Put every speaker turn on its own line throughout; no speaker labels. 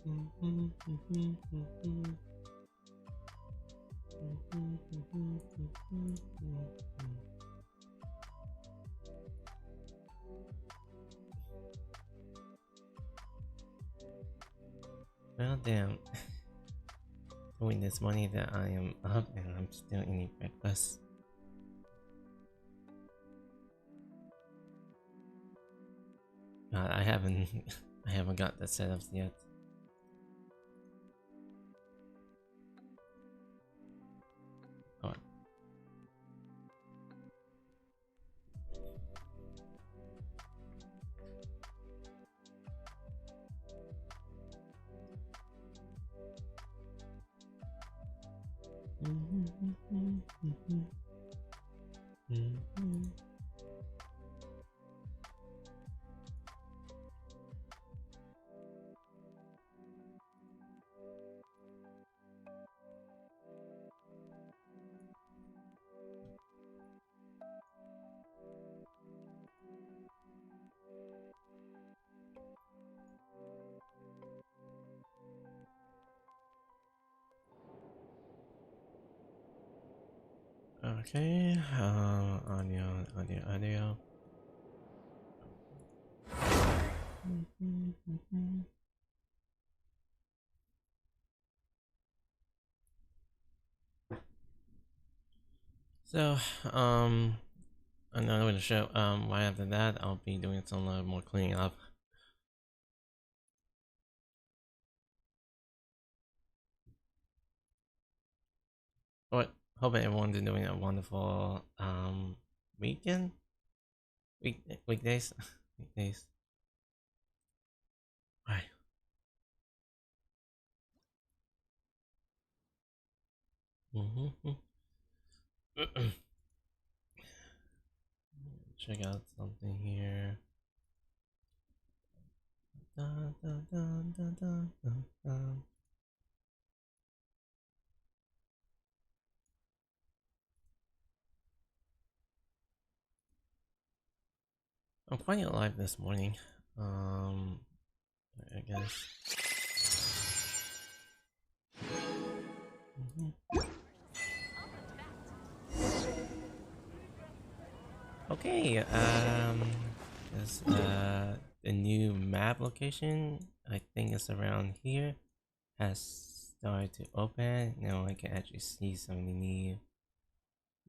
Well, damn. Knowing this morning that I am up and I'm still eating breakfast. God, I haven't I haven't got the setups yet. Oh. Okay, audio. So, I'm not going to show. Right after that, I'll be doing some more cleaning up. But hoping everyone's doing a wonderful weekend, weekdays, weekdays. Bye. Check out something here. Dun, dun, dun, dun, dun, dun, dun. I'm quite alive this morning. I guess. Okay. There's the new map location. I think it's around here. Has started to open. Now I can actually see some of the new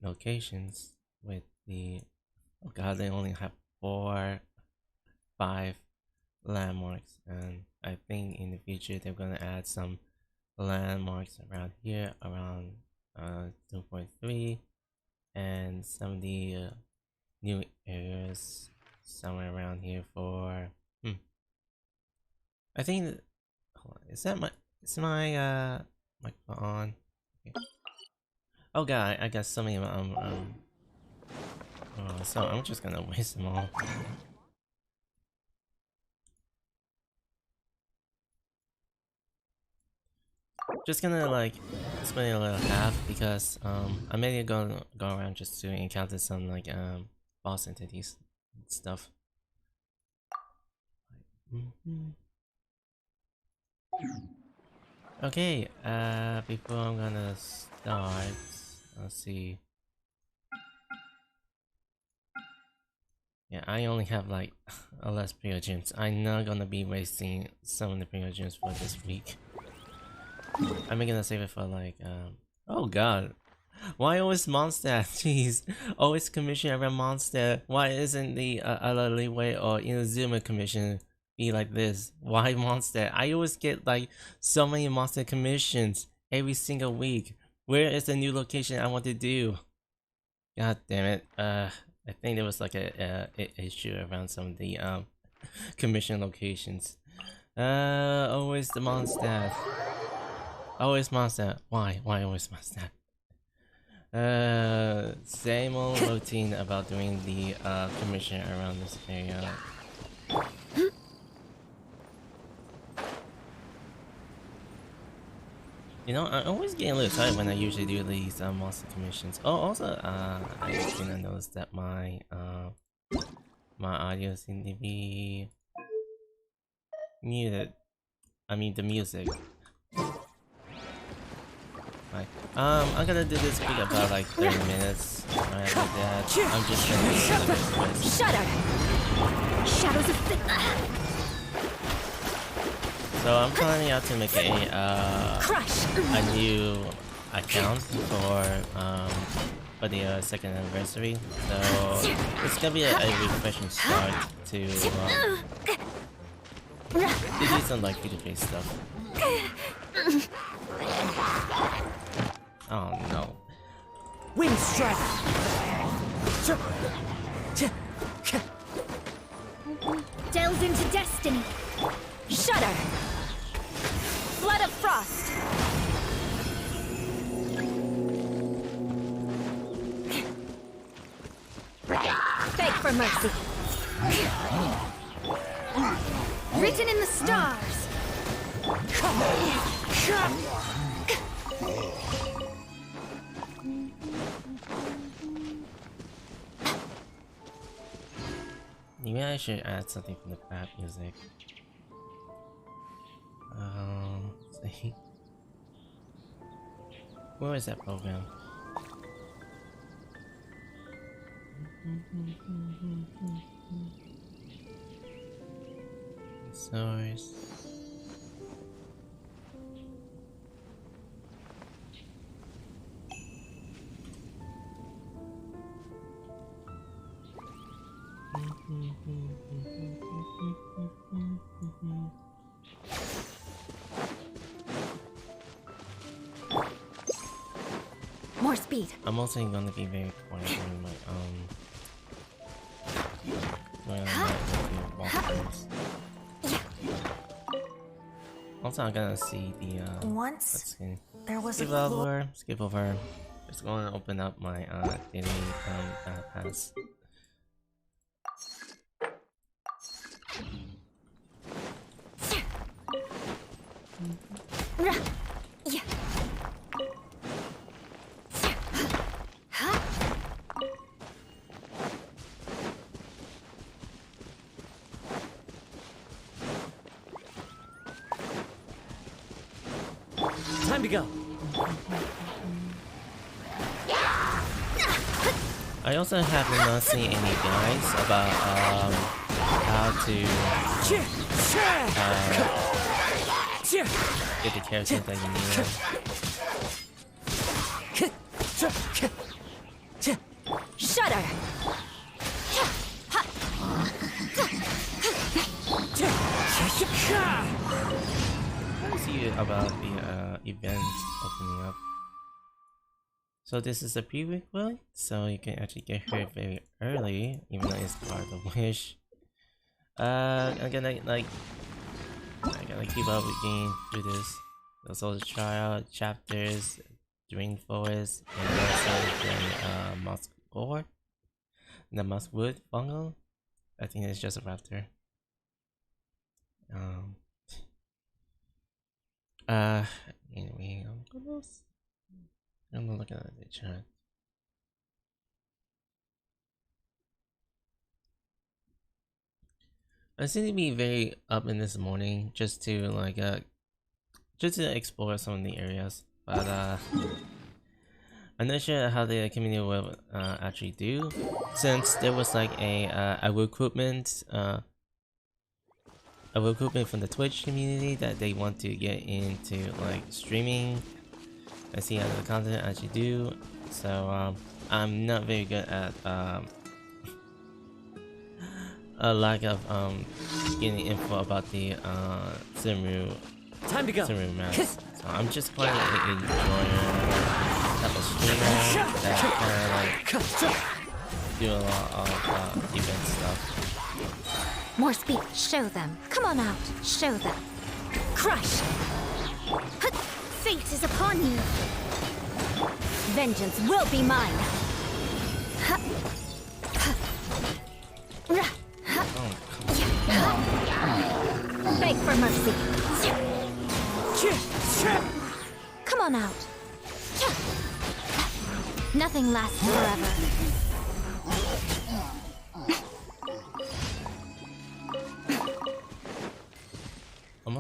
locations with the. Oh god, they only have 4, 5 landmarks, and I think in the future they're gonna add some landmarks around here, around 2.3, and some of the new areas somewhere around here for. I think that, hold on, is that my microphone on? Okay. Oh god, I got so many so I'm just gonna waste them all. Just gonna like spend a little half because I may go around just to encounter some like boss entities and stuff. Okay, before I'm gonna start, let's see. Yeah, I only have like a less Prio Gems. I'm not gonna be wasting some of the Prio Gems for this week. I'm gonna save it for like oh god. Why always Mondstadt? Jeez. Always commission around Mondstadt. Why isn't the other Leeway or Inazuma commission be like this? Why Mondstadt? I always get like so many Mondstadt commissions every single week. Where is the new location I want to do? God damn it. I think there was like a issue around some of the commission locations. Always the Mondstadt. Always Mondstadt. Why? Why always Mondstadt? Same old routine about doing the commission around this area. You know, I always get a little tired when I usually do these monster commissions. Oh, also, I think I noticed that my my audio seemed to be muted. I mean the music. Right. I'm gonna do this video about like 30 minutes. Right after that, I'm just gonna do a little bit of rest.
Shut up! Shadows of
So I'm planning out to make
Crush!
a new account for the second anniversary. So it's gonna be a refreshing start to do some like video-based stuff. Oh no.
Wind strike! Delves into destiny! Shudder! Flood of frost! Beg for mercy! Written in the stars!
Maybe I should add something from the crab music. Let's see. Where is that program? Source.
More speed!
I'm also gonna be very quiet during my when I'm not looking at walkthroughs. Also, I'm gonna see the
Once
cutscene.
there was a
Skip over. Just going to open up my daily pass.
Time to go.
I also have not seen any guides about how to get the characters that you need.
Shudder!
Let me see about the event opening up. So this is a prerequisite, so you can actually get here very early, even though it's part of the wish. I'm gonna keep up with game through this. There's also trial chapters, Drain Forest, and also the Muskwood. The Muskwood fungal. I think it's just a raptor. Anyway, I'm looking at the chat. I seem to be very up in this morning just to explore some of the areas, but I'm not sure how the community will actually do, since there was like a recruitment from the Twitch community that they want to get into like streaming. I see how the content actually do, so I'm not very good at a lack of getting info about the Sumeru maps. So I'm just quite an enjoyer type of streamer that kind of like do a lot of event stuff.
More speed! Show them! Come on out! Show them! Crush! Fate is upon you! Vengeance will be mine! Beg for mercy! Come on out! Nothing lasts forever.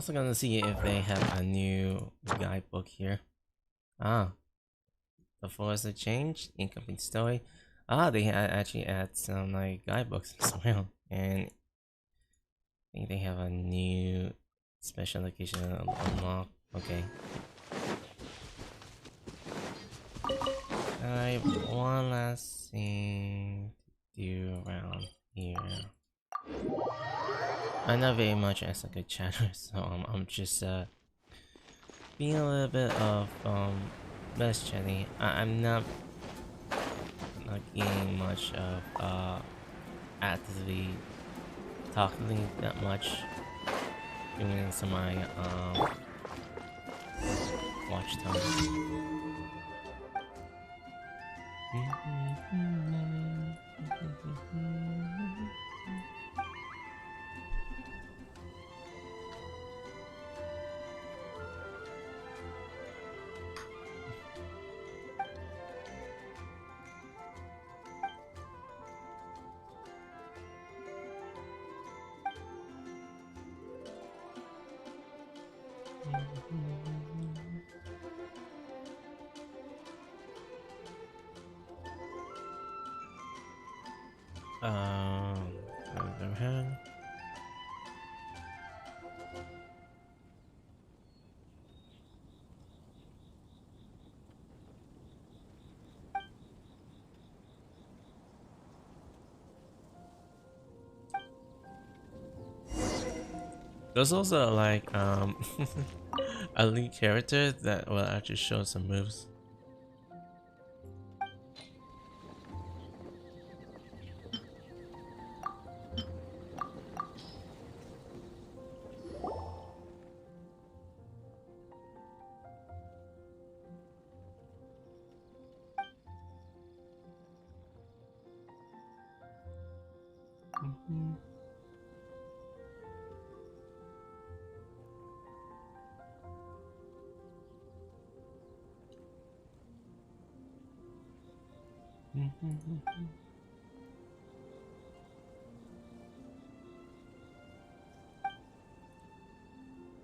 also gonna see if they have a new guidebook here. Ah, the forest have changed. Incomplete story. Ah, they actually add some like guidebooks as well, and I think they have a new special location unlock. Okay. Alright, one last thing to do around here. I'm not very much as a good chatter, so I'm just being a little bit of less chatty. I'm not getting much of actively talking that much, doing some of my watch time. Overhead. There's also like a lead character that will actually show some moves.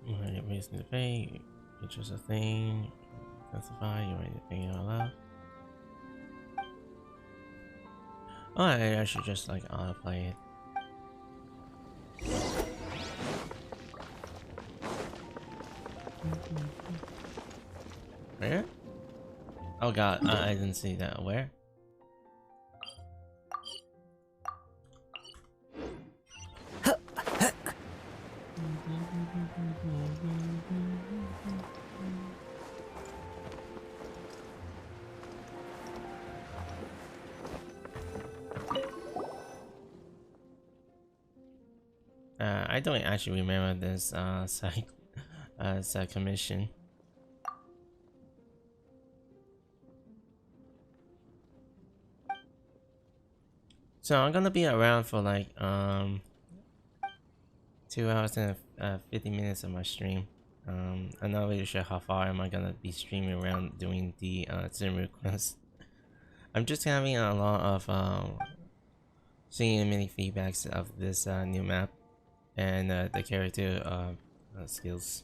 Alright, raising the pay, which is a thing. Intensify, you ready to pay it all out. Oh, I should just like autoplay it. Where? Oh god, I didn't see that. Where? I don't actually remember this side commission. So I'm gonna be around for like 2 hours and 50 minutes of my stream. I'm not really sure how far am I gonna be streaming around doing the Zoom request. I'm just having a lot of seeing many feedbacks of this new map and the character skills.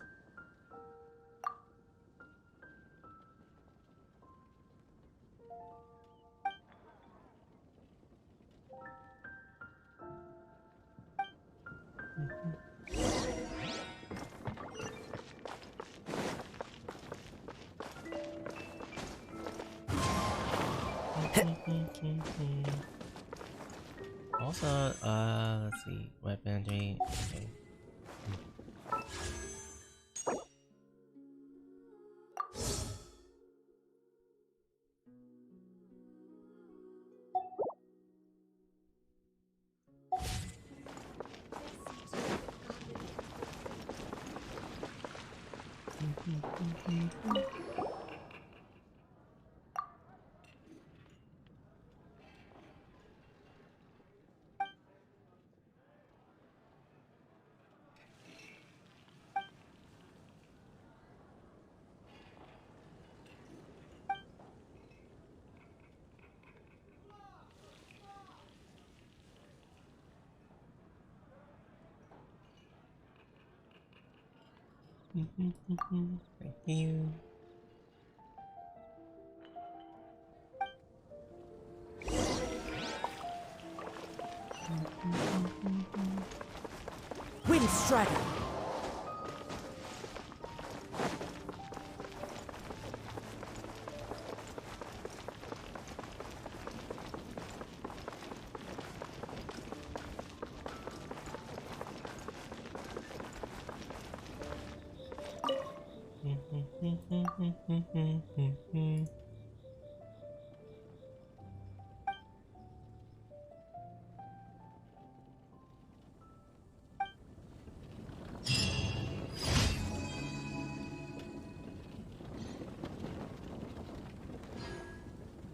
Also, let's see, weaponry. Okay. Thank you.
Wind Strider.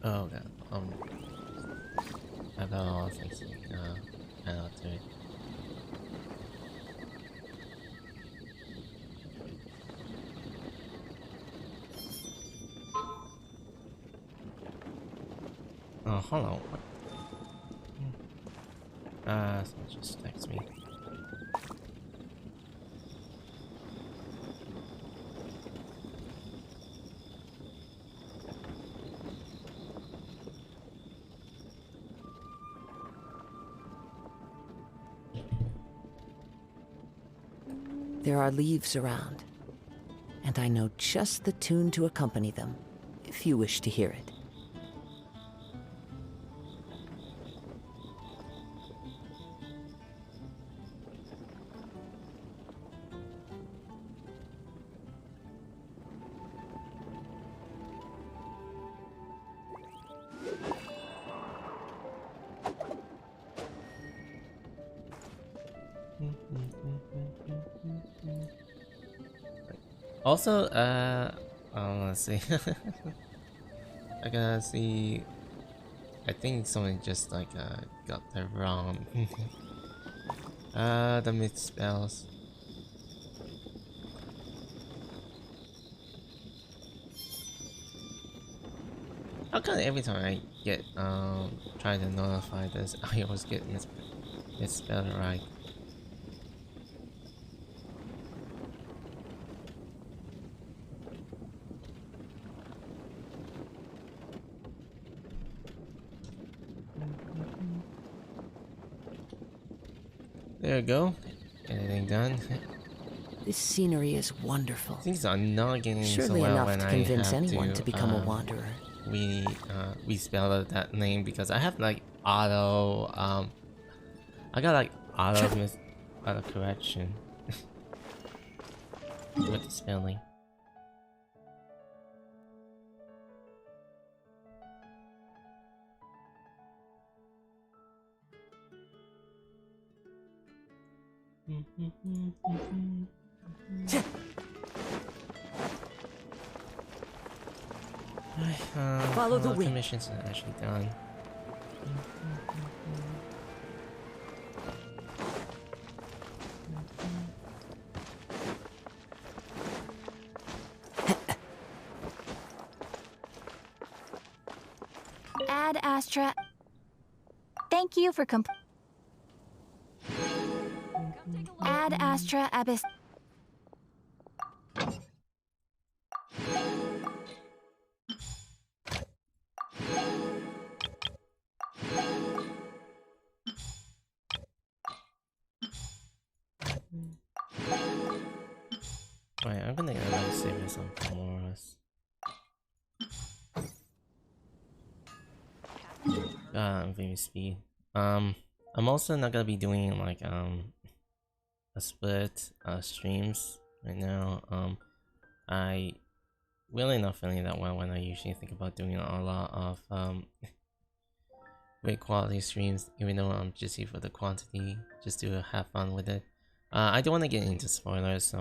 Oh god, I have a lot of things to add out to it. Oh, hold on. What? Someone just text me.
There are leaves around, and I know just the tune to accompany them, if you wish to hear it.
Also, let's see. I gotta see. I think someone just like got that wrong. The mid spells. How come every time I get try to notify this, I always get misspelled right? There you go. Anything done?
This scenery is wonderful.
Things are not getting so
Surely
well
enough
when
to
I
convince
have
anyone to become a wanderer.
we spell that name because I have like auto I got like auto correction with the spelling.
Follow the wind.
Commissions are actually done.
Ad Astra. Thank you for Ad Astra Abyss.
Wait, I'm gonna save this on Comoros. Very speed. I'm also not gonna be doing like a split streams right now. I really not feeling that well when I usually think about doing a lot of great quality streams, even though I'm just here for the quantity, just to have fun with it. I don't want to get into spoilers, so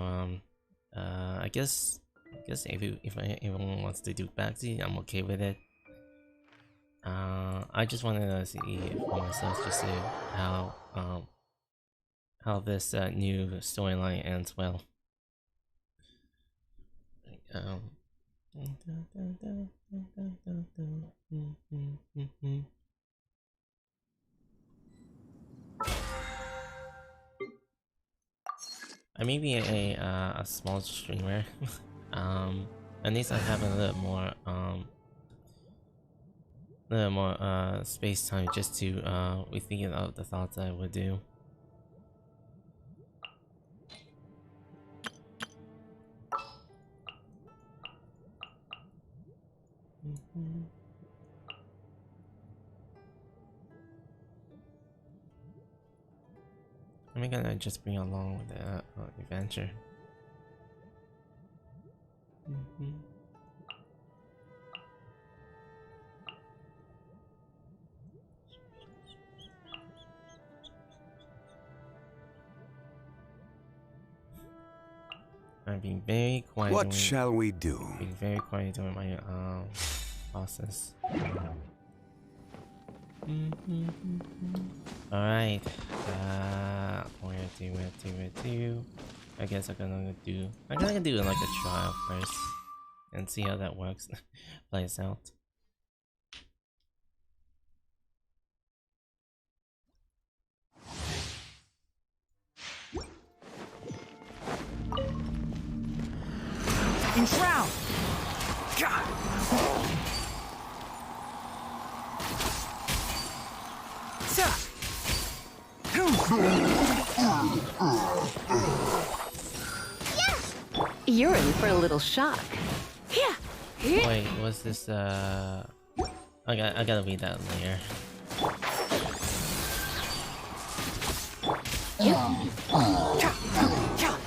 I guess if anyone wants to do backseat, I'm okay with it. I just wanted to see for myself, just see how this new storyline ends well. I may be a small streamer. At least I have a little more space time just to rethink of the thoughts I would do. I'm gonna just bring along with the adventure. I'm being very quiet.
What shall we do?
Being very quiet during my process. Alright. Where to? I guess I'm gonna do like a trial first and see how that works. Plays out.
Enshroud!
You're in for a little shock.
Wait, what's this? I gotta read that later.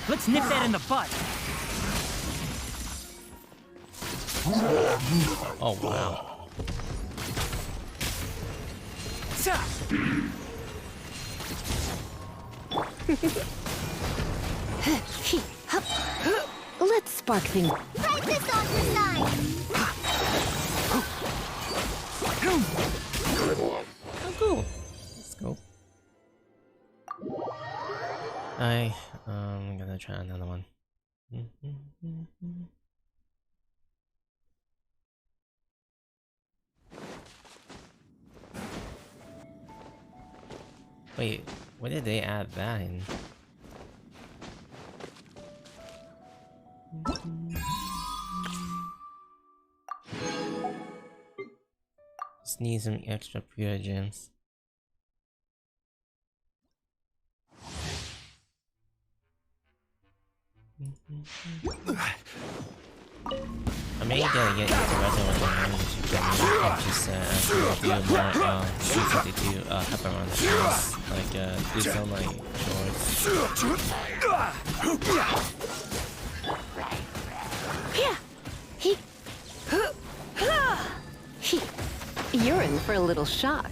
Let's nip that in the butt.
Oh wow.
Let's spark things.
Practice on the side.
Oh cool. Let's go. I'm gonna try another one. Wait, where did they add that in? Just need some extra pure gems. I may gotta get into Retro with the just do more things that they do happen around the house, like do some like
chores. You're in for a little shock.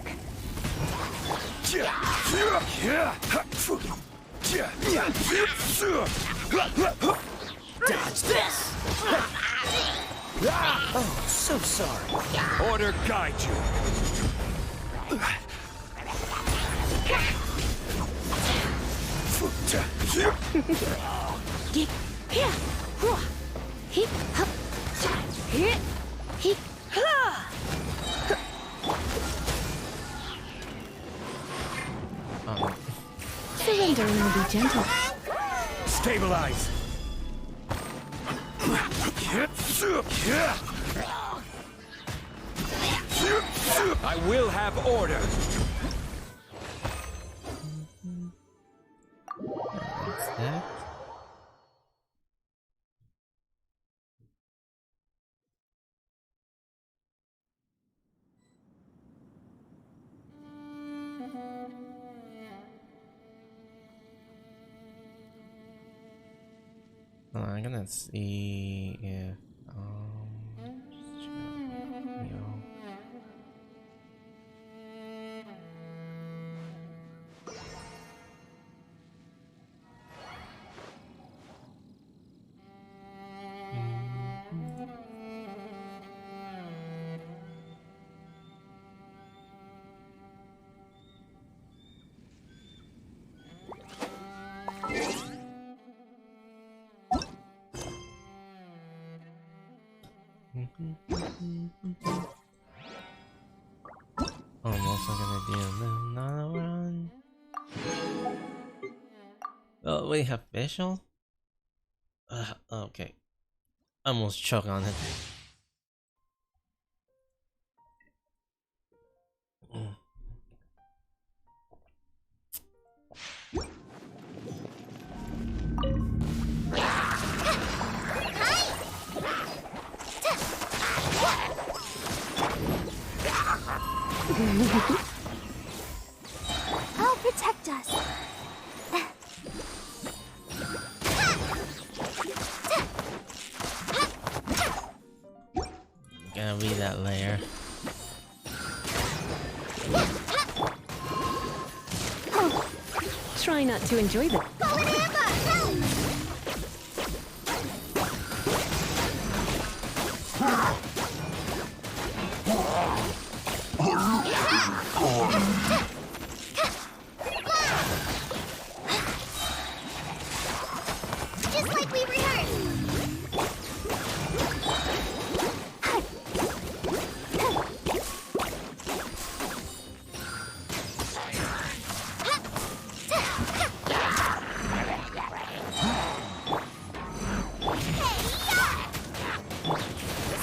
Dodge this! Oh, so sorry.
Order guide you.
Surrender will be gentle.
Stabilize. I will have order.
What's that? I'm gonna see if just check, you know. I'm also gonna do another one. Oh, we have facial? Okay. I almost choke on it. Mm.
I'll protect us.
Gotta read that layer.
Try not to enjoy the...
Just like we rehearsed.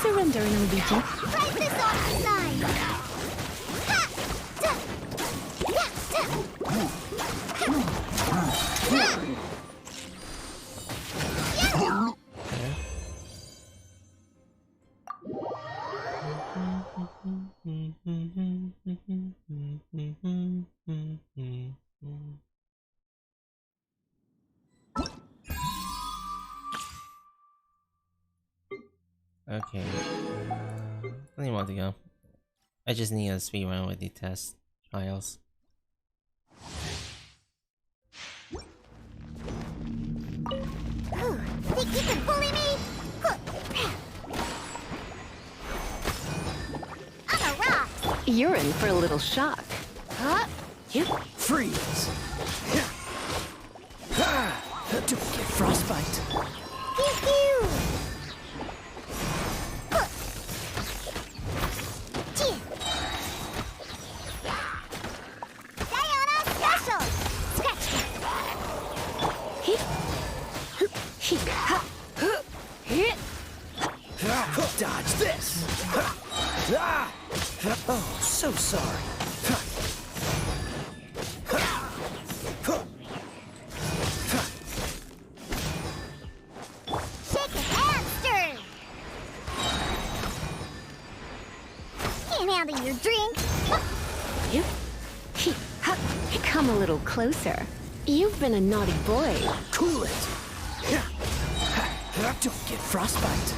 Surrender in allegiance.
Right this off the side.
Okay. Plenty more to go. I just need a speed run with the test trials.
Think you can bully me? I'm a rock.
You're in for a little shock.
Huh?
You...
Freeze! Don't get frostbite.
Pew pew. Diana special. Scratch.
Dodge this! Oh, so sorry.
Shake a hamster. Can't handle your drink.
You... Come a little closer. You've been a naughty boy.
Cool it! Don't get frostbite.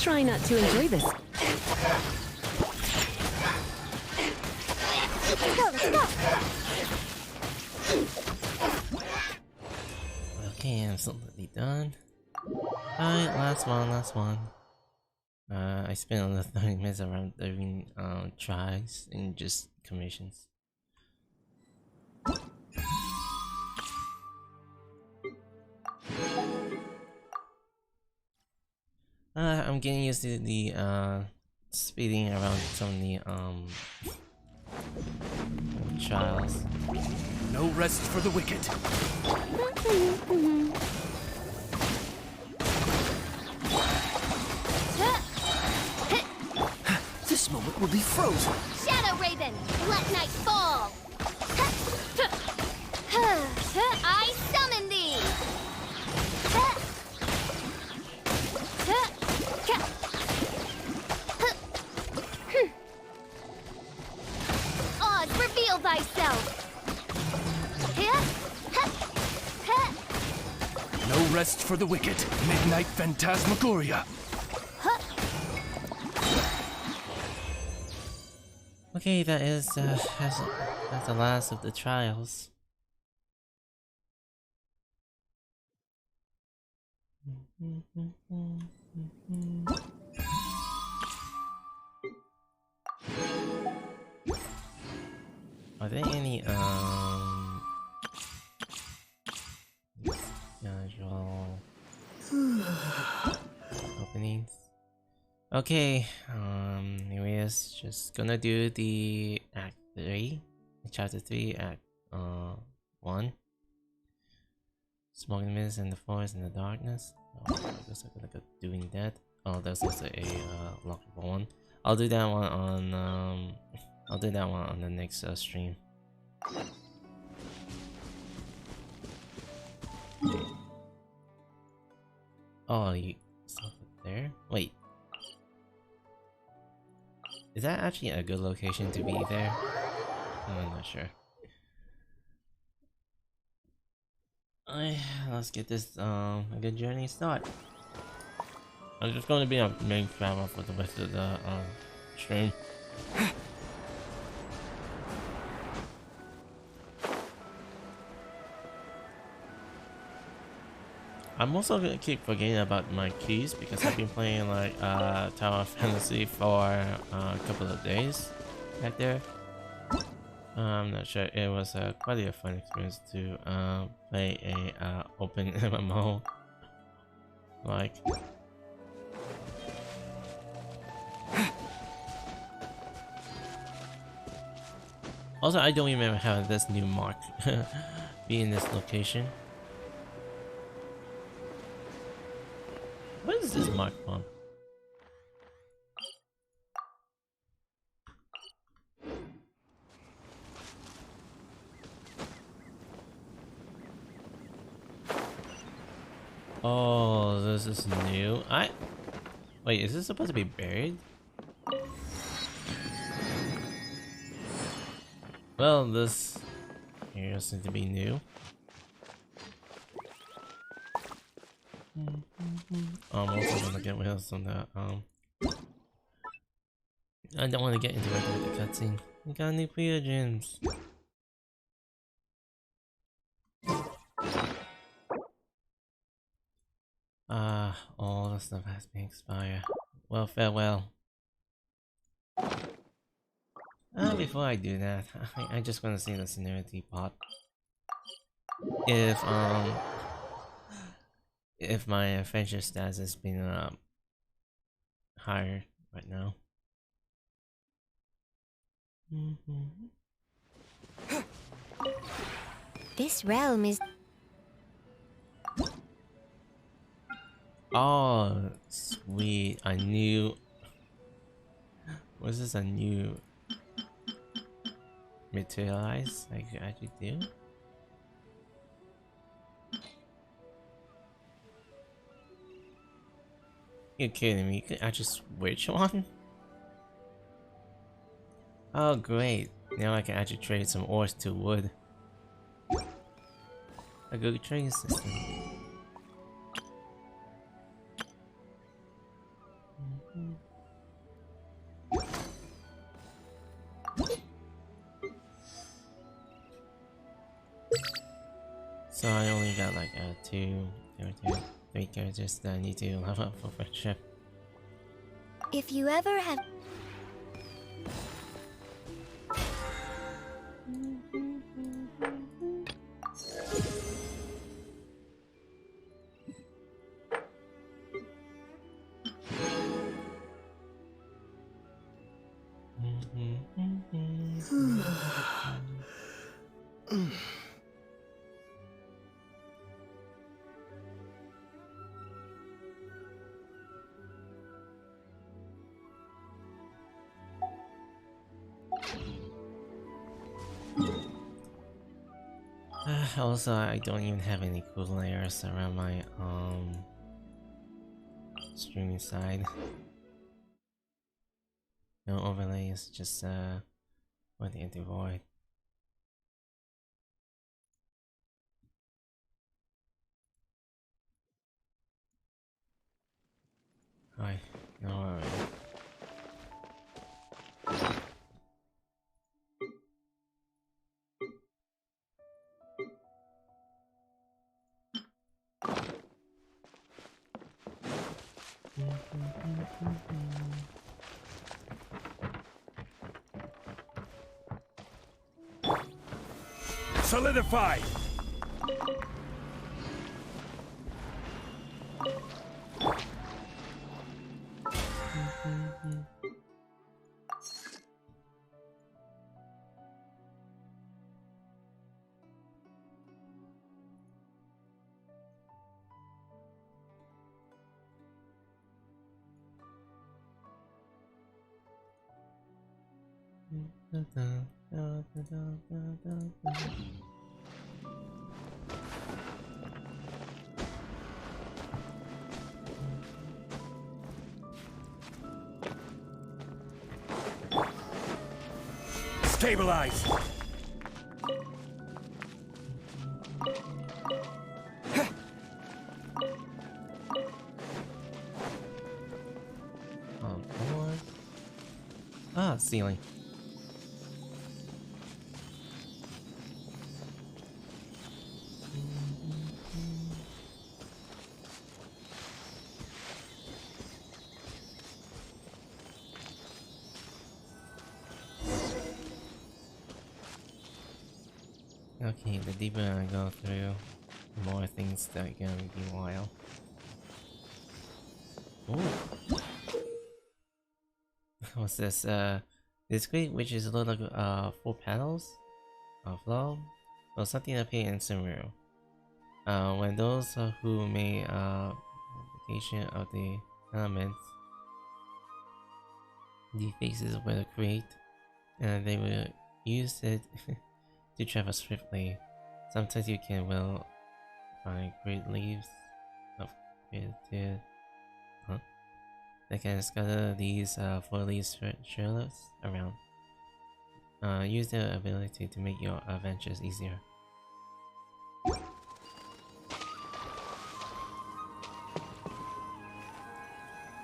Try not to enjoy this.
Let's go, let's go.
Okay, absolutely done. Alright, last one. I spent another 30 minutes around doing tries and just commissions. I'm getting used to the speeding around some of the trials.
No rest for the wicked.
This moment will be frozen.
Shadow Raven, let night fall. I summon thee. Oz, reveal thyself.
No rest for the wicked. Midnight Phantasmagoria.
Okay, that is that's the last of the trials. Are there any schedule openings? Okay, anyways, just gonna do the Act 3, Chapter 3, Act 1. Smoke and mist in the forest in the darkness. Oh, I guess I'm gonna go doing that. Oh, there's also a lockable one. I'll do that one on I'll do that one on the next stream. Oh, you stop it there? Wait. Is that actually a good location to be there? I'm not sure. Let's get this a good journey start. I'm just going to be a main traveler for the rest of the stream. I'm also gonna keep forgetting about my keys because I've been playing like Tower of Fantasy for a couple of days back there. I'm not sure. It was quite a fun experience to play a open MMO. Like, also I don't remember how this new mark be in this location. What is this mark from? Oh, this is new. Wait, is this supposed to be buried? Well, this here seems to be new. I'm also gonna get rid of some of that. I don't want to get into it with the cutscene. We got new Prio gems. All the stuff has been expired. Well, farewell. Before I do that, I just want to see the seniority pot. If my friendship status has been higher right now.
This realm is...
Oh, sweet. I knew... Was this a new... materialize I could actually do? You're kidding me? You could actually switch one? Oh great, now I can actually trade some ores to wood. A good trading system. So I only got like 3 characters that I need to level up for friendship.
If you ever have...
Also, I don't even have any cool layers around my streaming side. No overlays, just for the anti-void. Hi, no worries.
Solidify! Stabilize!
Oh, board. Ah, ceiling. Okay, the deeper I go through, the more things that are gonna be wild. Ooh. What's this? Discrete, which is a little like 4 petals of flow. Well, something appear in Sumeru. When those who made modification of the elements, the faces will create, and they will use it to travel swiftly. Sometimes you can find great leaves of creative. They can scatter these 4-leaf shirtlets around. Use their ability to make your adventures easier.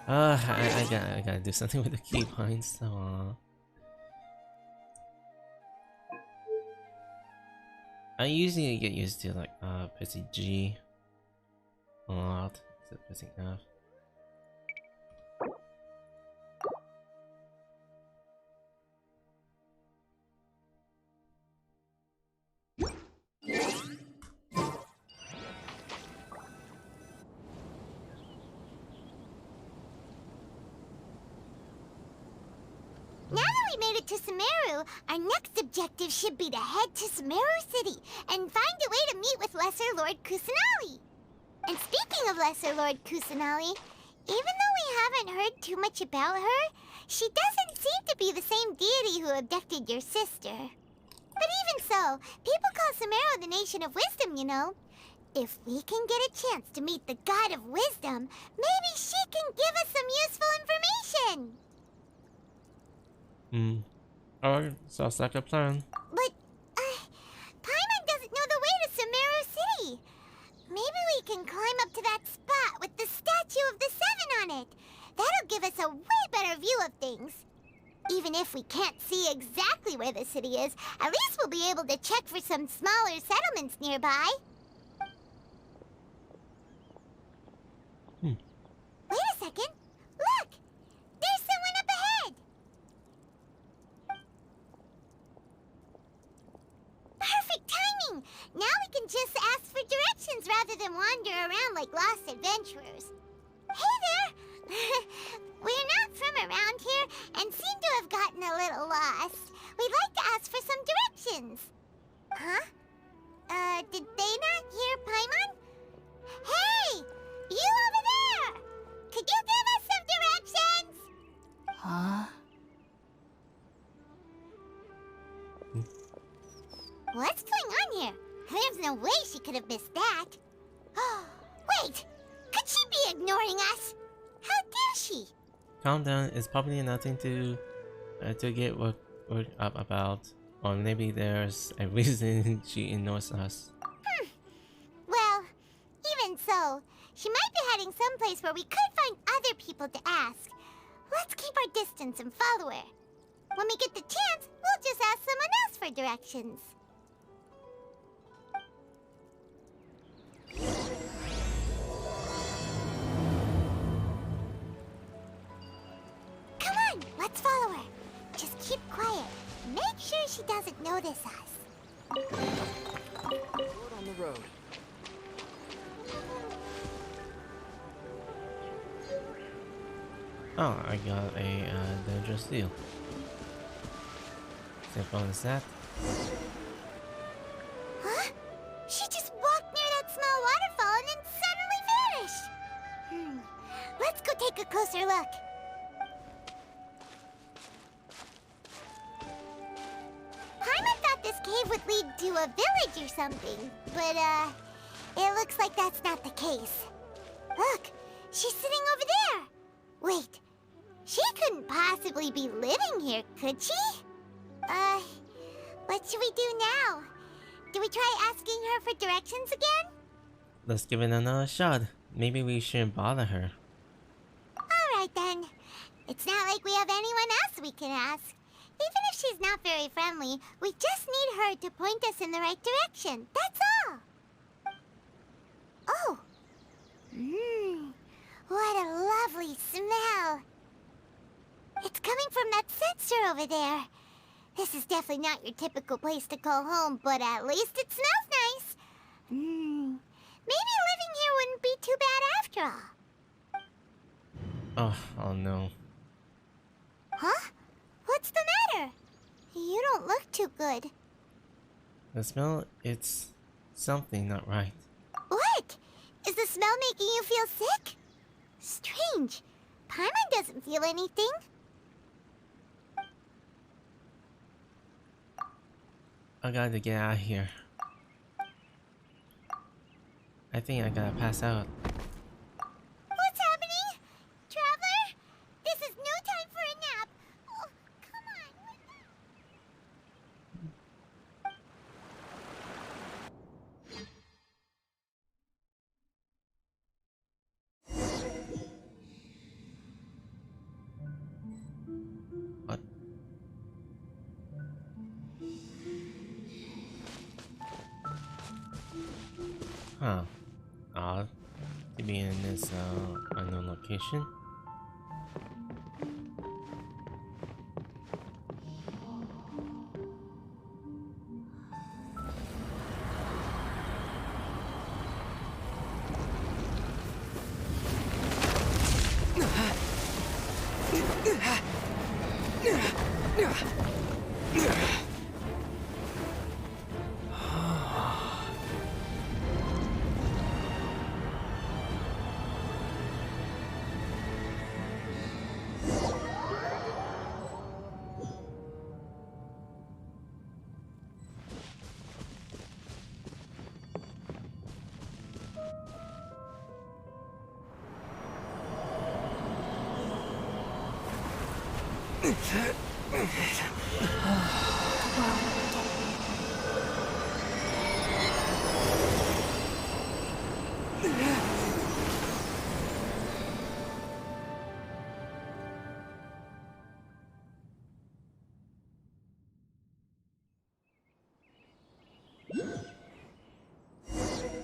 I gotta do something with the keybinds. So, I usually get used to like pressing G a lot instead of pressing F.
Now that we made it to Sumeru, our next objective should be to head to Sumeru City and find a way to meet with Lesser Lord Kusanali. And speaking of Lesser Lord Kusanali, even though we haven't heard too much about her, she doesn't seem to be the same deity who abducted your sister. But even so, people call Sumeru the Nation of Wisdom, you know. If we can get a chance to meet the God of Wisdom, maybe she can give us some useful information.
Alright, sounds like a plan.
But, Paimon doesn't know the way to Sumeru City. Maybe we can climb up to that spot with the statue of the Seven on it. That'll give us a way better view of things. Even if we can't see exactly where the city is, at least we'll be able to check for some smaller settlements nearby. Wait a second. Look! There's someone up ahead! Perfect timing! Now we can just ask for directions rather than wander around like lost adventurers. Hey there! We're not from around here and seem to have gotten a little lost. We'd like to ask for some directions. Huh? Did they not hear Paimon? Hey! You over there! Could you give us some directions?
Huh?
What's going on here? There's no way she could have missed that. Wait! Could she be ignoring us? How dare she?
Calm down. It's probably nothing to get worked up about, or maybe there's a reason she ignores us.
Well, even so, she might be heading someplace where we could find other people to ask. Let's keep our distance and follow her. When we get the chance, we'll just ask someone else for directions. Come on, let's follow her. Just keep quiet. Make sure she doesn't notice us.
Road on the road.
Oh, I got a dangerous deal. Simple as that.
Huh? She just walked near that small waterfall and then suddenly vanished. Let's go take a closer look. to a village or something. But, it looks like that's not the case. Look, she's sitting over there. Wait, she couldn't possibly be living here, could she? What should we do now? Do we try asking her for directions again?
Let's give it another shot. Maybe we shouldn't bother her.
Alright then. It's not like we have anyone else we can ask. Even if she's not very friendly, we just need her to point us in the right direction. That's all. Oh. What a lovely smell. It's coming from that sensor over there. This is definitely not your typical place to call home, but at least it smells nice. Maybe living here wouldn't be too bad after all.
Oh no.
Huh? What's the matter? You don't look too good.
The smell, it's something not right.
What? Is the smell making you feel sick? Strange. Paimon doesn't feel anything.
I gotta get out of here. I think I gotta pass out.
What's happening? Traveler? This is no time for a nap. Oh, come on.
What? Huh. Odd to be in this unknown location.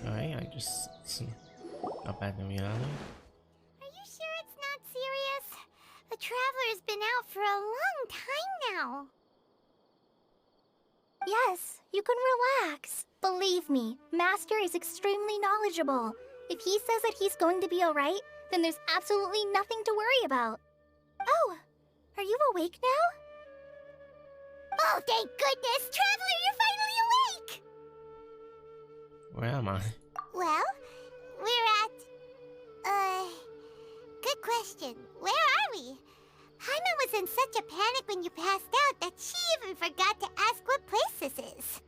Alright, I just got back to reality.
Are you sure it's not serious? The Traveler's been out for a long time now.
Yes, you can relax. Believe me, Master is extremely knowledgeable. If he says that he's going to be alright, then there's absolutely nothing to worry about. Oh, are you awake now?
Oh, thank goodness! Traveler, you're finally awake!
Where am I?
Well, we're at... Good question. Where are we? Paimon was in such a panic when you passed out that she even forgot to ask what place this is.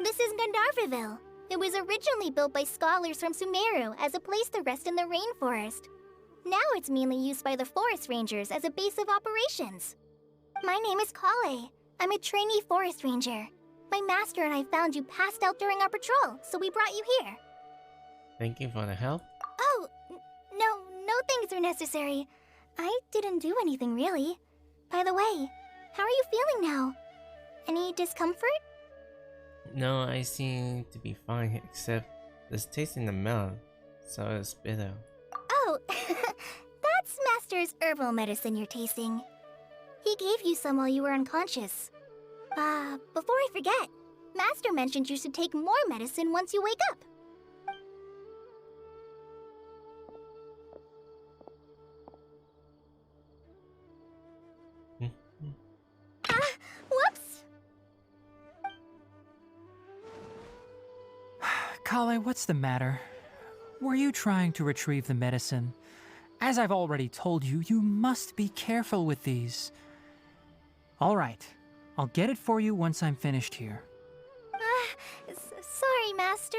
This is Gandharvaville. It was originally built by scholars from Sumeru as a place to rest in the rainforest. Now it's mainly used by the forest rangers as a base of operations. My name is Kale. I'm a trainee forest ranger. My master and I found you passed out during our patrol, so we brought you here.
Thank you for the help.
Oh, no thanks are necessary. I didn't do anything really. By the way, how are you feeling now? Any discomfort?
No, I seem to be fine except this taste in the mouth, so it's bitter.
Oh, that's Master's herbal medicine you're tasting. He gave you some while you were unconscious. Before I forget, Master mentioned you should take more medicine once you wake up. Whoops!
Kale, what's the matter? Were you trying to retrieve the medicine? As I've already told you, you must be careful with these. All right, I'll get it for you once I'm finished here.
sorry, Master.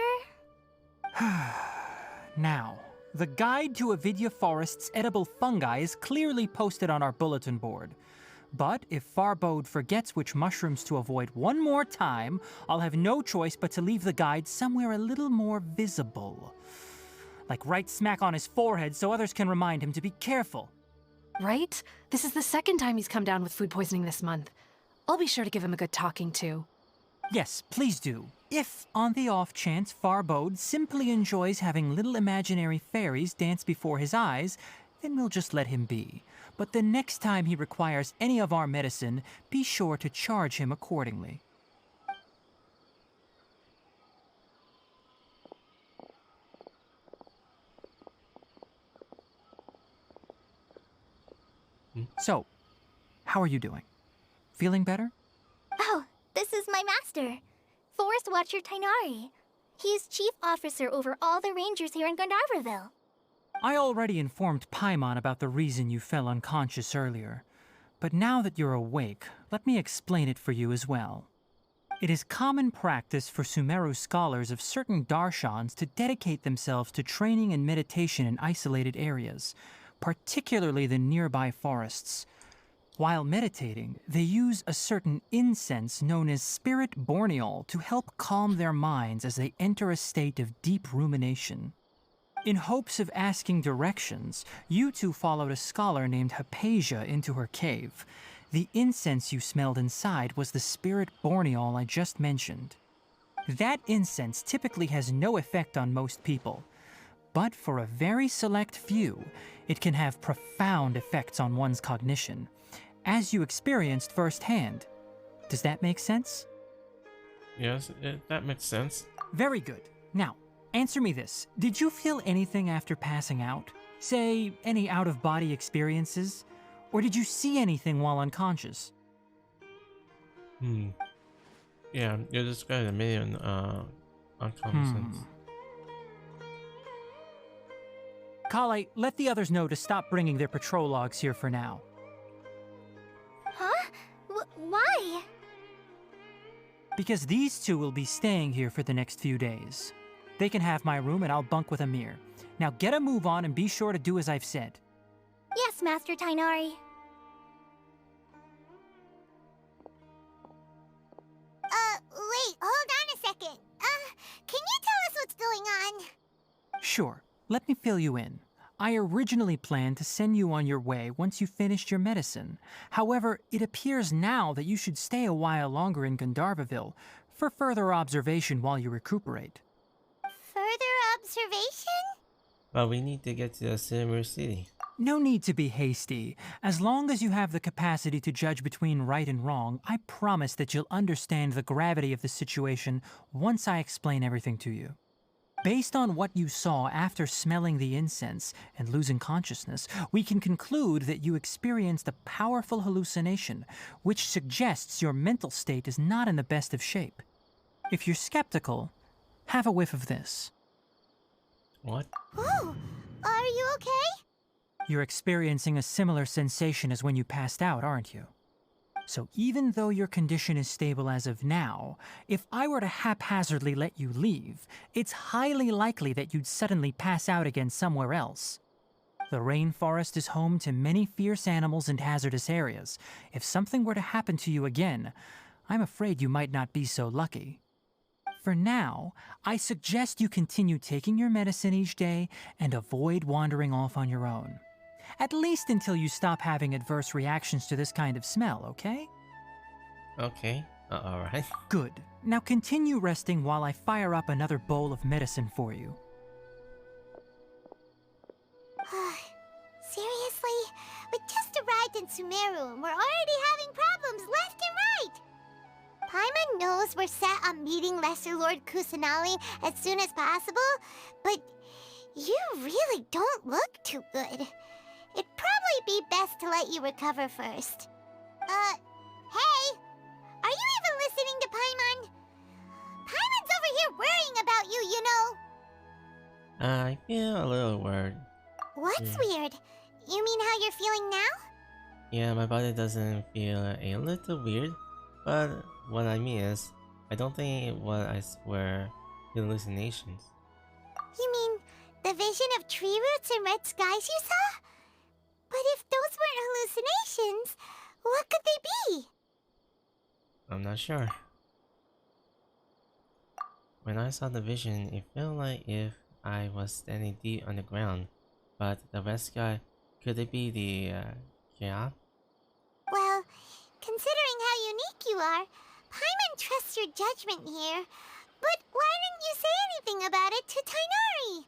Now, the guide to Avidya Forest's edible fungi is clearly posted on our bulletin board. But if Farbode forgets which mushrooms to avoid one more time, I'll have no choice but to leave the guide somewhere a little more visible. Like right smack on his forehead so others can remind him to be careful.
Right? This is the second time he's come down with food poisoning this month. I'll be sure to give him a good talking to.
Yes, please do. If, on the off chance, Farbode simply enjoys having little imaginary fairies dance before his eyes, then we'll just let him be. But the next time he requires any of our medicine, be sure to charge him accordingly. So, how are you doing? Feeling better?
Oh, this is my master, Forest Watcher Tighnari. He's chief officer over all the rangers here in Gandharvaville.
I already informed Paimon about the reason you fell unconscious earlier. But now that you're awake, let me explain it for you as well. It is common practice for Sumeru scholars of certain darshans to dedicate themselves to training and meditation in isolated areas, particularly the nearby forests. While meditating, they use a certain incense known as Spirit Borneol to help calm their minds as they enter a state of deep rumination. In hopes of asking directions, you two followed a scholar named Hypatia into her cave. The incense you smelled inside was the Spirit Borneol I just mentioned. That incense typically has no effect on most people, but for a very select few, it can have profound effects on one's cognition, as you experienced firsthand. Does that make sense?
Yes, that makes sense.
Very good. Now, answer me this. Did you feel anything after passing out? Say, any out-of-body experiences? Or did you see anything while unconscious?
Yeah, you described a million uncommon sense.
Kale, let the others know to stop bringing their patrol logs here for now.
Huh? Why?
Because these two will be staying here for the next few days. They can have my room and I'll bunk with Amir. Now get a move on and be sure to do as I've said.
Yes, Master Tighnari.
Wait, hold on a second. Can you tell us what's going on?
Sure, let me fill you in. I originally planned to send you on your way once you finished your medicine. However, it appears now that you should stay a while longer in Gandharvaville for further observation while you recuperate.
Further observation?
But we need to get to the Sumeru City.
No need to be hasty. As long as you have the capacity to judge between right and wrong, I promise that you'll understand the gravity of the situation once I explain everything to you. Based on what you saw after smelling the incense and losing consciousness, we can conclude that you experienced a powerful hallucination, which suggests your mental state is not in the best of shape. If you're skeptical, have a whiff of this.
What?
Oh, are you okay?
You're experiencing a similar sensation as when you passed out, aren't you? So even though your condition is stable as of now, if I were to haphazardly let you leave, it's highly likely that you'd suddenly pass out again somewhere else. The rainforest is home to many fierce animals and hazardous areas. If something were to happen to you again, I'm afraid you might not be so lucky. For now, I suggest you continue taking your medicine each day and avoid wandering off on your own. At least until you stop having adverse reactions to this kind of smell, okay?
Okay, alright.
Good. Now continue resting while I fire up another bowl of medicine for you.
Seriously? We just arrived in Sumeru and we're already having problems left and right! Paimon knows we're set on meeting Lesser Lord Kusanali as soon as possible, but you really don't look too good. It'd probably be best to let you recover first. Hey! Are you even listening to Paimon? Paimon's over here worrying about you, you know!
I feel a little weird.
What's weird? You mean how you're feeling now?
Yeah, my body doesn't feel a little weird, but what I mean is, I don't think what I swear hallucinations.
You mean the vision of tree roots and red skies you saw? But if those weren't hallucinations, what could they be?
I'm not sure. When I saw the vision, it felt like if I was standing deep on the ground. But the red sky, could it be the Keab?
Well, considering how unique you are, Paimon trusts your judgment here. But why didn't you say anything about it to Tighnari?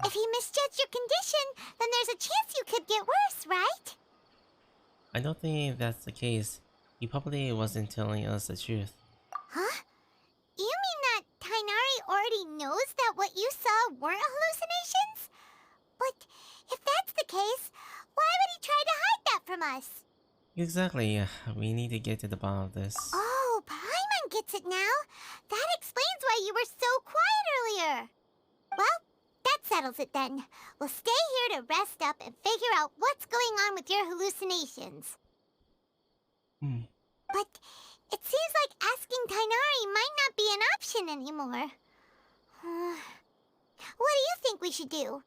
If he misjudged your condition, then there's a chance you could get worse, right?
I don't think that's the case. He probably wasn't telling us the truth.
Huh? You mean that Tighnari already knows that what you saw weren't hallucinations? But if that's the case, why would he try to hide that from us?
Exactly. We need to get to the bottom of this.
Oh, Paimon gets it now. That explains why you were so quiet earlier. Well, that settles it then. We'll stay here to rest up and figure out what's going on with your hallucinations. But it seems like asking Tighnari might not be an option anymore. What do you think we should do?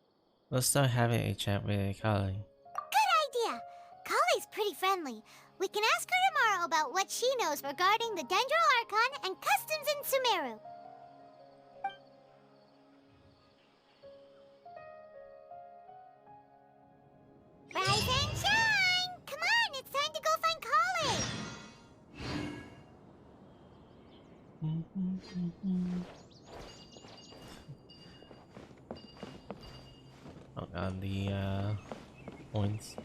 Let's start having a chat with Kale.
Good idea. Kale's pretty friendly. We can ask her tomorrow about what she knows regarding the Dendro Archon and customs in Sumeru. Rise and shine! Come on, it's time to go find Kale!
Oh god, the points.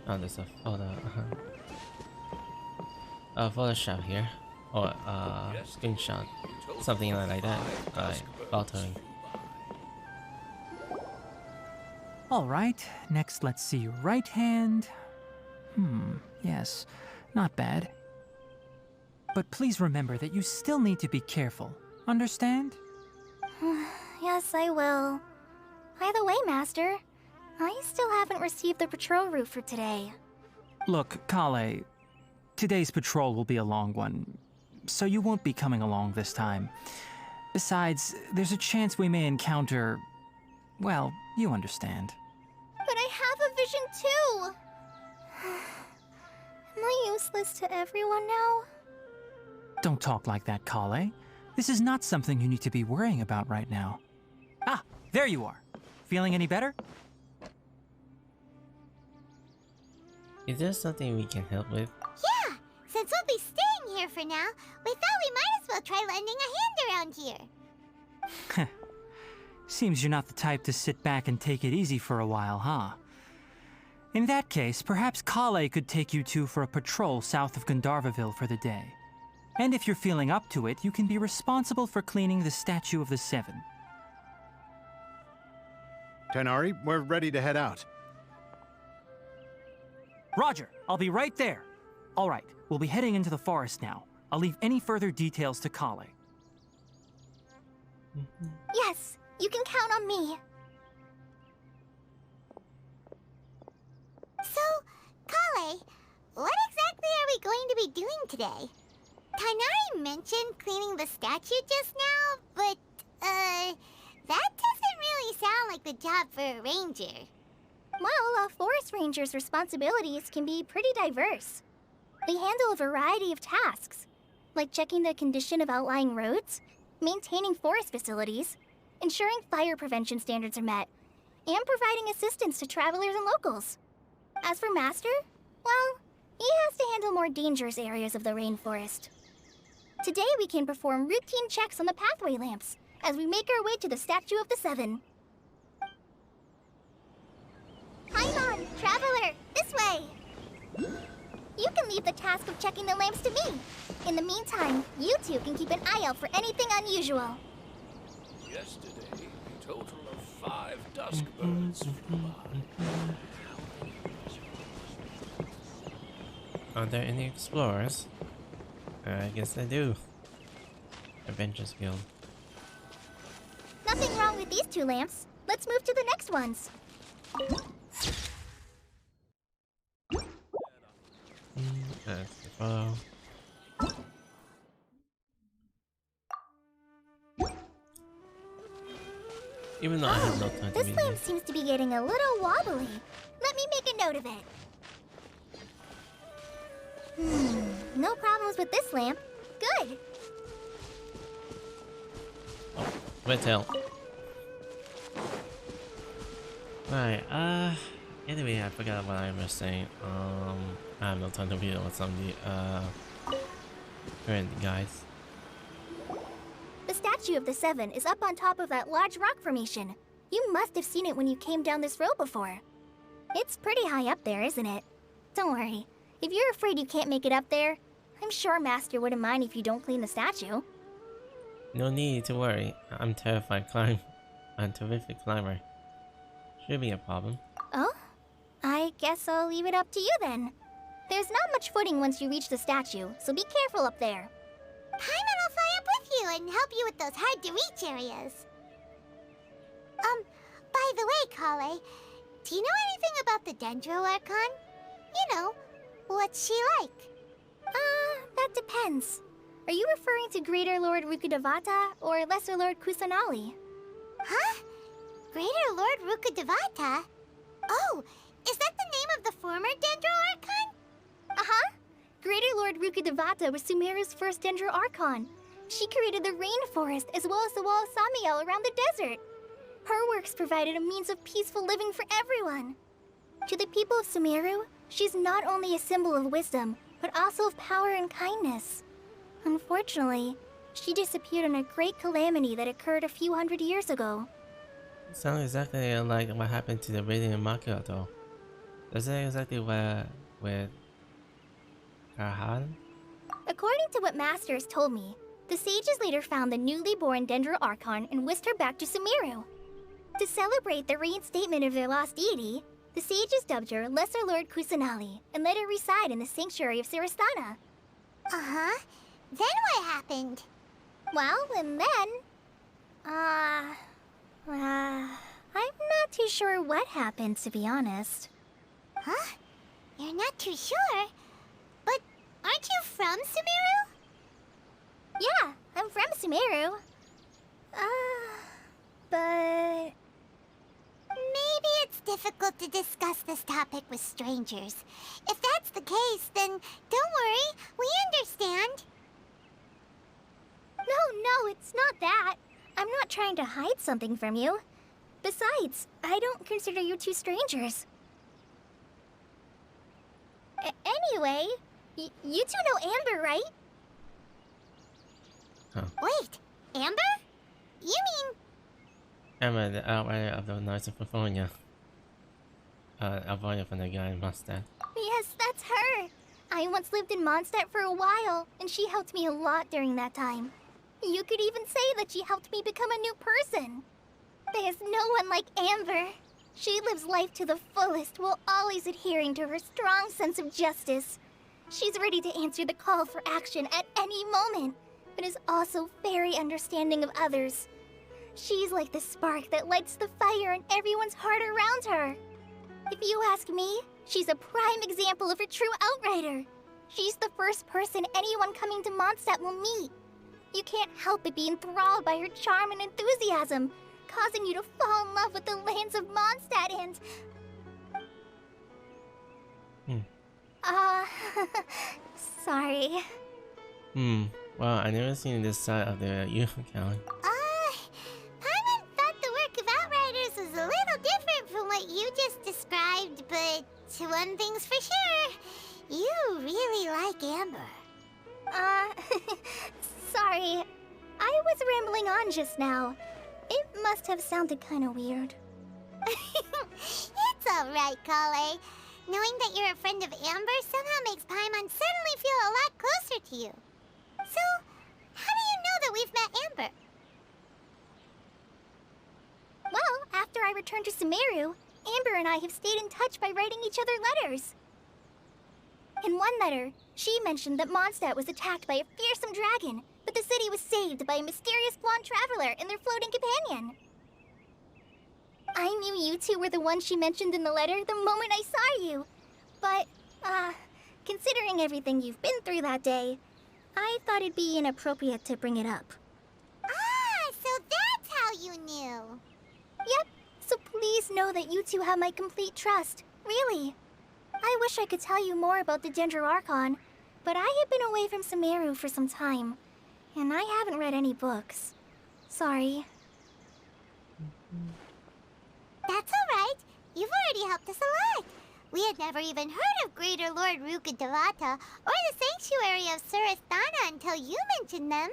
Oh, there's a photo. Photoshop here. Or screenshot. Something like that. Photoing.
Alright, next let's see your right hand. Yes, not bad. But please remember that you still need to be careful. Understand?
Yes, I will. By the way, Master, I still haven't received the patrol route for today.
Look, Kale, today's patrol will be a long one, so you won't be coming along this time. Besides, there's a chance we may encounter... well, you understand.
But I have a vision too! Am I useless to everyone now?
Don't talk like that, Kale. This is not something you need to be worrying about right now. Ah, there you are. Feeling any better?
Is there something we can help with?
Yeah, since we'll be staying here for now, we thought we might as well try lending a hand around here.
Seems you're not the type to sit back and take it easy for a while, huh? In that case, perhaps Kale could take you two for a patrol south of Gandharvaville for the day. And if you're feeling up to it, you can be responsible for cleaning the Statue of the Seven.
Tighnari, we're ready to head out.
Roger, I'll be right there. All right, we'll be heading into the forest now. I'll leave any further details to Kale.
Yes, you can count on me.
So, Kale, what exactly are we going to be doing today? Tighnari mentioned cleaning the statue just now, but, that doesn't really sound like the job for a ranger.
Well, a forest ranger's responsibilities can be pretty diverse. They handle a variety of tasks, like checking the condition of outlying roads, maintaining forest facilities, ensuring fire prevention standards are met, and providing assistance to travelers and locals. As for Master, well, he has to handle more dangerous areas of the rainforest. Today we can perform routine checks on the pathway lamps as we make our way to the Statue of the Seven. Paimon, Traveler, this way! You can leave the task of checking the lamps to me. In the meantime, you two can keep an eye out for anything unusual.
Yesterday, a total of 5 dusk birds flew by.
Are there any explorers? I guess I do. Adventures Guild.
Nothing wrong with these two lamps. Let's move to the next ones.
That's the photo. Even though I have no time to
This
read
lamp
it.
seems to be getting a little wobbly. Let me make a note of it. No problems with this lamp. Good.
Red tail. Right, anyway, I forgot what I was saying. I have no time to read what's on the, current guys.
The statue of the Seven is up on top of that large rock formation. You must have seen it when you came down this road before. It's pretty high up there, isn't it? Don't worry. If you're afraid you can't make it up there, I'm sure Master wouldn't mind if you don't clean the statue.
No need to worry. I'm terrified climb. I'm a terrific climber. Should be a problem.
Oh? I guess I'll leave it up to you then. There's not much footing once you reach the statue, so be careful up there.
Paimon will fly up with you and help you with those hard-to-reach areas. By the way, Kale, do you know anything about the Dendro Archon? You know, what's she like?
That depends. Are you referring to Greater Lord Rukkhadevata or Lesser Lord Kusanali?
Huh? Greater Lord Rukkhadevata? Oh, is that the name of the former Dendro Archon?
Uh-huh. Greater Lord Rukkhadevata was Sumeru's first Dendro Archon. She created the rainforest as well as the wall of Samiel around the desert. Her works provided a means of peaceful living for everyone. To the people of Sumeru, she's not only a symbol of wisdom, but also of power and kindness. Unfortunately, she disappeared in a great calamity that occurred a few hundred years ago.
Sounds exactly like what happened to the Radiant Makura though. Is that exactly what with Karhan?
According to what Masters told me, the sages later found the newly born Dendro Archon and whisked her back to Sumeru. To celebrate the reinstatement of their lost deity, the sages dubbed her Lesser Lord Kusanali and let her reside in the sanctuary of Siristana.
Uh-huh. Then what happened?
Well, and then... I'm not too sure what happened, to be honest.
Huh? You're not too sure? But aren't you from Sumeru?
Yeah, I'm from Sumeru. But...
Maybe it's difficult to discuss this topic with strangers. If that's the case, then don't worry, we understand.
No, it's not that. I'm not trying to hide something from you. Besides, I don't consider you two strangers. Anyway, you two know Amber, right?
Wait, Amber? You mean...
Emma, the outrider of the Knights of Paphonia. Avoided from the guy in Mustang.
Yes, that's her. I once lived in Mondstadt for a while, and she helped me a lot during that time. You could even say that she helped me become a new person. There's no one like Amber. She lives life to the fullest while always adhering to her strong sense of justice. She's ready to answer the call for action at any moment, but is also very understanding of others. She's like the spark that lights the fire in everyone's heart around her. If you ask me, she's a prime example of a true outrider. She's the first person anyone coming to Mondstadt will meet. You can't help but be enthralled by her charm and enthusiasm, causing you to fall in love with the lands of Mondstadt and... Sorry.
Well, I never seen this side of the account.
Paimon thought the work of Outriders was a little different from what you just described, but one thing's for sure, you really like Amber.
Sorry. I was rambling on just now. It must have sounded kind of weird.
It's alright, Kale. Knowing that you're a friend of Amber somehow makes Paimon suddenly feel a lot closer to you. So, how do you know that we've met Amber?
Well, after I returned to Sumeru, Amber and I have stayed in touch by writing each other letters. In one letter, she mentioned that Mondstadt was attacked by a fearsome dragon, but the city was saved by a mysterious blonde traveler and their floating companion. I knew you two were the ones she mentioned in the letter the moment I saw you. But, considering everything you've been through that day, I thought it'd be inappropriate to bring it up.
Ah, so that's how you knew.
know that you two have my complete trust. Really. I wish I could tell you more about the Dendroarchon, but I have been away from Sumeru for some time, and I haven't read any books. Sorry.
That's alright. You've already helped us a lot. We had never even heard of Greater Lord Rukkhadevata or the Sanctuary of Surasthana until you mentioned them.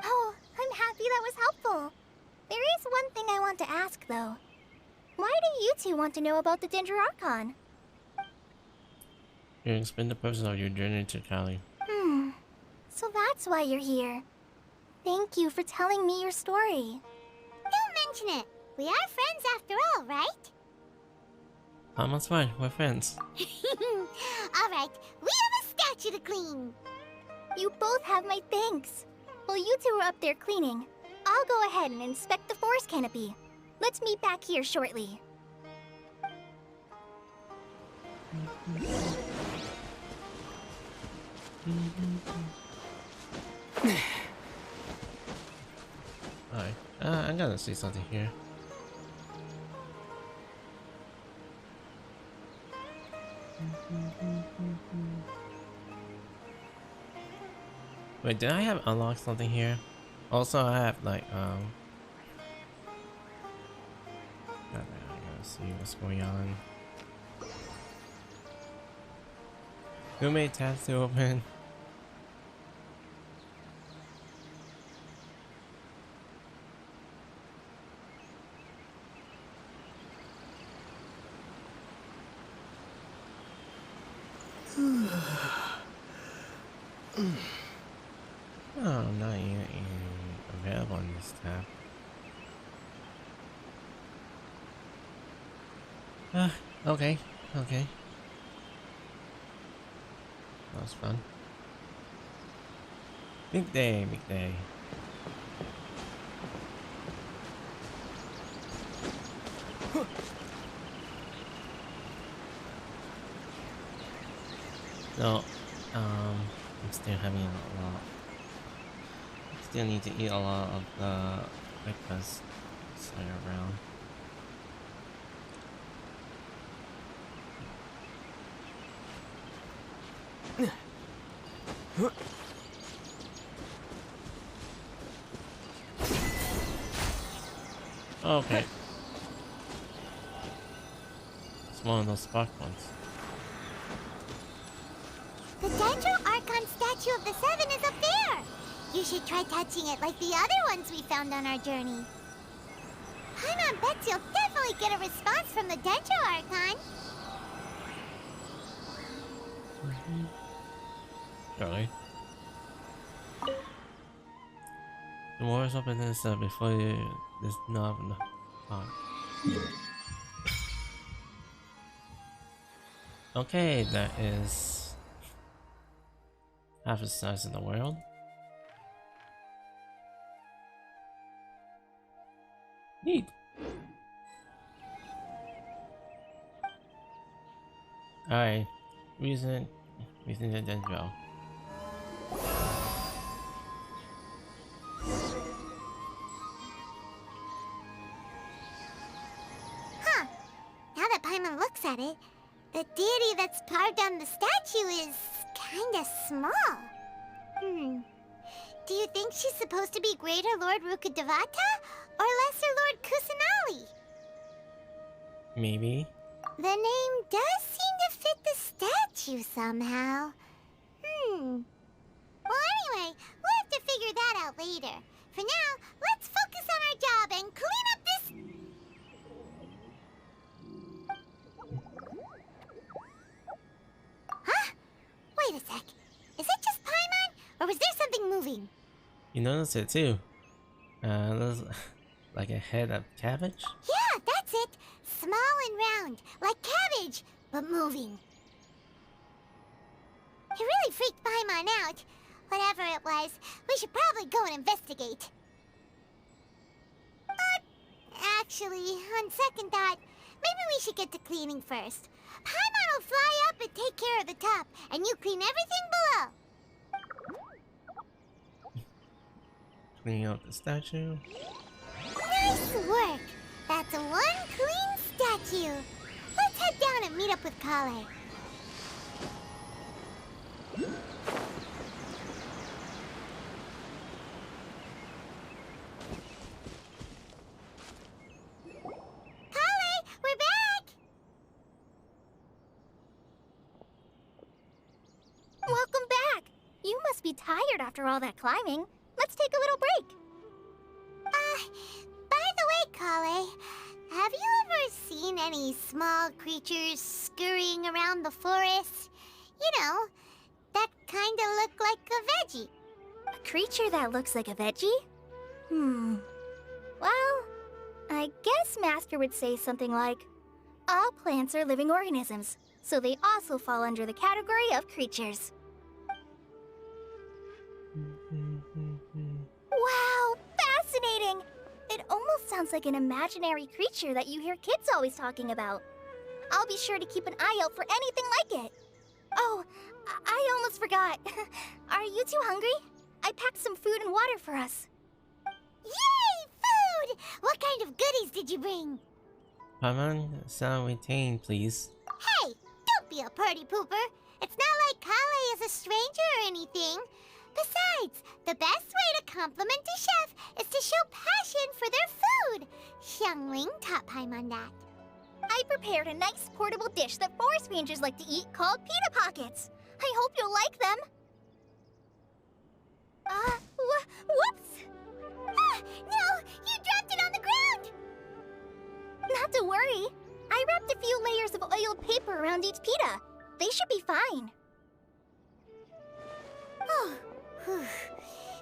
Oh, I'm happy that was helpful. There is one thing I want to ask, though. Why do you two want to know about the Dendroarchon?
You explain the purpose of your journey to Kali.
So that's why you're here. Thank you for telling me your story.
Don't mention it. We are friends after all, right?
That's fine, we're friends.
Alright, we have a statue to clean.
You both have my thanks. While you two are up there cleaning, I'll go ahead and inspect the forest canopy. Let's meet back here shortly.
Alright, I gotta see something here. Wait, did I have unlocked something here? Also, I have like I gotta see what's going on. Who made tabs to open? Oh, not yet available on this tab. Okay. That was fun. Big day. So, I'm still having a lot. Still need to eat a lot of the breakfast around. Okay. It's one of those spark ones.
The Dendroarchon statue of the Seven is up there. You should try touching it like the other ones we found on our journey. Paimon bets you'll definitely get a response from the Dendroarchon.
Really? The more is open this before there's not enough. Okay, that is half the size of the world. Neat. Alright, reason the Dendro.
Huh. Now that Paimon looks at it, the deity that's carved on the statue is kinda small. Do you think she's supposed to be Greater Lord Rukkhadevata or Lesser Lord Kusanali?
Maybe.
The name does seem to fit the statue somehow. Well, anyway, we'll have to figure that out later. For now, let's focus on our job and clean up this... Huh? Wait a sec. Is it just Paimon, or was there something moving?
You notice it too. There's like a head of cabbage.
Yeah, that's it. Small and round, like cabbage, but moving. It really freaked Paimon out. Whatever it was, we should probably go and investigate. Actually, on second thought, maybe we should get to cleaning first. Paimon will fly up and take care of the top, and you clean everything below.
Cleaning up the statue.
Nice work. That's one clean statue! Let's head down and meet up with Kale. Kale, we're back!
Welcome back! You must be tired after all that climbing. Let's take a little break.
By the way, Kale, have you ever seen any small creatures scurrying around the forest? You know, that kinda look like a veggie.
A creature that looks like a veggie? Well, I guess Master would say something like, all plants are living organisms, so they also fall under the category of creatures. Wow, fascinating! It almost sounds like an imaginary creature that you hear kids always talking about. I'll be sure to keep an eye out for anything like it. Oh, I almost forgot. Are you two hungry? I packed some food and water for us.
Yay, food! What kind of goodies did you bring?
Paimon, sound retained, please.
Hey, don't be a party pooper. It's not like Kale is a stranger or anything. Besides, the best way to compliment a chef is to show passion for their food. Xiangling taught Paimon that.
I prepared a nice portable dish that forest rangers like to eat called pita pockets. I hope you'll like them. Whoops!
Ah, no! You dropped it on the ground!
Not to worry. I wrapped a few layers of oiled paper around each pita. They should be fine.
Oh, whew.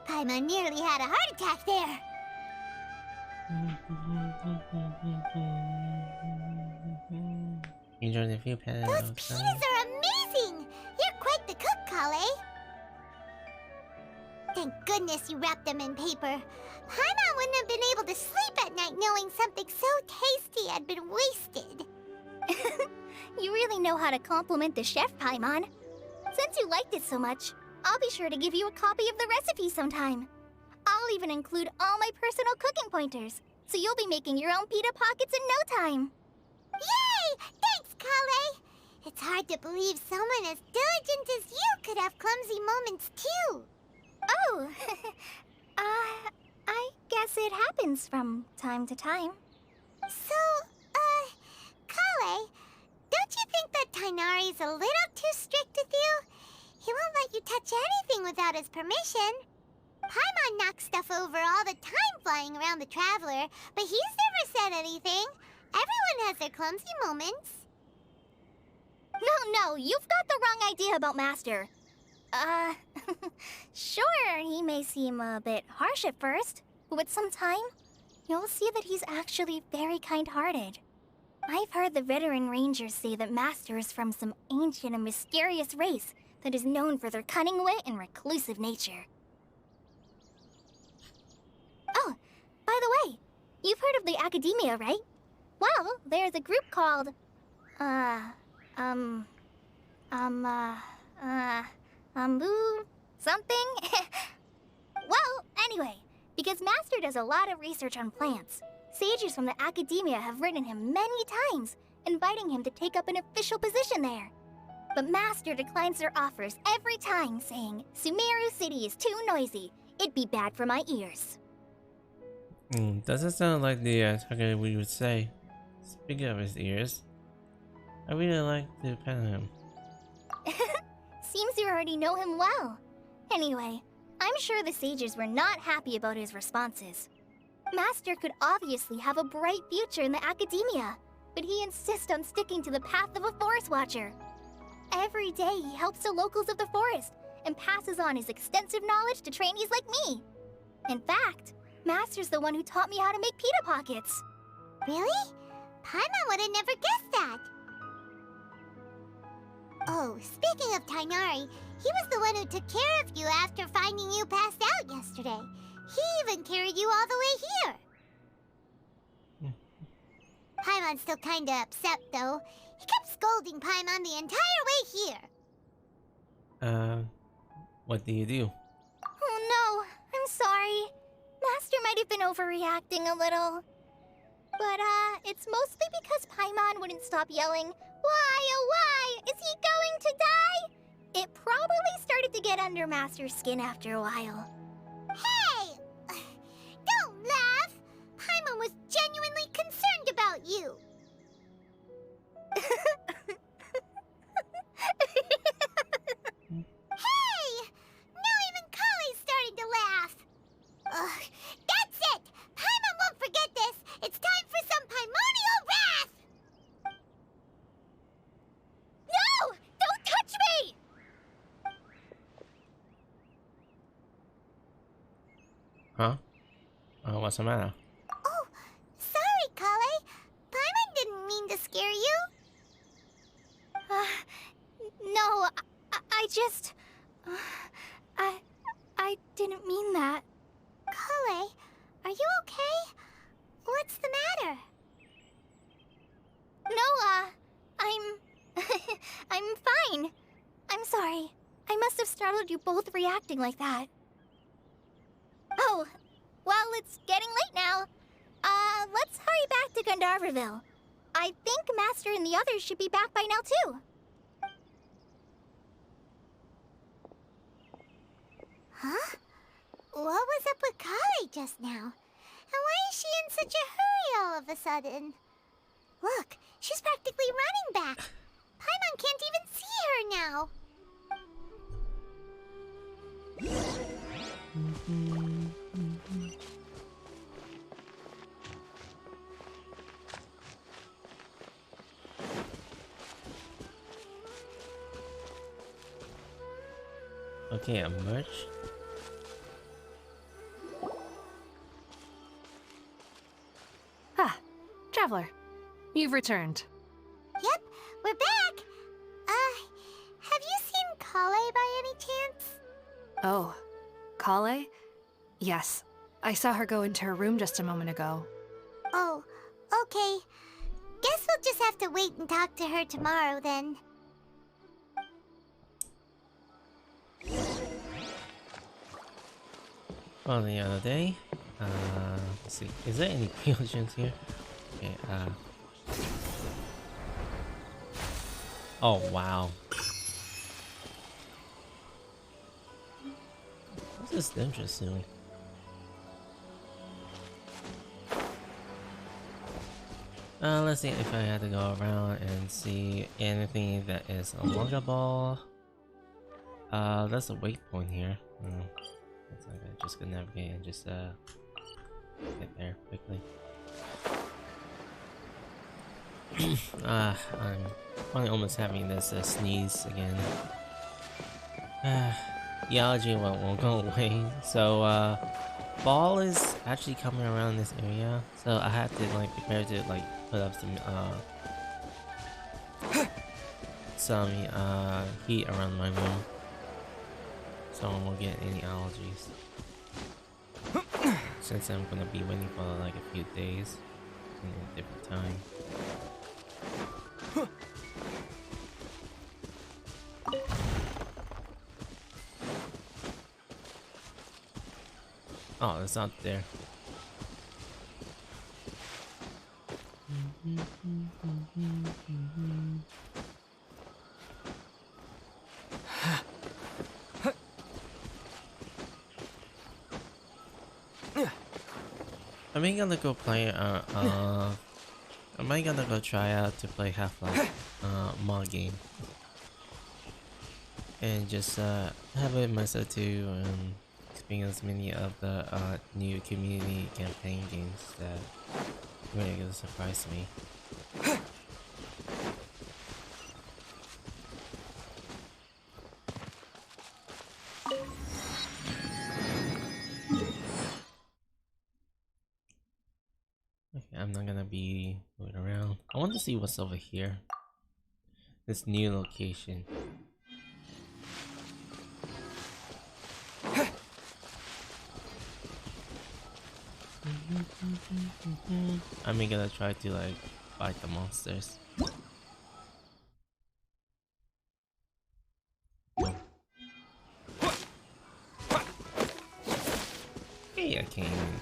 Paimon nearly had a heart attack there.
Enjoy the few pans
Those
outside.
pitas are amazing! You're quite the cook, Kale. Thank goodness you wrapped them in paper. Paimon wouldn't have been able to sleep at night knowing something so tasty had been wasted.
You really know how to compliment the chef, Paimon. Since you liked it so much, I'll be sure to give you a copy of the recipe sometime. I'll even include all my personal cooking pointers, so you'll be making your own pita pockets in no time.
Yay! Thanks, Kale! It's hard to believe someone as diligent as you could have clumsy moments, too.
Oh, I guess it happens from time to time.
So, Kale, don't you think that Tighnari's a little too strict with you? He won't let you touch anything without his permission. Paimon knocks stuff over all the time flying around the Traveler, but he's never said anything. Everyone has their clumsy moments.
No, you've got the wrong idea about Master. Sure, he may seem a bit harsh at first, but with some time, you'll see that he's actually very kind-hearted. I've heard the veteran rangers say that Master is from some ancient and mysterious race that is known for their cunning wit and reclusive nature. Oh, by the way, you've heard of the Academia, right? Well, there's a group called, something? Well, anyway, because Master does a lot of research on plants, sages from the Academia have written him many times, inviting him to take up an official position there. But Master declines their offers every time, saying, Sumeru City is too noisy. It'd be bad for my ears.
Doesn't sound like the target we would say. Speaking of his ears, I really like to pet him.
Seems you already know him well. Anyway, I'm sure the sages were not happy about his responses. Master could obviously have a bright future in the Academia, but he insists on sticking to the path of a forest watcher. Every day he helps the locals of the forest and passes on his extensive knowledge to trainees like me. In fact, Master's the one who taught me how to make pita pockets.
Really? Paimon would have never guessed that. Oh, speaking of Tighnari, he was the one who took care of you after finding you passed out yesterday. He even carried you all the way here. Paimon's still kinda upset, though. He kept scolding Paimon the entire way here.
What do you do?
Oh no, I'm sorry. Master might have been overreacting a little. But, it's mostly because Paimon wouldn't stop yelling, "Why, oh why? Is he going to die?" It probably started to get under Master's skin after a while.
Hey! Don't laugh! Paimon was genuinely concerned about you. Hey! Now even Kale's starting to laugh. Ugh, that's it! Paimon won't forget this! It's time for some Paimonial wrath!
No! Don't touch me!
Huh? What's the matter?
Oh, sorry, Kale. Paimon didn't mean to scare you.
No, I just... I didn't mean that.
Kale, are you okay? What's the matter?
No, I'm fine. I'm sorry. I must have startled you both reacting like that. Oh, well, it's getting late now. Let's hurry back to Gandharville. I think Master and the others should be back by now, too.
Huh? What was up with Kale just now? And why is she in such a hurry all of a sudden? Look, she's practically running back. Paimon can't even see her now.
Okay, a merch.
Ah, Traveler. You've returned.
Yep, we're back. Have you seen Kale by any chance?
Oh, Kale? Yes. I saw her go into her room just a moment ago.
Oh, okay. Guess we'll just have to wait and talk to her tomorrow then.
Well, the other day. Let's see. Is there any potions here? Okay, oh, wow. This is interesting. Let's see if I had to go around and see anything that is unlockable. That's a waypoint here. Looks like I just gonna navigate and just get there quickly. I'm finally almost having this sneeze again. The allergy won't go away. So fall is actually coming around this area, so I have to like prepare to like put up some heat around my room, so I won't get any allergies. Since I'm gonna be waiting for like a few days in a different time. Oh, it's out there. Am I gonna go play am I gonna go try out to play Half-Life mod game and just have it myself too and experience many of the new community campaign games that really gonna surprise me. Okay, I'm not gonna be moving around. I want to see what's over here. This new location. I'm gonna try to like fight the monsters. Hey, I can't even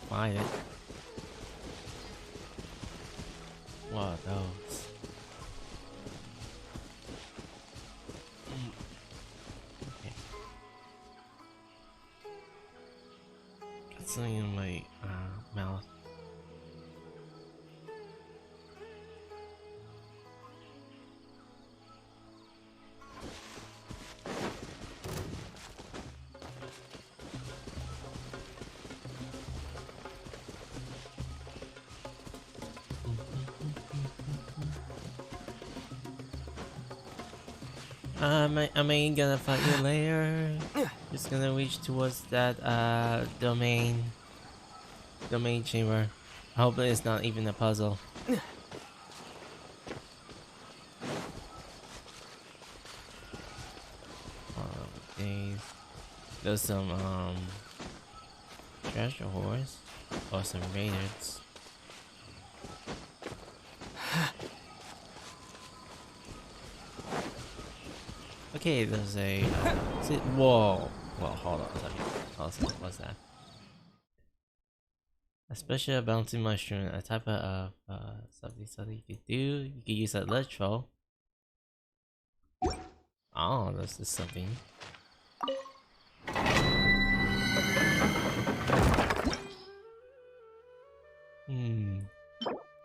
fight it. What are those? Okay. Got something in my mouth. Am I gonna fight you later? Just gonna reach towards that domain chamber. Hopefully it's not even a puzzle. Okay. There's some treasure hoards or some raiders. Okay, there's a whoa. Well, hold on a second. What's that? A special bouncing mushroom, a type of something you could do. You could use that electro. Oh, this is something.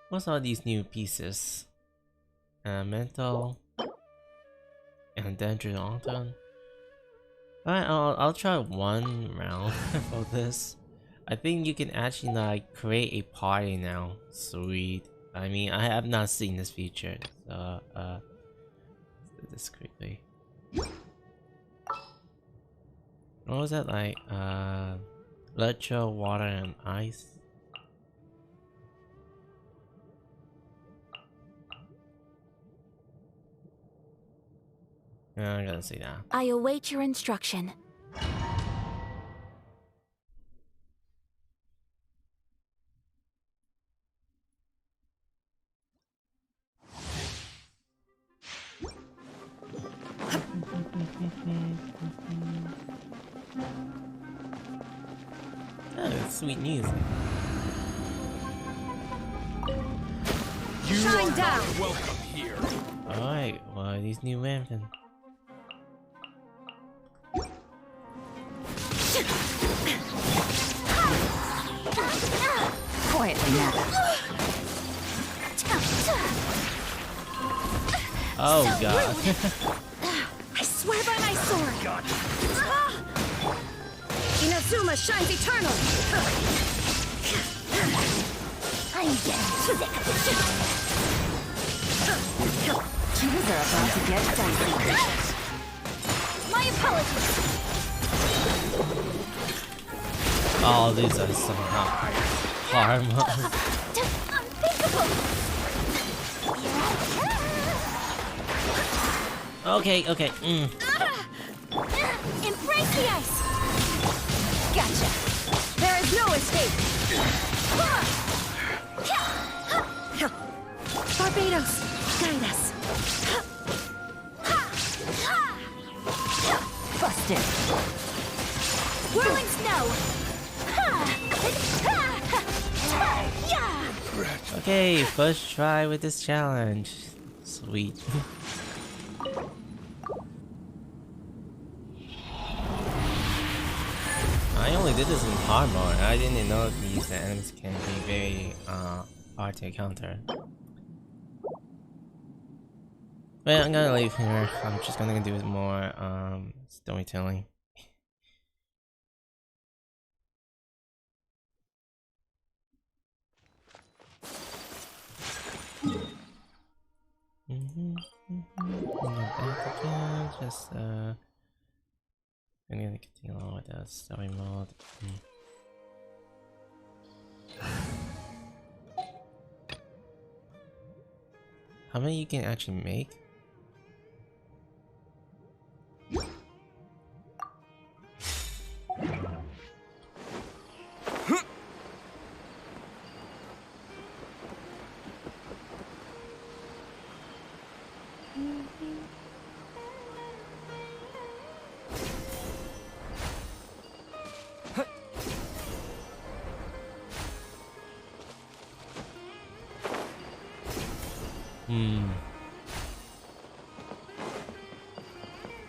What's all these new pieces? Mental. And Dangerous Lantern. Alright, I'll try one round for this. I think you can actually like create a party now. Sweet. I mean, I have not seen this feature, so let's do this quickly. What was that like? Electro, water, and ice. I gotta see that.
I await your instruction.
Oh, it's sweet music.
Shine down. Welcome here.
Alright, what are these new weapons?
Quietly now.
Oh god.
I swear by my sword. Inazuma shines eternal. I'm getting sick of this.
Things are about to get dicey.
My apologies.
Oh, these are some hard ones.
Unthinkable.
Okay.
Embrace the ice. Gotcha. There is no escape. Barbados, guide us.
Busted.
Whirling snow.
Okay, first try with this challenge. Sweet. I only did this in hard mode. I didn't know these enemies can be very hard to encounter. But I'm gonna leave here. I'm just gonna do more storytelling. Just I'm gonna continue on with the story mode. How many you can actually make? Hmm.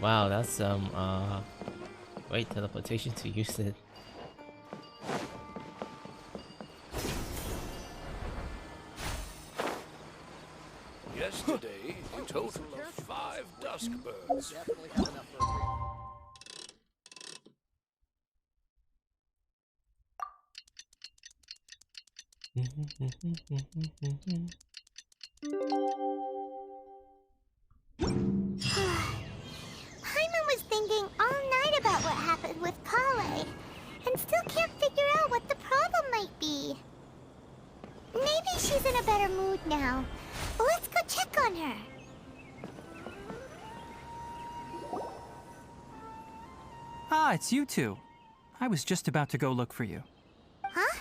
Wow, that's some great teleportation to use it.
Yesterday, a total of 5 dusk birds.
Paimon was thinking all night about what happened with Kale, and still can't figure out what the problem might be. Maybe she's in a better mood now. Let's go check on her.
Ah, it's you two. I was just about to go look for you.
Huh?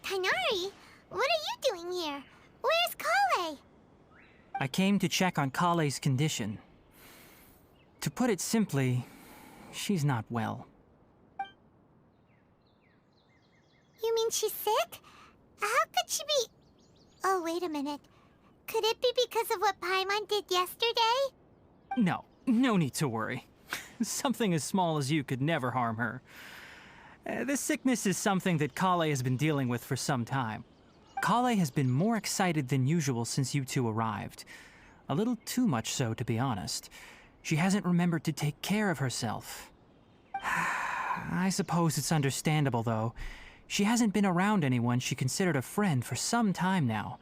Tighnari? What are you doing here? Where's Kale?
I came to check on Kale's condition. To put it simply, she's not well.
You mean she's sick? How could she be... Oh, wait a minute. Could it be because of what Paimon did yesterday?
No need to worry. Something as small as you could never harm her. This sickness is something that Kale has been dealing with for some time. Kale has been more excited than usual since you two arrived. A little too much so, to be honest. She hasn't remembered to take care of herself. I suppose it's understandable, though. She hasn't been around anyone she considered a friend for some time now.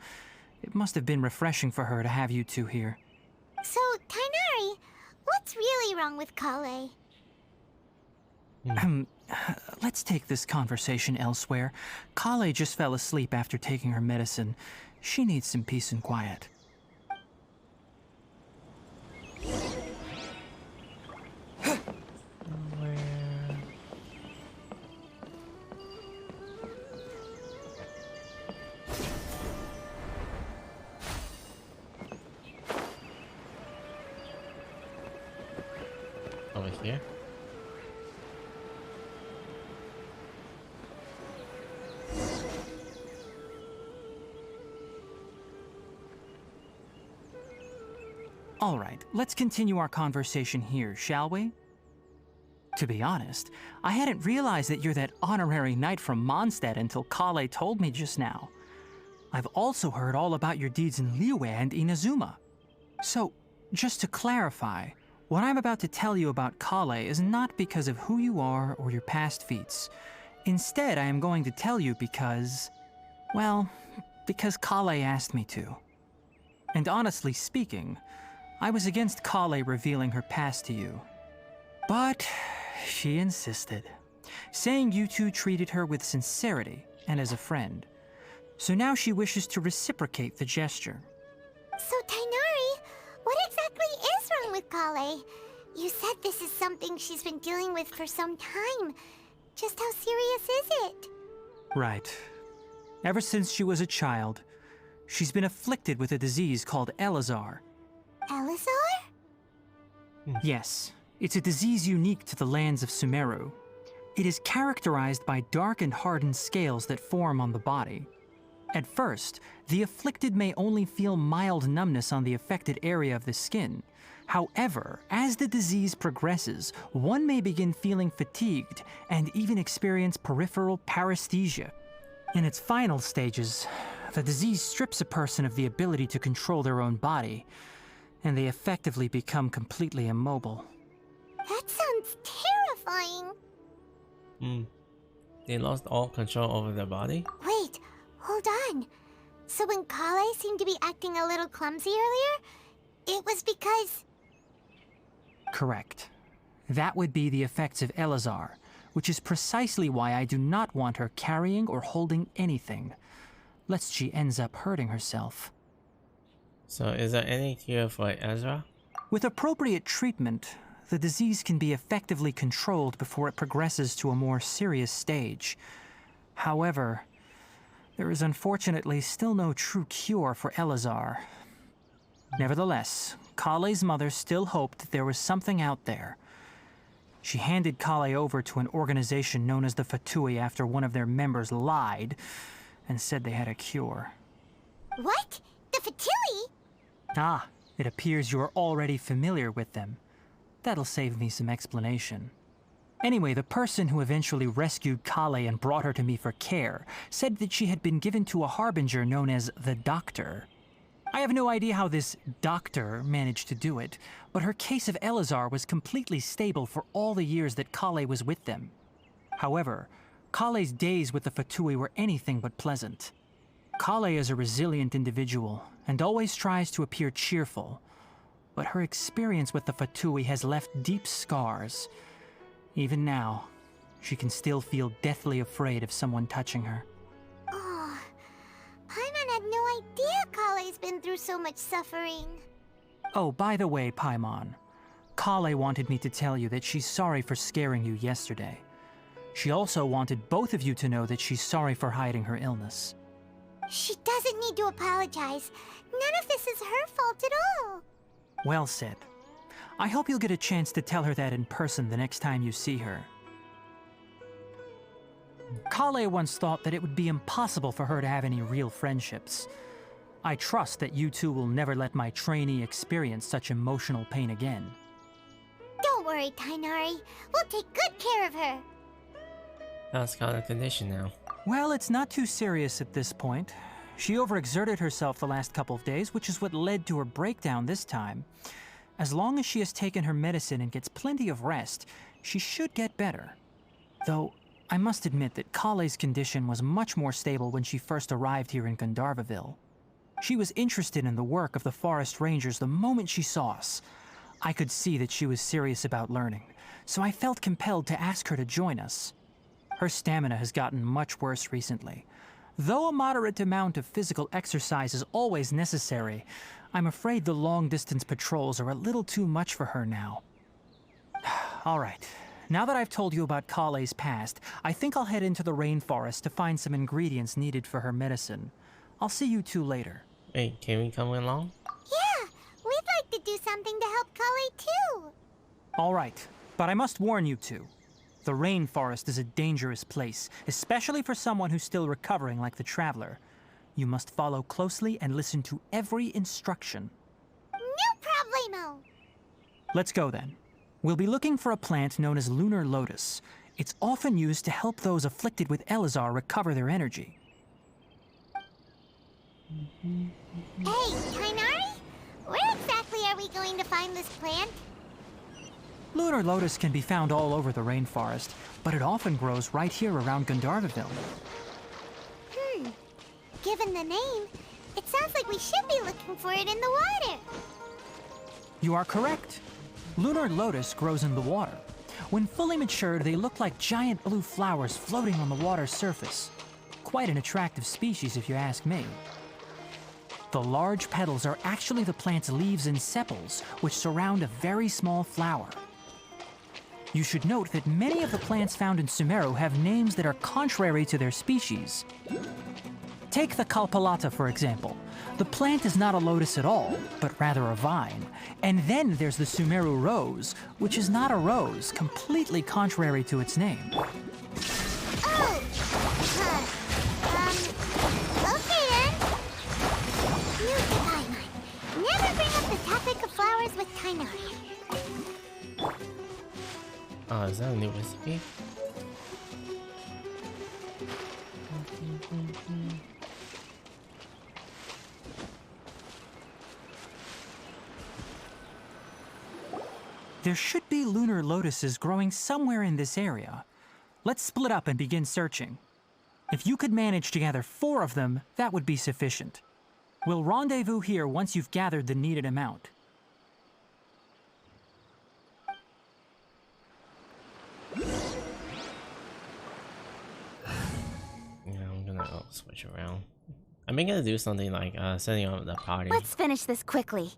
It must have been refreshing for her to have you two here.
So, Tighnari, what's really wrong with Kale?
Let's take this conversation elsewhere. Kale just fell asleep after taking her medicine. She needs some peace and quiet.
Over here.
All right, let's continue our conversation here, shall we? To be honest, I hadn't realized that you're that honorary knight from Mondstadt until Kale told me just now. I've also heard all about your deeds in Liyue and Inazuma. So, just to clarify, what I'm about to tell you about Kale is not because of who you are or your past feats. Instead, I am going to tell you because... well, because Kale asked me to. And honestly speaking, I was against Kale revealing her past to you. But she insisted, saying you two treated her with sincerity and as a friend. So now she wishes to reciprocate the gesture.
So, Tighnari, what exactly is wrong with Kale? You said this is something she's been dealing with for some time. Just how serious is it?
Right. Ever since she was a child, she's been afflicted with a disease called Elazar.
Elazar?
Yes, it's a disease unique to the lands of Sumeru. It is characterized by dark and hardened scales that form on the body. At first, the afflicted may only feel mild numbness on the affected area of the skin. However, as the disease progresses, one may begin feeling fatigued and even experience peripheral paresthesia. In its final stages, the disease strips a person of the ability to control their own body, and they effectively become completely immobile.
That sounds terrifying.
They lost all control over their body?
Wait, hold on. So when Kale seemed to be acting a little clumsy earlier, it was because...
Correct. That would be the effects of Elazar, which is precisely why I do not want her carrying or holding anything, lest she ends up hurting herself.
So is there any cure for Ezra?
With appropriate treatment, the disease can be effectively controlled before it progresses to a more serious stage. However, there is unfortunately still no true cure for Elazar. Nevertheless, Kale's mother still hoped that there was something out there. She handed Kale over to an organization known as the Fatui after one of their members lied and said they had a cure.
What? The Fatui?
Ah, it appears you are already familiar with them. That'll save me some explanation. Anyway, the person who eventually rescued Kale and brought her to me for care said that she had been given to a harbinger known as the Doctor. I have no idea how this doctor managed to do it, but her case of Elazar was completely stable for all the years that Kale was with them. However, Kale's days with the Fatui were anything but pleasant. Kale is a resilient individual and always tries to appear cheerful, but her experience with the Fatui has left deep scars. Even now, she can still feel deathly afraid of someone touching her.
Oh, Paimon had no idea Kale's been through so much suffering.
Oh, by the way, Paimon, Kale wanted me to tell you that she's sorry for scaring you yesterday. She also wanted both of you to know that she's sorry for hiding her illness.
She doesn't need to apologize. None of this is her fault at all.
Well said. I hope you'll get a chance to tell her that in person the next time you see her. Kale once thought that it would be impossible for her to have any real friendships. I trust that you two will never let my trainee experience such emotional pain again.
Don't worry, Tighnari. We'll take good care of her.
That's called a condition now.
Well, it's not too serious at this point. She overexerted herself the last couple of days, which is what led to her breakdown this time. As long as she has taken her medicine and gets plenty of rest, she should get better. Though, I must admit that Kale's condition was much more stable when she first arrived here in Gandharvaville. She was interested in the work of the Forest Rangers the moment she saw us. I could see that she was serious about learning, so I felt compelled to ask her to join us. Her stamina has gotten much worse recently. Though a moderate amount of physical exercise is always necessary, I'm afraid the long-distance patrols are a little too much for her now. All right, now that I've told you about Kale's past, I think I'll head into the rainforest to find some ingredients needed for her medicine. I'll see you two later.
Wait, can we come along?
Yeah, we'd like to do something to help Kale too.
All right, but I must warn you two. The rainforest is a dangerous place, especially for someone who's still recovering like the Traveler. You must follow closely and listen to every instruction.
No problemo.
Let's go then. We'll be looking for a plant known as Lunar Lotus. It's often used to help those afflicted with Elazar recover their energy.
Hey, Tighnari? Where exactly are we going to find this plant?
Lunar Lotus can be found all over the rainforest, but it often grows right here around Gandharvaville.
Given the name, it sounds like we should be looking for it in the water.
You are correct. Lunar Lotus grows in the water. When fully matured, they look like giant blue flowers floating on the water's surface. Quite an attractive species, if you ask me. The large petals are actually the plant's leaves and sepals, which surround a very small flower. You should note that many of the plants found in Sumeru have names that are contrary to their species. Take the Kalpalata, for example. The plant is not a lotus at all, but rather a vine. And then there's the Sumeru rose, which is not a rose, completely contrary to its name.
Oh! Okay then. Note to Paimon. Never bring up the topic of flowers with Tighnari.
Oh, is that a new recipe?
There should be lunar lotuses growing somewhere in this area. Let's split up and begin searching. If you could manage to gather 4 of them, that would be sufficient. We'll rendezvous here once you've gathered the needed amount.
Yeah, I'm gonna switch around. I'm gonna do something like setting up the party.
Let's finish this quickly.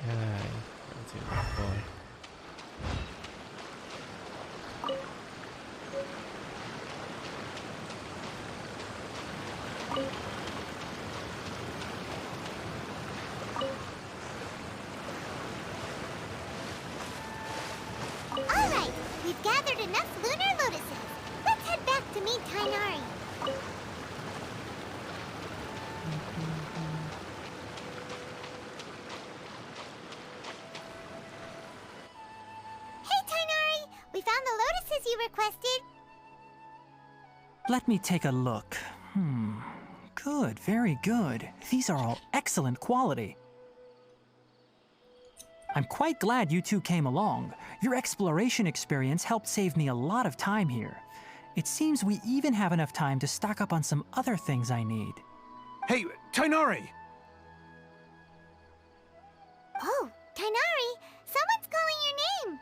Yeah, go to the boy.
Alright, we've gathered enough lunar lotuses. Let's head back to meet Tighnari. you requested?
Let me take a look. Good, very good. These are all excellent quality. I'm quite glad you two came along. Your exploration experience helped save me a lot of time here. It seems we even have enough time to stock up on some other things I need.
Hey, Tighnari!
Oh, Tighnari, someone's calling your name.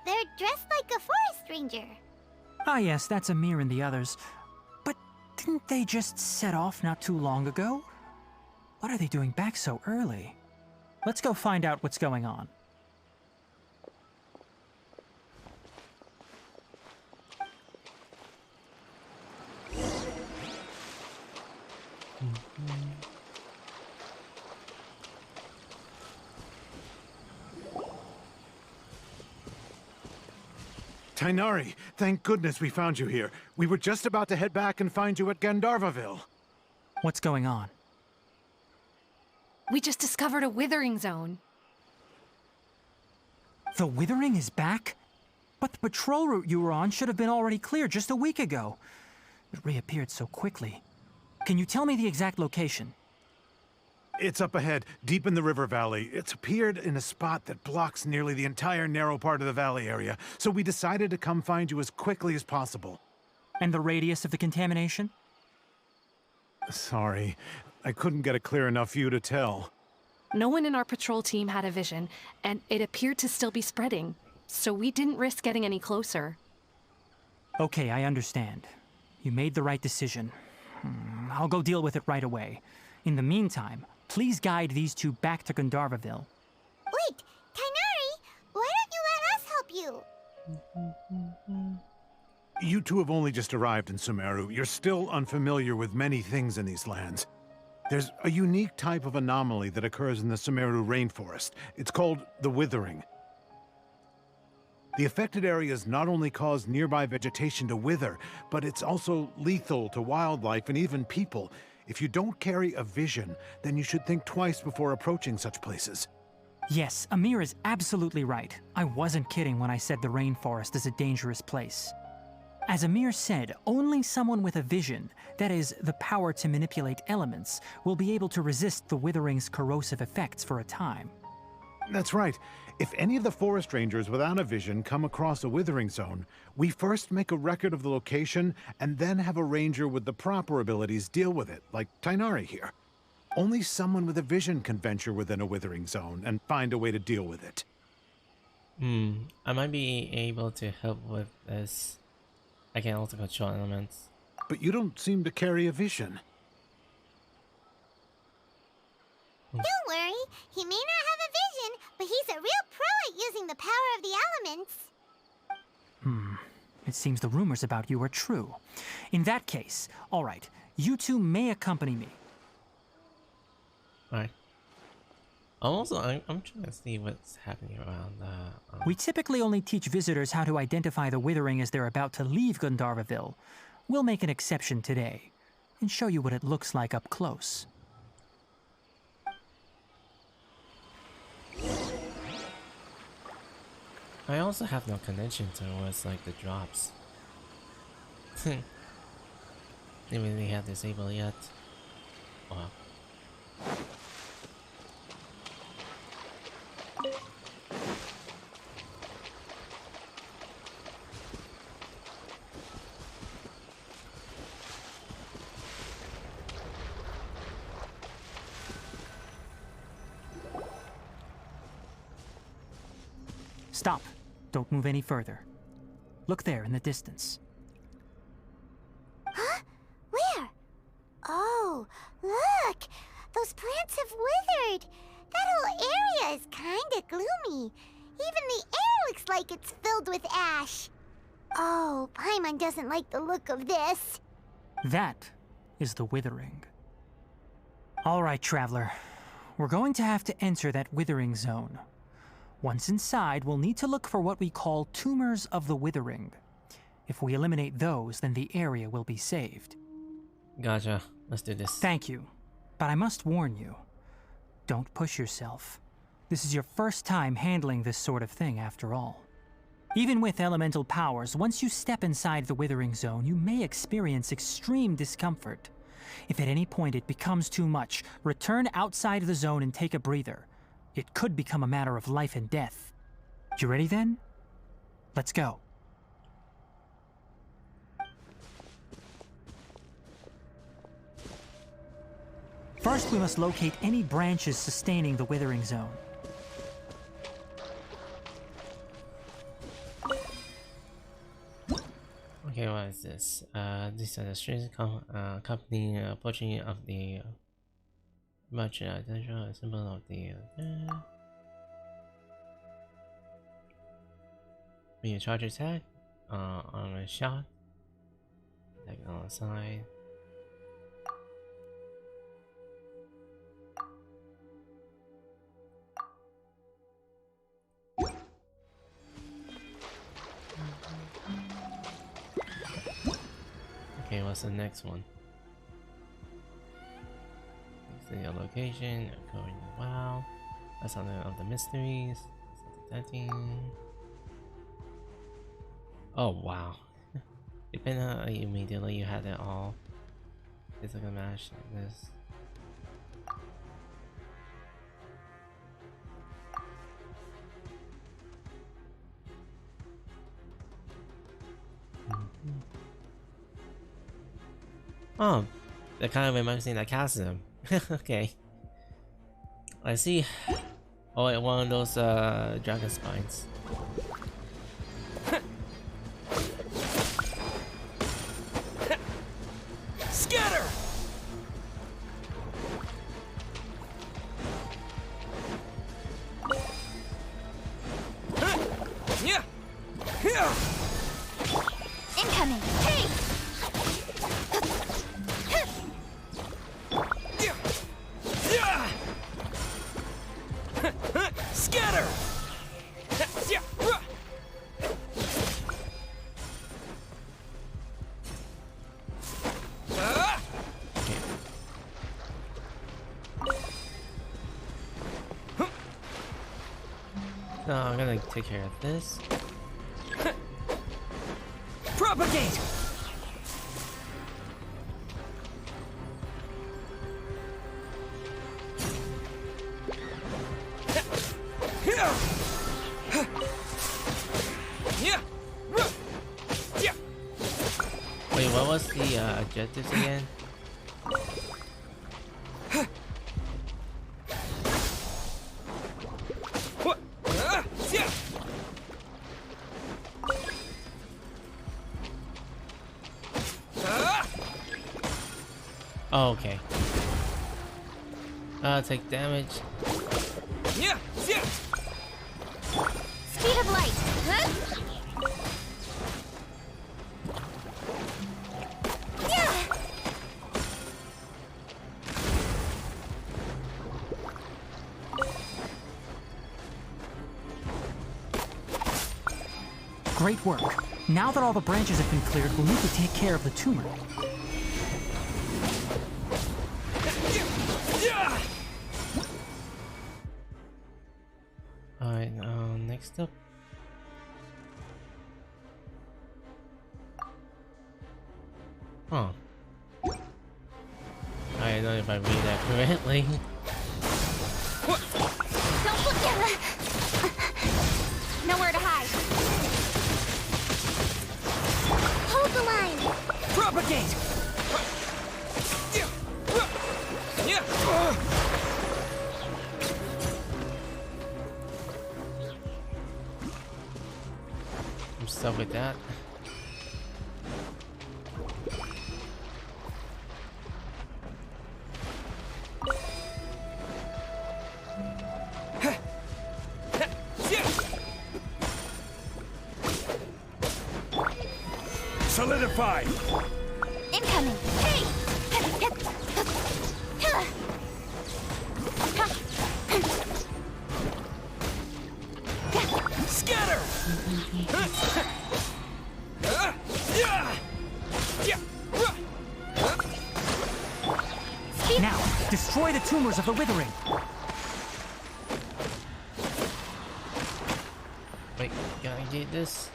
They're dressed like a forest ranger.
Ah yes, that's Amir and the others. But didn't they just set off not too long ago? What are they doing back so early? Let's go find out what's going on.
Tighnari, thank goodness we found you here. We were just about to head back and find you at Gandharvaville.
What's going on?
We just discovered a withering zone.
The Withering is back? But the patrol route you were on should have been already cleared just a week ago. It reappeared so quickly. Can you tell me the exact location?
It's up ahead, deep in the river valley. It's appeared in a spot that blocks nearly the entire narrow part of the valley area, so we decided to come find you as quickly as possible.
And the radius of the contamination?
Sorry, I couldn't get a clear enough view to tell.
No one in our patrol team had a vision, and it appeared to still be spreading, so we didn't risk getting any closer.
Okay, I understand. You made the right decision. I'll go deal with it right away. In the meantime, please guide these two back to Gandharvaville.
Wait, Tighnari, why don't you let us help you?
You two have only just arrived in Sumeru. You're still unfamiliar with many things in these lands. There's a unique type of anomaly that occurs in the Sumeru rainforest. It's called the Withering. The affected areas not only cause nearby vegetation to wither, but it's also lethal to wildlife and even people. If you don't carry a vision, then you should think twice before approaching such places.
Yes, Amir is absolutely right. I wasn't kidding when I said the rainforest is a dangerous place. As Amir said, only someone with a vision, that is, the power to manipulate elements, will be able to resist the Withering's corrosive effects for a time.
That's right. If any of the forest rangers without a vision come across a withering zone, we first make a record of the location and then have a ranger with the proper abilities deal with it, like Tighnari here. Only someone with a vision can venture within a withering zone and find a way to deal with it.
I might be able to help with this. I can also control elements.
But you don't seem to carry a vision.
Don't worry, he may not have a vision, but he's a real pro at using the power of the elements.
It seems the rumors about you are true. In that case, all right, you two may accompany me.
Alright. Also, I'm trying to see what's happening around
We typically only teach visitors how to identify the Withering as they're about to leave Gandharvaville. We'll make an exception today and show you what it looks like up close.
I also have no connection towards like the drops. Didn't really have disabled yet. Wow.
Stop. Don't move any further. Look there in the distance.
Huh? Where? Oh, look! Those plants have withered! That whole area is kinda gloomy. Even the air looks like it's filled with ash. Oh, Paimon doesn't like the look of this.
That is the Withering. All right, traveler. We're going to have to enter that Withering zone. Once inside, we'll need to look for what we call tumors of the Withering. If we eliminate those, then the area will be saved.
Gotcha. Let's do this.
Thank you. But I must warn you, don't push yourself. This is your first time handling this sort of thing after all. Even with elemental powers, once you step inside the Withering Zone, you may experience extreme discomfort. If at any point it becomes too much, return outside the zone and take a breather. It could become a matter of life and death. You ready then? Let's go. First, we must locate any branches sustaining the Withering Zone.
Okay, what is this? These are the streets accompanying approaching of the merchant attention symbol of the when you charge attack on a shot, like on the side. Okay, what's the next one? See your location, according to WoW. That's something of the mysteries. Oh wow. Immediately you had it all. It's like a match like this. Oh, that kind of reminds me of that chasm. Okay. I see. Oh, one of those dragon spines.
Scatter! Yeah! Yeah!
Incoming! Hey!
Scatter!
So I'm gonna take care of this.
Propagate!
Wait, what was the objectives again? Oh, okay. Take damage.
Speed of light! Huh?
Great work. Now that all the branches have been cleared, we'll need to take care of the tumor.
Alright, next up. Huh. I don't know if I read that correctly.
Don't look! Nowhere to hide. Hold the line.
Propagate!
I'm stuck with that.
Solidify!
Incoming! Hey!
Scatter!
Now, destroy the tumors of the Withering.
Wait, gotta did this.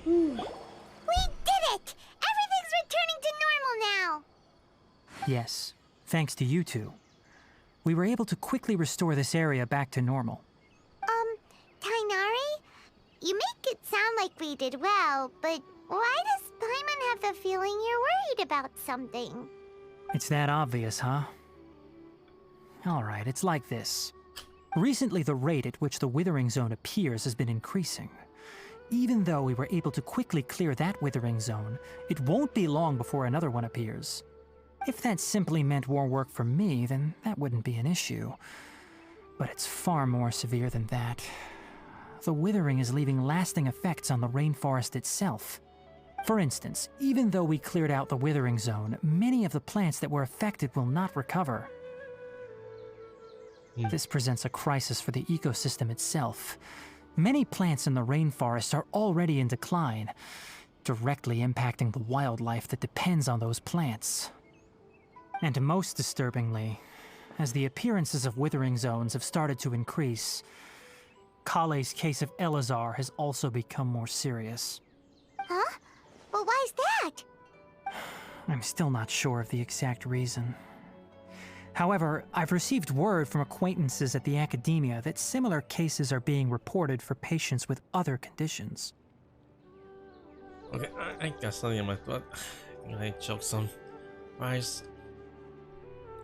We did it! Everything's returning to normal now!
Yes, thanks to you two. We were able to quickly restore this area back to normal.
Tighnari? You make it sound like we did well, but why does Paimon have the feeling you're worried about something?
It's that obvious, huh? Alright, it's like this. Recently, the rate at which the Withering Zone appears has been increasing. Even though we were able to quickly clear that Withering Zone, it won't be long before another one appears. If that simply meant more work for me, then that wouldn't be an issue. But it's far more severe than that. The Withering is leaving lasting effects on the rainforest itself. For instance, even though we cleared out the Withering Zone, many of the plants that were affected will not recover. This presents a crisis for the ecosystem itself. Many plants in the rainforest are already in decline, directly impacting the wildlife that depends on those plants. And most disturbingly, as the appearances of Withering Zones have started to increase, Kale's case of Elazar has also become more serious.
Huh? Well, why's that?
I'm still not sure of the exact reason. However, I've received word from acquaintances at the academia that similar cases are being reported for patients with other conditions.
Okay, I got something in my throat. I think I choked some rice.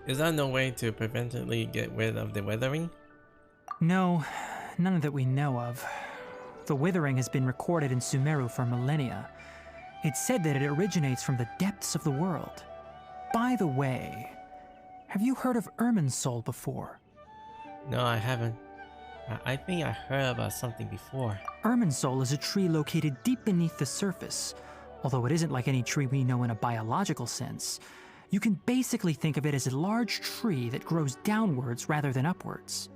Is there no way to preventively get rid of the withering?
No, none that we know of. The Withering has been recorded in Sumeru for millennia. It's said that it originates from the depths of the world. By the way, have you heard of Irminsul before?
No, I haven't. I think I heard about something before.
Irminsul is a tree located deep beneath the surface. Although it isn't like any tree we know in a biological sense. You can basically think of it as a large tree that grows downwards rather than upwards.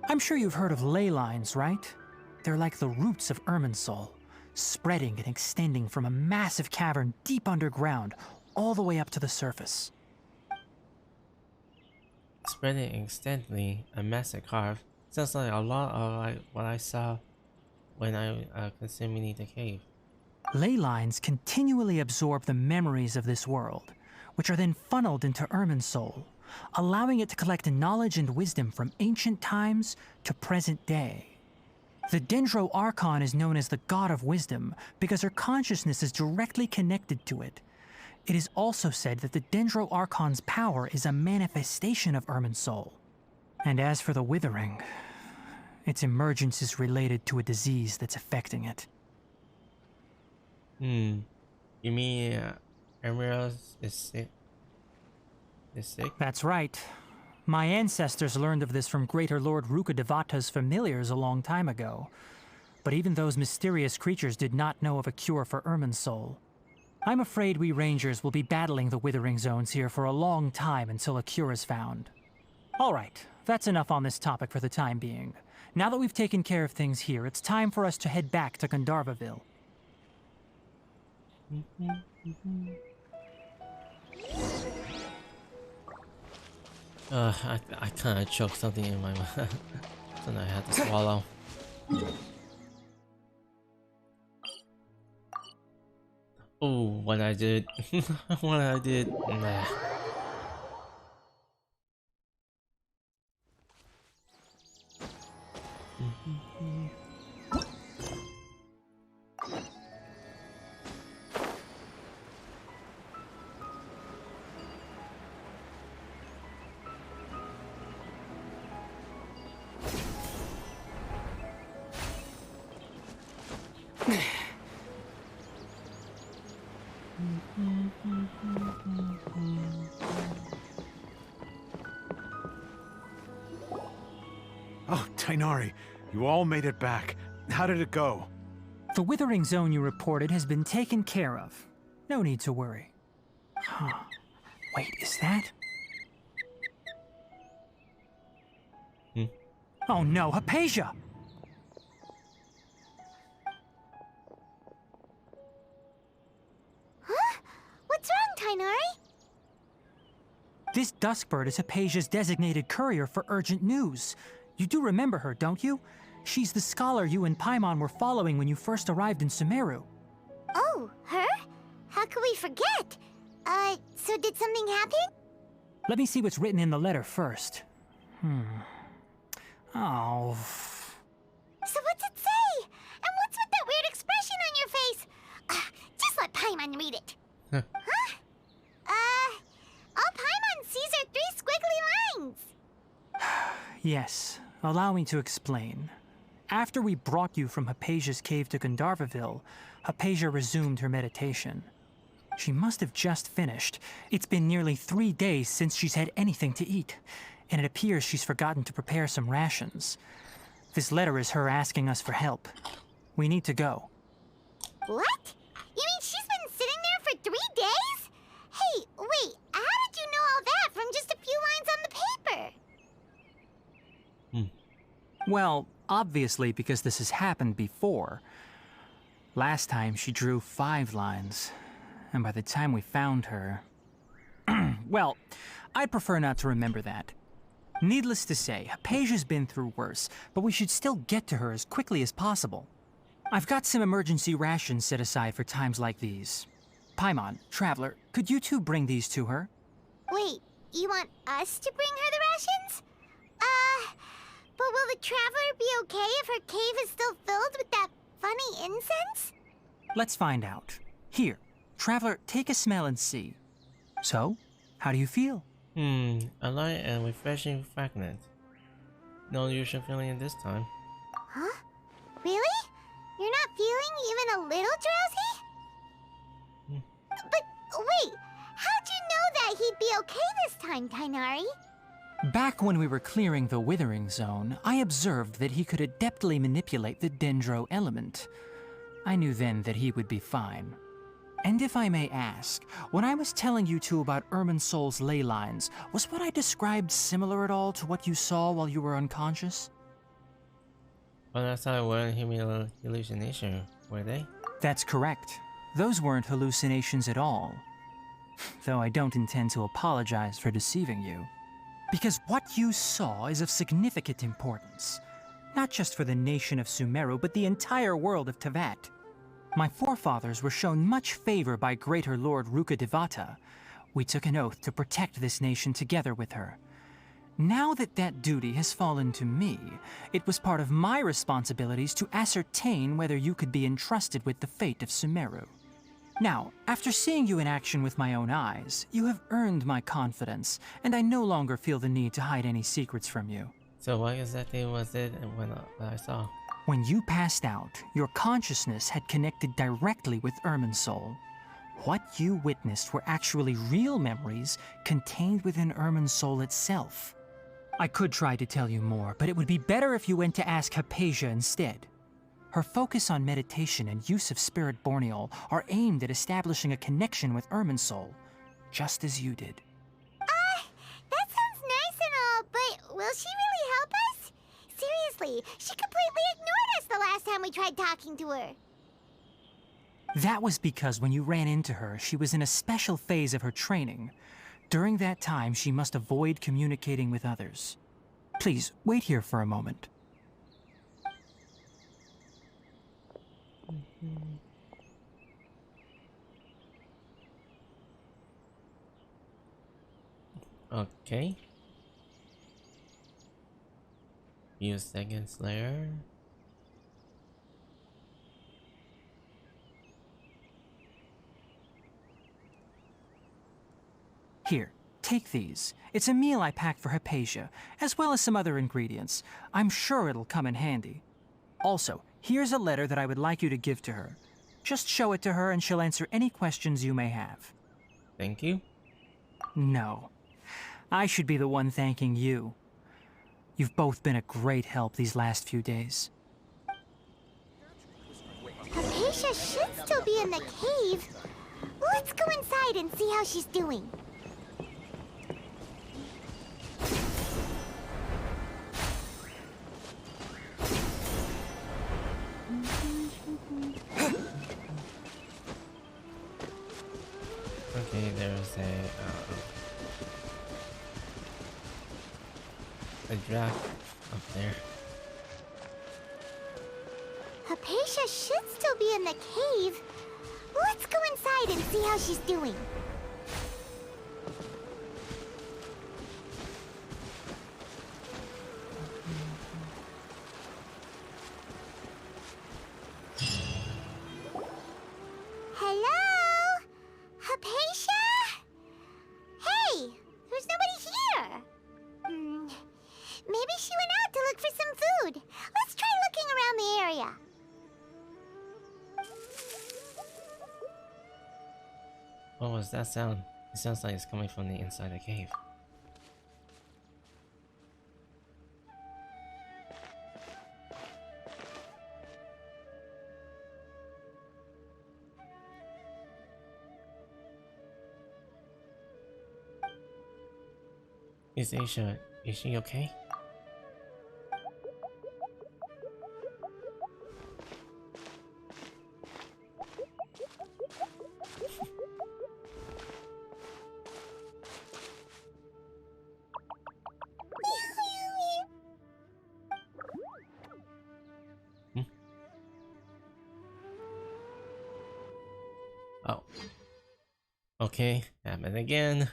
I'm sure you've heard of ley lines, right? They're like the roots of Irminsul, spreading and extending from a massive cavern deep underground all the way up to the surface.
Spreading extensively, a massive carve. Sounds like a lot of like what I saw when I consumed the cave.
Ley lines continually absorb the memories of this world, which are then funneled into Irminsul, allowing it to collect knowledge and wisdom from ancient times to present day. The Dendro Archon is known as the God of Wisdom because her consciousness is directly connected to it. It is also said that the Dendro Archon's power is a manifestation of Irminsul. And as for the Withering, its emergence is related to a disease that's affecting it.
You mean Emerald is sick? Is sick?
That's right. My ancestors learned of this from Greater Lord Rukkhadevata's familiars a long time ago. But even those mysterious creatures did not know of a cure for Irminsul. I'm afraid we Rangers will be battling the Withering Zones here for a long time until a cure is found. Alright, that's enough on this topic for the time being. Now that we've taken care of things here, it's time for us to head back to Gandharvaville.
I kinda choked something in my mouth. Then I had to swallow. Oh, what I did. What I did. Nah.
Oh, Tighnari, you all made it back. How did it go?
The Withering Zone you reported has been taken care of. No need to worry. Huh. Wait, is that? Oh no, Hypatia!
Huh? What's wrong,
This Duskbird is Hypatia's designated courier for urgent news. You do remember her, don't you? She's the scholar you and Paimon were following when you first arrived in Sumeru.
Oh, her? How could we forget? So did something happen?
Let me see what's written in the letter first. Oh.
So what's it say? And what's with that weird expression on your face? Just let Paimon read it.
Huh.
Huh? All Paimon sees are 3 squiggly lines.
Yes, allow me to explain. After we brought you from Hypatia's cave to Gandharvaville, Hypatia resumed her meditation. She must have just finished. It's been nearly 3 days since she's had anything to eat, and it appears she's forgotten to prepare some rations. This letter is her asking us for help. We need to go.
What? You mean she's been sitting there for 3 days? Hey, wait, how did you know all that from just a few lines on the paper?
Well, obviously because this has happened before. Last time she drew 5 lines, and by the time we found her... Well, I'd prefer not to remember that. Needless to say, Hypatia's been through worse, but we should still get to her as quickly as possible. I've got some emergency rations set aside for times like these. Paimon, Traveler, could you two bring these to her?
Wait, you want us to bring her the rations? But will the Traveler be okay if her cave is still filled with that funny incense?
Let's find out. Here, Traveler, take a smell and see. So, how do you feel?
A light and refreshing fragrance. No unusual feeling this time.
Huh? Really? You're not feeling even a little drowsy? But wait, how'd you know that he'd be okay this time, Tighnari?
Back when we were clearing the Withering Zone, I observed that he could adeptly manipulate the Dendro element. I knew then that he would be fine. And if I may ask, when I was telling you two about Irminsul's ley lines, was what I described similar at all to what you saw while you were unconscious?
But I thought it weren't hallucination, were they?
That's correct. Those weren't hallucinations at all. Though I don't intend to apologize for deceiving you. Because what you saw is of significant importance. Not just for the nation of Sumeru, but the entire world of Teyvat. My forefathers were shown much favor by Greater Lord Rukkhadevata. We took an oath to protect this nation together with her. Now that that duty has fallen to me, it was part of my responsibilities to ascertain whether you could be entrusted with the fate of Sumeru. Now, after seeing you in action with my own eyes, you have earned my confidence, and I no longer feel the need to hide any secrets from you.
So what exactly was it when I saw?
When you passed out, your consciousness had connected directly with Irminsul. What you witnessed were actually real memories contained within Irminsul itself. I could try to tell you more, but it would be better if you went to ask Hypatia instead. Her focus on meditation and use of Spirit Borneol are aimed at establishing a connection with Irminsul, just as you did.
That sounds nice and all, but will she really help us? Seriously, she completely ignored us the last time we tried talking to her.
That was because when you ran into her, she was in a special phase of her training. During that time, she must avoid communicating with others. Please, wait here for a moment.
Okay. Use Second Slayer.
Here, take these. It's a meal I packed for Hypatia, as well as some other ingredients. I'm sure it'll come in handy. Also, here's a letter that I would like you to give to her. Just show it to her and she'll answer any questions you may have.
Thank you.
No. I should be the one thanking you. You've both been a great help these last few days.
Hypatia should still be in the cave. Let's go inside and see how she's doing.
Okay, there's a a draft up there.
Hypatia should still be in the cave. Let's go inside and see how she's doing. Hello? Hypatia? Hey, there's nobody here. Maybe she went out to look for some food. Let's try looking around the area.
What was that sound? It sounds like it's coming from the inside the cave. Is Aisha, is she okay? Oh. Okay, happened again.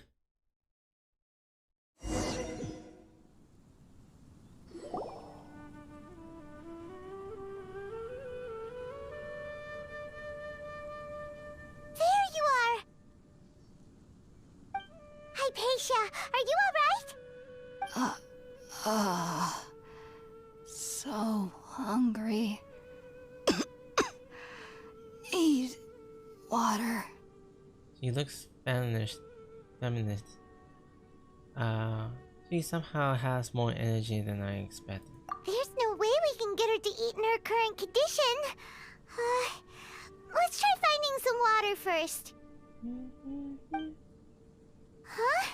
There you are! Hypatia, are you alright?
So hungry. Eat water.
She looks feminist. She somehow has more energy than I expected.
There's no way we can get her to eat in her current condition. Let's try finding some water first. Huh?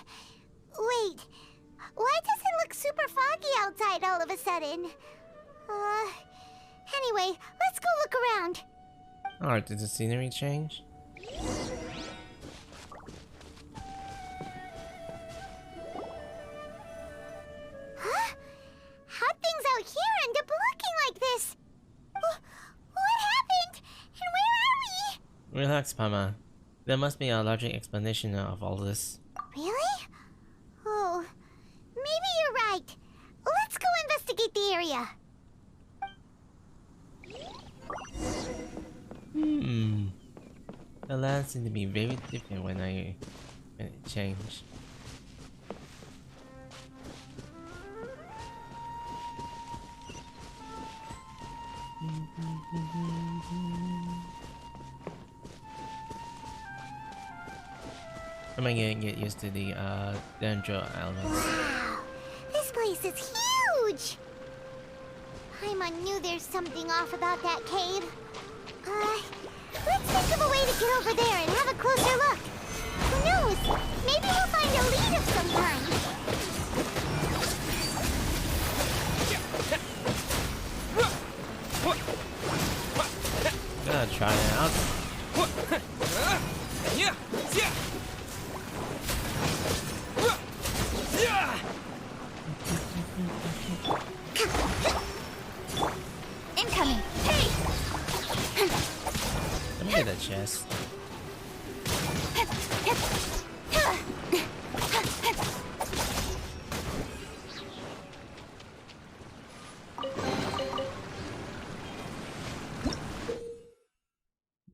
Wait. Why does it look super foggy outside all of a sudden? Anyway, let's go look around.
Alright, did the scenery change?
Huh? How'd things out here end up looking like this? What happened? And where are we?
Relax, Paimon. There must be a logic explanation of all this.
Really? Oh, maybe you're right. Let's go investigate the area.
The land seemed to be very different when it changed. I'm gonna get used to the Dendro elements.
Wow, this place is huge. Paimon knew there's something off about that cave. Let's think of a way to get over there and have a closer look. Who knows? Maybe we'll find a lead of some kind.
Gotta try it out.
Incoming. Hey!
Let me get that chest.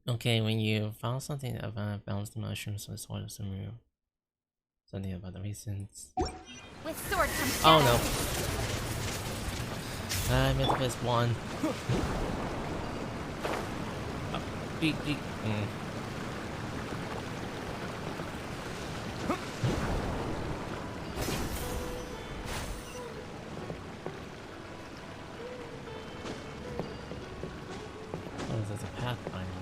Okay, when you found something about balanced mushrooms with Sword of Sumeru. Something about the reasons.
With sword comes
Oh no. I meant to press 1. Oh, Oh, there's a pathfinder.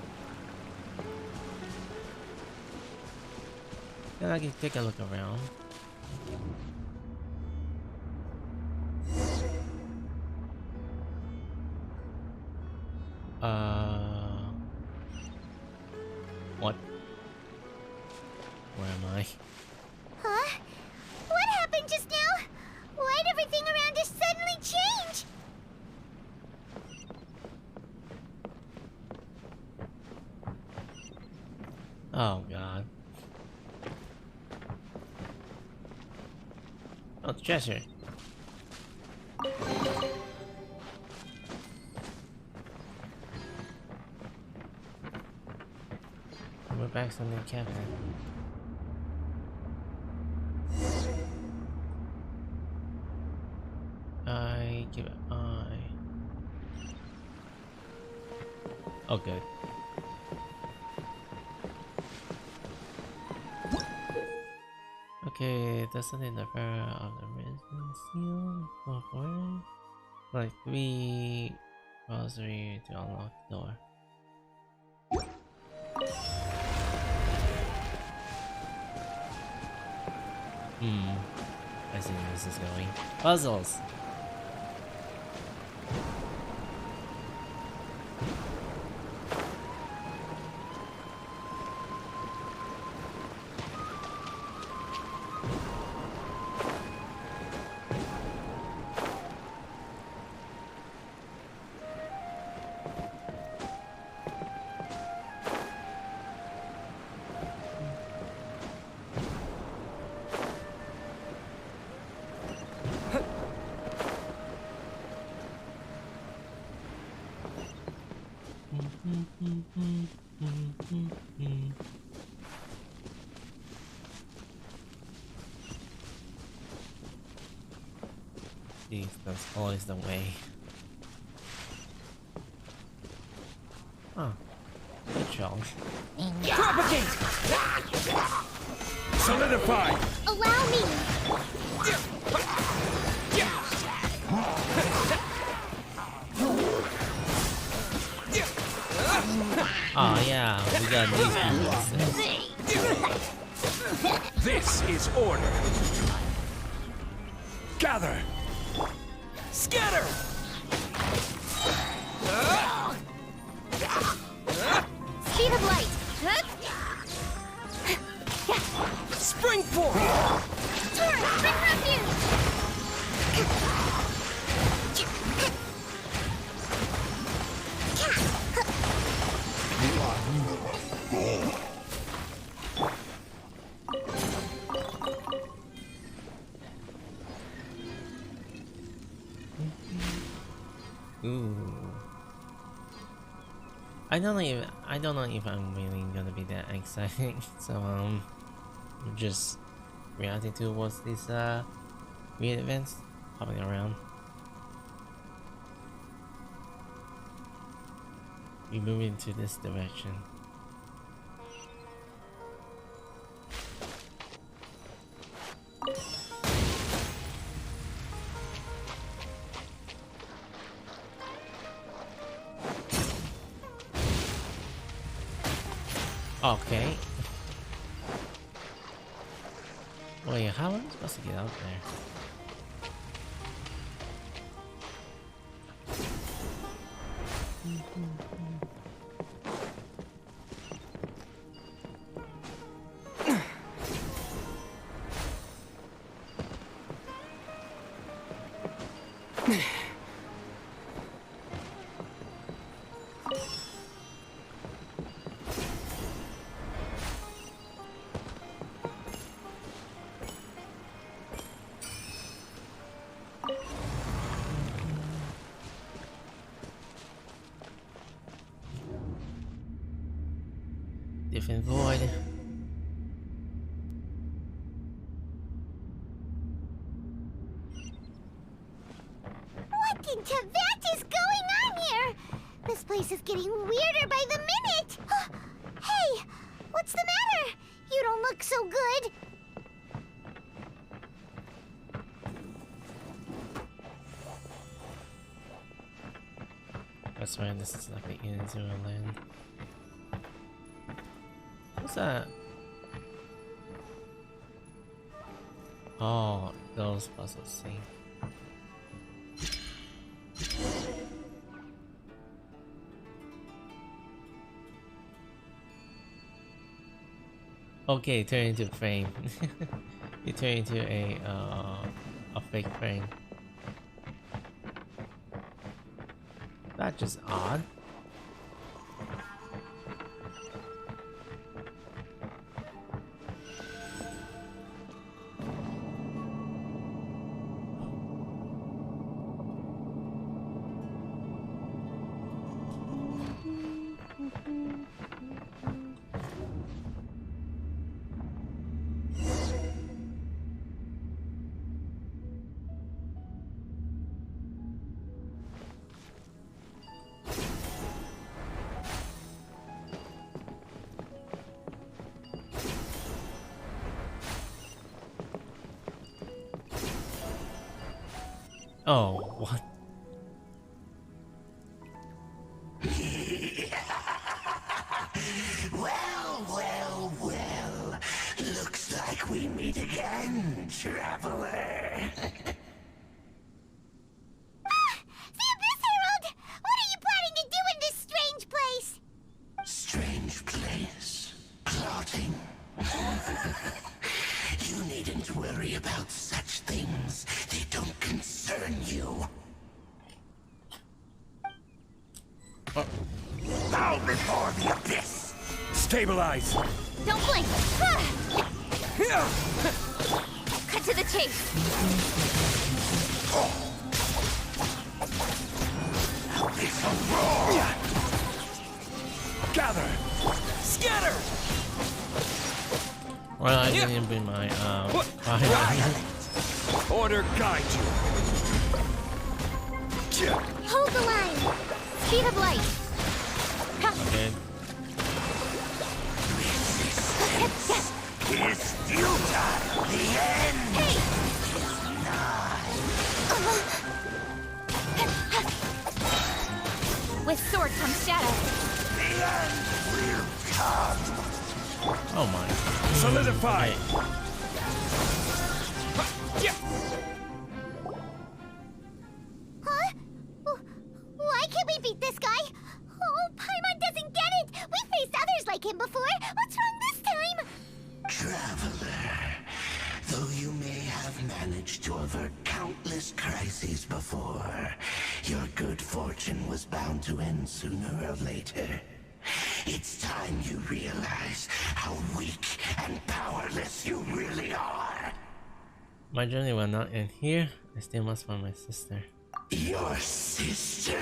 Then I can take a look around. What? Where am I?
Huh? What happened just now? Why'd everything around us
Oh god. Oh, the treasure. We're back to the cabinet. I give it Oh, good. Okay, that's the number of the resin seal. Oh, boy. Like 3 rosary to unlock the door. I see where this is going. Puzzles! Jeez, that's always the way. Oh, good job.
Propagate! Solidify!
Allow me!
Oh yeah, we got these moves.
This is order. Gather! Scatter!
Speed of light!
Spring forth!
Torrent, bring refuge!
Ooh. I don't know if I'm really gonna be that excited. So I'm just reacting to what's these weird events popping around. We move into this direction. Okay. Wait, how am I supposed to get out there? Different void.
What in Teyvat is going on here? This place is getting weirder by the minute. Hey, what's the matter? You don't look so good.
That's right, this is like the end zero land. What's that? Oh, those puzzles, see. Okay, turn into a frame. You turn into a fake frame. That's just odd. Oh, what?
Well. Looks like we meet again, traveler.
The Abyss Herald! What are you planning to do in this strange place?
Strange place. Plotting. You needn't worry about such things. They don't concern you. Bow before the abyss!
Stabilize!
Don't blink! Cut to the chase!
Abyssal roar!
Gather! Scatter!
Well, I didn't bring my fire.
Order guide you.
Hold the line! Speed of light!
Okay.
Is futile! The end!
Hey! With sword comes shadow.
The end will come!
Oh my.
Solidify!
Huh? Why can't we beat this guy? Oh, Paimon doesn't get it! We faced others like him before! What's wrong this time?
Traveler, though you may have managed to avert countless crises before, your good fortune was bound to end sooner or later. It's time you realize how weak and powerless you really are.
My journey will not end here. I still must find my sister.
Your sister?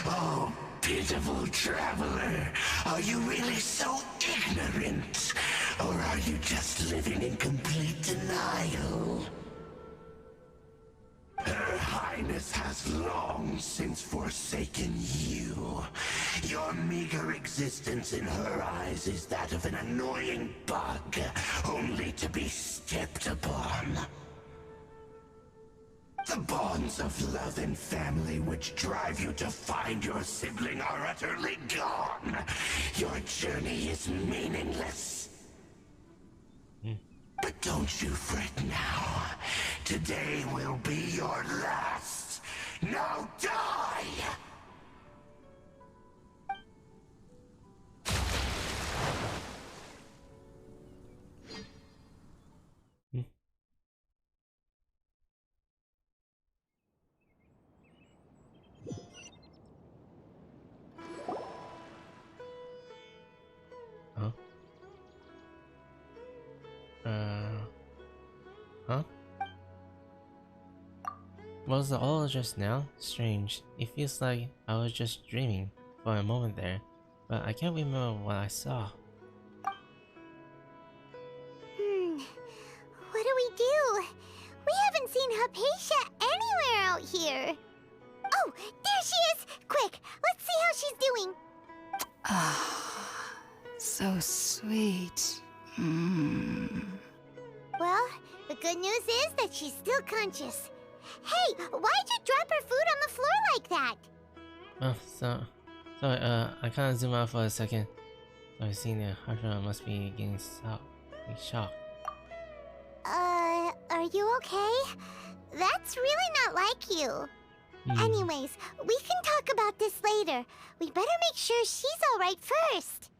Oh, pitiful traveler. Are you really so ignorant? Or are you just living in complete denial? Her Highness has long since forsaken you. Your meager existence in her eyes is that of an annoying bug, only to be stepped upon. The bonds of love and family which drive you to find your sibling are utterly gone. Your journey is meaningless. But don't you fret now. Today will be your last. Now die!
Huh? Huh? Was it all just now? Strange. It feels like I was just dreaming for a moment there, but I can't remember what I saw.
What do we do? We haven't seen Hypatia anywhere out here. Oh, there she is! Quick, let's see how she's doing.
So sweet.
Well, the good news is that she's still conscious. Hey, why'd you drop her food on the floor like that?
Oh, sorry, I kind of zoomed out for a second. So I seen that Harsha must be getting shocked.
Are you okay? That's really not like you. Anyways, we can talk about this later. We better make sure she's alright first.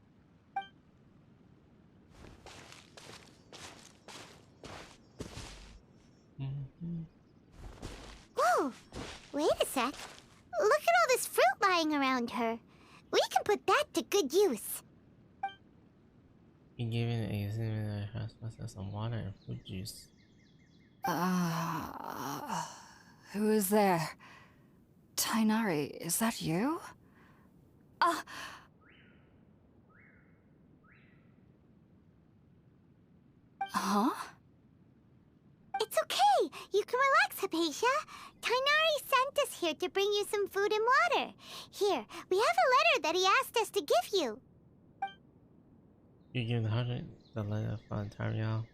Whoa! Wait a sec. Look at all this fruit lying around her. We can put that to good use.
You gave it a house some water and fruit juice.
Who is there? Tighnari, is that you? Huh?
It's okay. You can relax, Hypatia. Tighnari sent us here to bring you some food and water. Here, we have a letter that he asked us to give you.
You give the letter from Tariel.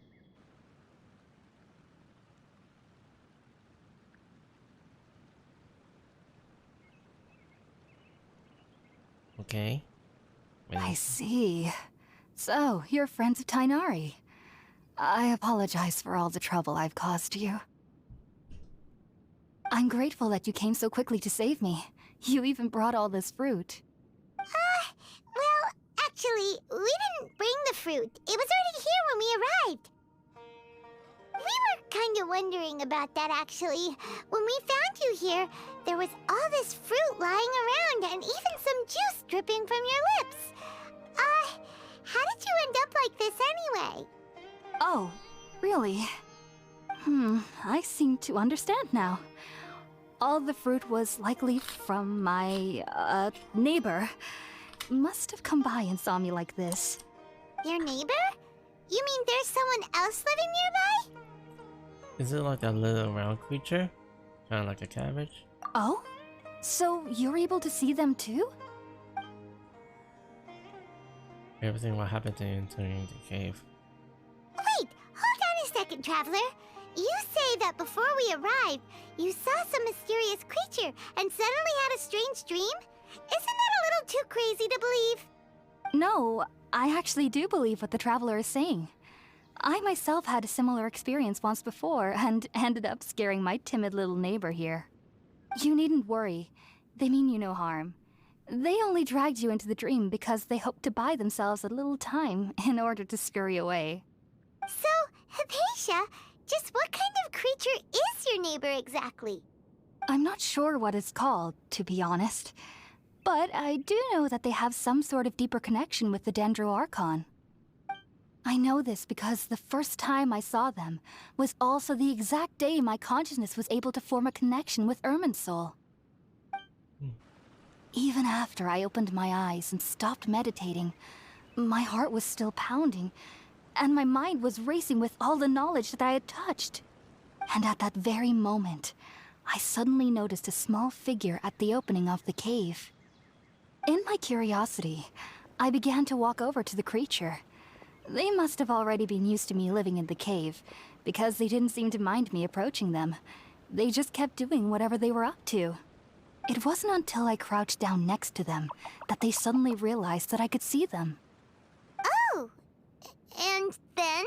Okay. Wait.
I see. So, you're friends of Tighnari. I apologize for all the trouble I've caused you. I'm grateful that you came so quickly to save me. You even brought all this fruit.
Well, actually, we didn't bring the fruit. It was already here when we arrived. We were kind of wondering about that, actually. When we found you here, there was all this fruit lying around and even some juice dripping from your lips. How did you end up like this anyway?
Oh, really? I seem to understand now. All the fruit was likely from my, neighbor. Must have come by and saw me like this.
Your neighbor? You mean there's someone else living nearby?
Is it like a little round creature? Kind of like a cabbage?
Oh? So you're able to see them too?
Everything what happened to you entering the cave.
Wait, hold on a second, Traveler. You say that before we arrived, you saw some mysterious creature and suddenly had a strange dream? Isn't that a little too crazy to believe?
No, I actually do believe what the Traveler is saying. I myself had a similar experience once before and ended up scaring my timid little neighbor here. You needn't worry. They mean you no harm. They only dragged you into the dream because they hoped to buy themselves a little time in order to scurry away.
So, Hypatia, just what kind of creature is your neighbor exactly?
I'm not sure what it's called, to be honest. But I do know that they have some sort of deeper connection with the Dendro Archon. I know this because the first time I saw them was also the exact day my consciousness was able to form a connection with Irminsul. Even after I opened my eyes and stopped meditating, my heart was still pounding, and my mind was racing with all the knowledge that I had touched. And at that very moment, I suddenly noticed a small figure at the opening of the cave. In my curiosity, I began to walk over to the creature. They must have already been used to me living in the cave, because they didn't seem to mind me approaching them. They just kept doing whatever they were up to. It wasn't until I crouched down next to them that they suddenly realized that I could see them.
Oh! And then?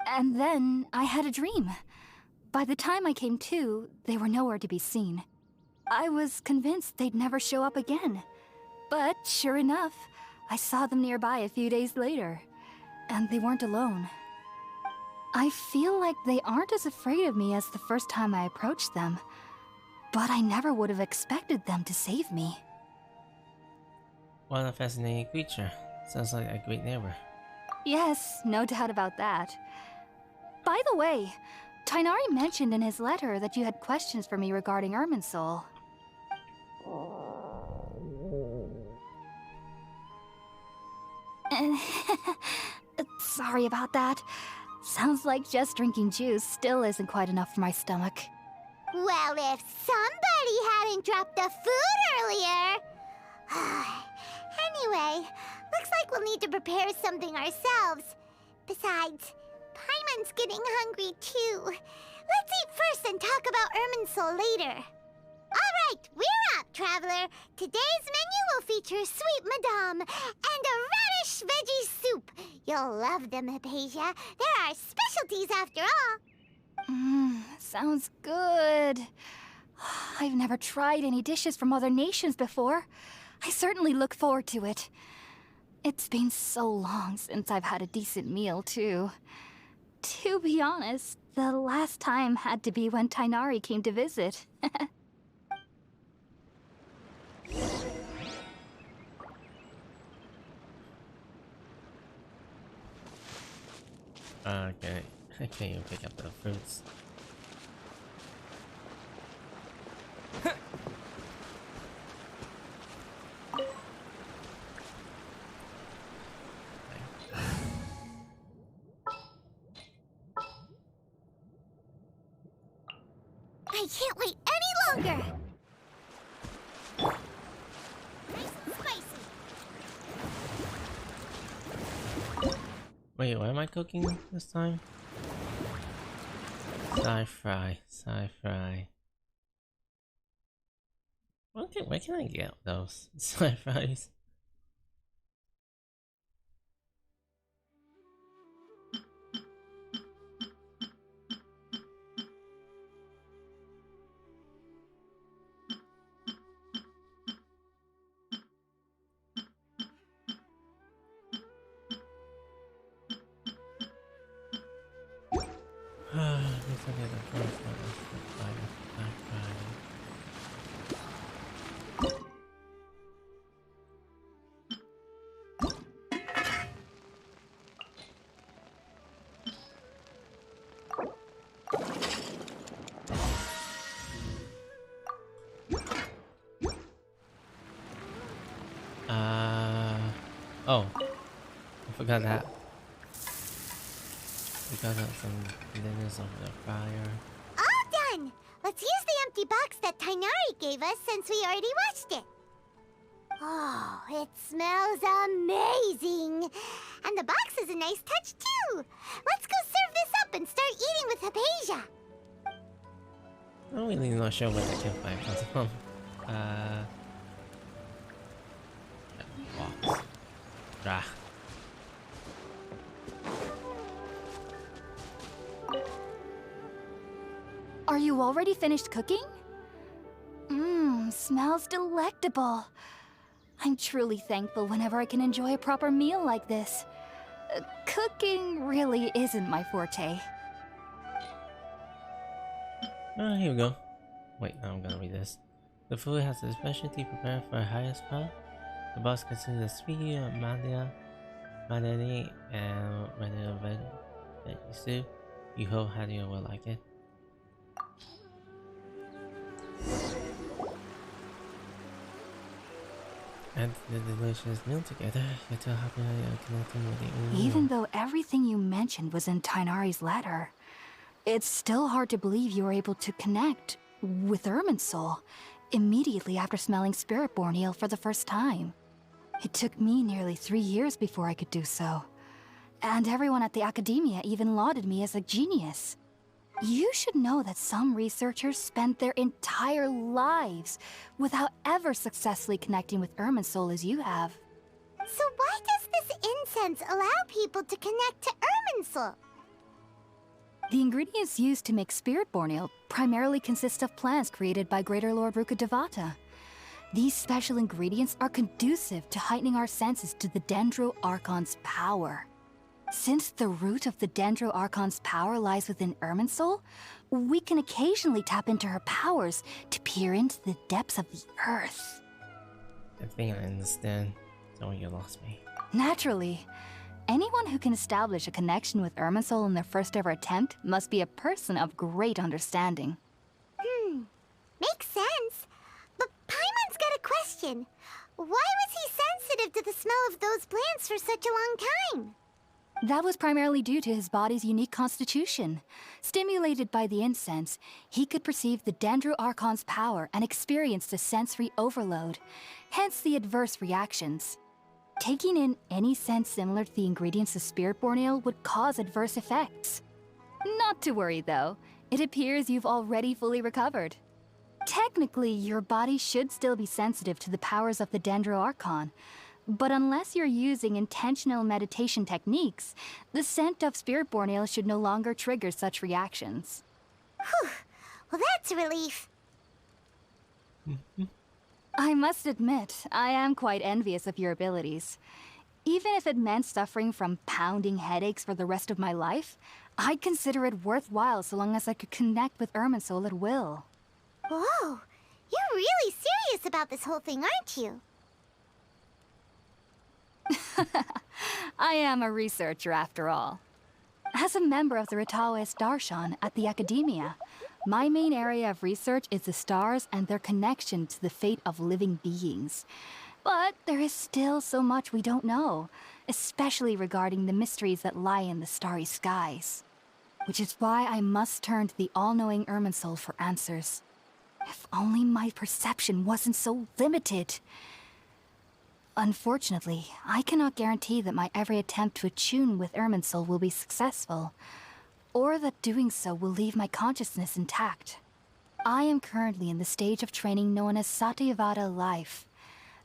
And then I had a dream. By the time I came to, they were nowhere to be seen. I was convinced they'd never show up again. But sure enough, I saw them nearby a few days later. And they weren't alone. I feel like they aren't as afraid of me as the first time I approached them. But I never would have expected them to save me.
What a fascinating creature. Sounds like a great neighbor.
Yes, no doubt about that. By the way, Tighnari mentioned in his letter that you had questions for me regarding Irminsul. Sorry about that. Sounds like just drinking juice still isn't quite enough for my stomach.
Well, if somebody hadn't dropped the food earlier... Anyway, looks like we'll need to prepare something ourselves. Besides, Paimon's getting hungry too. Let's eat first and talk about Irminsul later. Alright, we're up, Traveler. Today's menu will feature Sweet Madame and a radish veggie soup. You'll love them, Hypatia. There are specialties after all.
Sounds good. I've never tried any dishes from other nations before. I certainly look forward to it. It's been so long since I've had a decent meal, too. To be honest, the last time had to be when Tighnari came to visit.
Okay, I can't even pick up the fruits.
I can't wait any longer! Nice and spicy.
Wait, what am I cooking this time? Sci-fry, sci-fry. Where can I get those sci-fries? Oh, I forgot that. We got some linens over the fire.
All done! Let's use the empty box that Tainari gave us since we already washed it. Oh, it smells amazing! And the box is a nice touch too! Let's go serve this up and start eating with Hypatia!
I'm really not sure where the campfire comes from. Box. Rah.
Are you already finished cooking? Mmm, smells delectable. I'm truly thankful whenever I can enjoy a proper meal like this. Cooking really isn't my forte.
Here we go. Wait, I'm gonna read this. The food has a specialty prepared for highest power. The box contains a sweet madania, madani, and vanilla veggie soup. You hope Hadia will like it. And the delicious meal together, you're too happy you're connecting with the
Even though everything you mentioned was in Tainari's letter, it's still hard to believe you were able to connect with Irminsul immediately after smelling Spiritborn Ale for the first time. It took me nearly 3 years before I could do so. And everyone at the Academia even lauded me as a genius. You should know that some researchers spent their entire lives without ever successfully connecting with Irminsul as you have.
So why does this incense allow people to connect to Irminsul?
The ingredients used to make Spiritborn Ale primarily consist of plants created by Greater Lord Rukkhadevata. These special ingredients are conducive to heightening our senses to the Dendro Archon's power. Since the root of the Dendro Archon's power lies within Irminsul, we can occasionally tap into her powers to peer into the depths of the earth.
I think I understand. So you lost me.
Naturally. Anyone who can establish a connection with Irminsul in their first ever attempt must be a person of great understanding.
Makes sense. But Paimon's got a question. Why was he sensitive to the smell of those plants for such a long time?
That was primarily due to his body's unique constitution. Stimulated by the incense, he could perceive the Dendro Archon's power and experienced a sensory overload, hence the adverse reactions. Taking in any scent similar to the ingredients of Spiritborn Ale would cause adverse effects. Not to worry though, it appears you've already fully recovered. Technically, your body should still be sensitive to the powers of the Dendro Archon, but unless you're using intentional meditation techniques, the scent of Spiritborn Ale should no longer trigger such reactions.
Whew. Well, that's a relief.
I must admit, I am quite envious of your abilities. Even if it meant suffering from pounding headaches for the rest of my life, I'd consider it worthwhile so long as I could connect with Irminsul at will.
Whoa, you're really serious about this whole thing, aren't you?
I am a researcher after all. As a member of the Ritaoist Darshan at the Academia, my main area of research is the stars and their connection to the fate of living beings. But there is still so much we don't know, especially regarding the mysteries that lie in the starry skies. Which is why I must turn to the all-knowing Irminsul for answers. If only my perception wasn't so limited. Unfortunately, I cannot guarantee that my every attempt to attune with Irminsul will be successful, or that doing so will leave my consciousness intact. I am currently in the stage of training known as Satyavada life.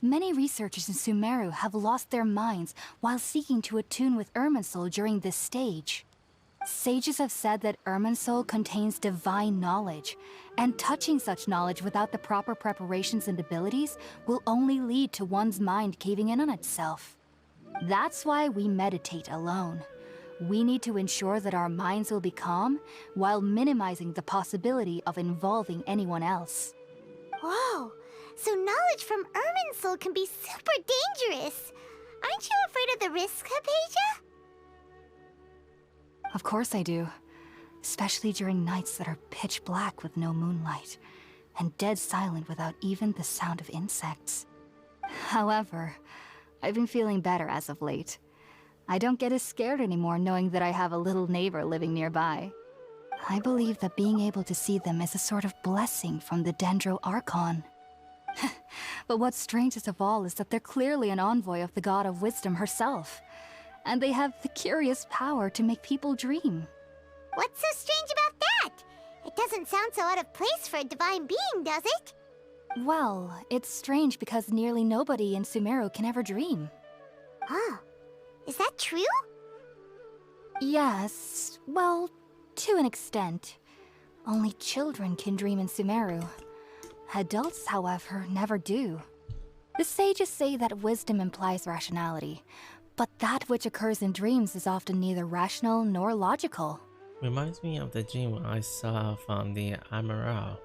Many researchers in Sumeru have lost their minds while seeking to attune with Irminsul during this stage. Sages have said that Irminsul contains divine knowledge, and touching such knowledge without the proper preparations and abilities will only lead to one's mind caving in on itself. That's why we meditate alone. We need to ensure that our minds will be calm while minimizing the possibility of involving anyone else.
Whoa! So knowledge from Irminsul can be super dangerous! Aren't you afraid of the risks, Hypatia?
Of course I do. Especially during nights that are pitch black with no moonlight, and dead silent without even the sound of insects. However, I've been feeling better as of late. I don't get as scared anymore knowing that I have a little neighbor living nearby. I believe that being able to see them is a sort of blessing from the Dendro Archon. But what's strangest of all is that they're clearly an envoy of the God of Wisdom herself, and they have the curious power to make people dream.
What's so strange about that? It doesn't sound so out of place for a divine being, does it?
Well, it's strange because nearly nobody in Sumeru can ever dream.
Oh, is that true?
Yes, well, to an extent. Only children can dream in Sumeru. Adults, however, never do. The sages say that wisdom implies rationality, but that which occurs in dreams is often neither rational nor logical.
Reminds me of the dream I saw from the Amaral.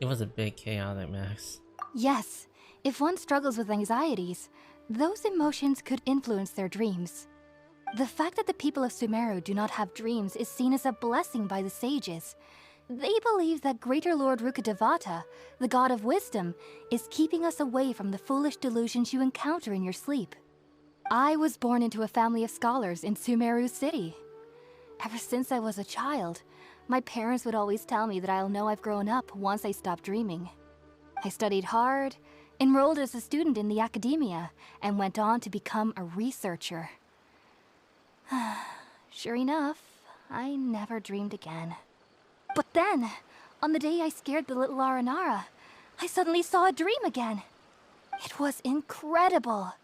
It was a bit chaotic, Max.
Yes, if one struggles with anxieties, those emotions could influence their dreams. The fact that the people of Sumeru do not have dreams is seen as a blessing by the sages. They believe that Greater Lord Rukkhadevata, the god of wisdom, is keeping us away from the foolish delusions you encounter in your sleep. I was born into a family of scholars in Sumeru City. Ever since I was a child, my parents would always tell me that I'll know I've grown up once I stop dreaming. I studied hard, enrolled as a student in the academia, and went on to become a researcher. Sure enough, I never dreamed again. But then, on the day I scared the little Aranara, I suddenly saw a dream again. It was incredible.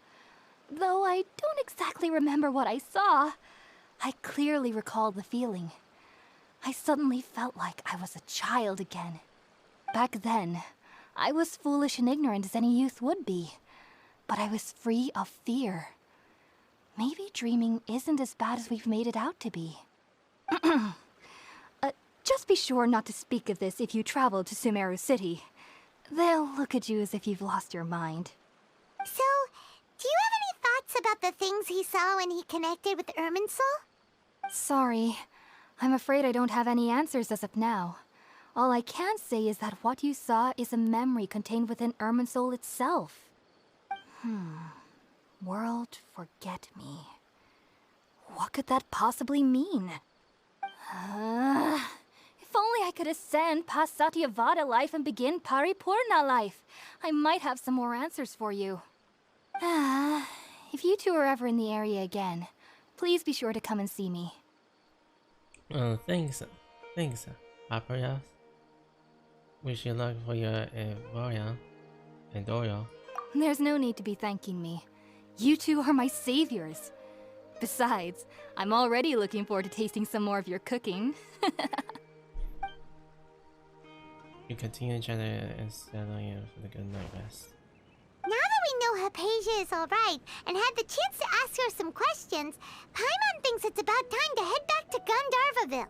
Though I don't exactly remember what I saw, I clearly recall the feeling. I suddenly felt like I was a child again. Back then, I was foolish and ignorant as any youth would be, but I was free of fear. Maybe dreaming isn't as bad as we've made it out to be. Just be sure not to speak of this if you travel to Sumeru City. They'll look at you as if you've lost your mind.
So, do you have any thoughts about the things he saw when he connected with Irminsul?
Sorry. I'm afraid I don't have any answers as of now. All I can say is that what you saw is a memory contained within Irminsul itself. World forget me. What could that possibly mean? If only I could ascend past Satyavada life and begin Paripurna life, I might have some more answers for you. If you two are ever in the area again, please be sure to come and see me.
Thanks, Papayas. Wish you luck for your Varia and Dorio.
There's no need to be thanking me. You two are my saviors. Besides, I'm already looking forward to tasting some more of your cooking.
You continue to try to settle you for the good night rest.
Now that we know Hypatia is alright and had the chance to ask her some questions, Paimon thinks it's about time to head back to Gandharvaville.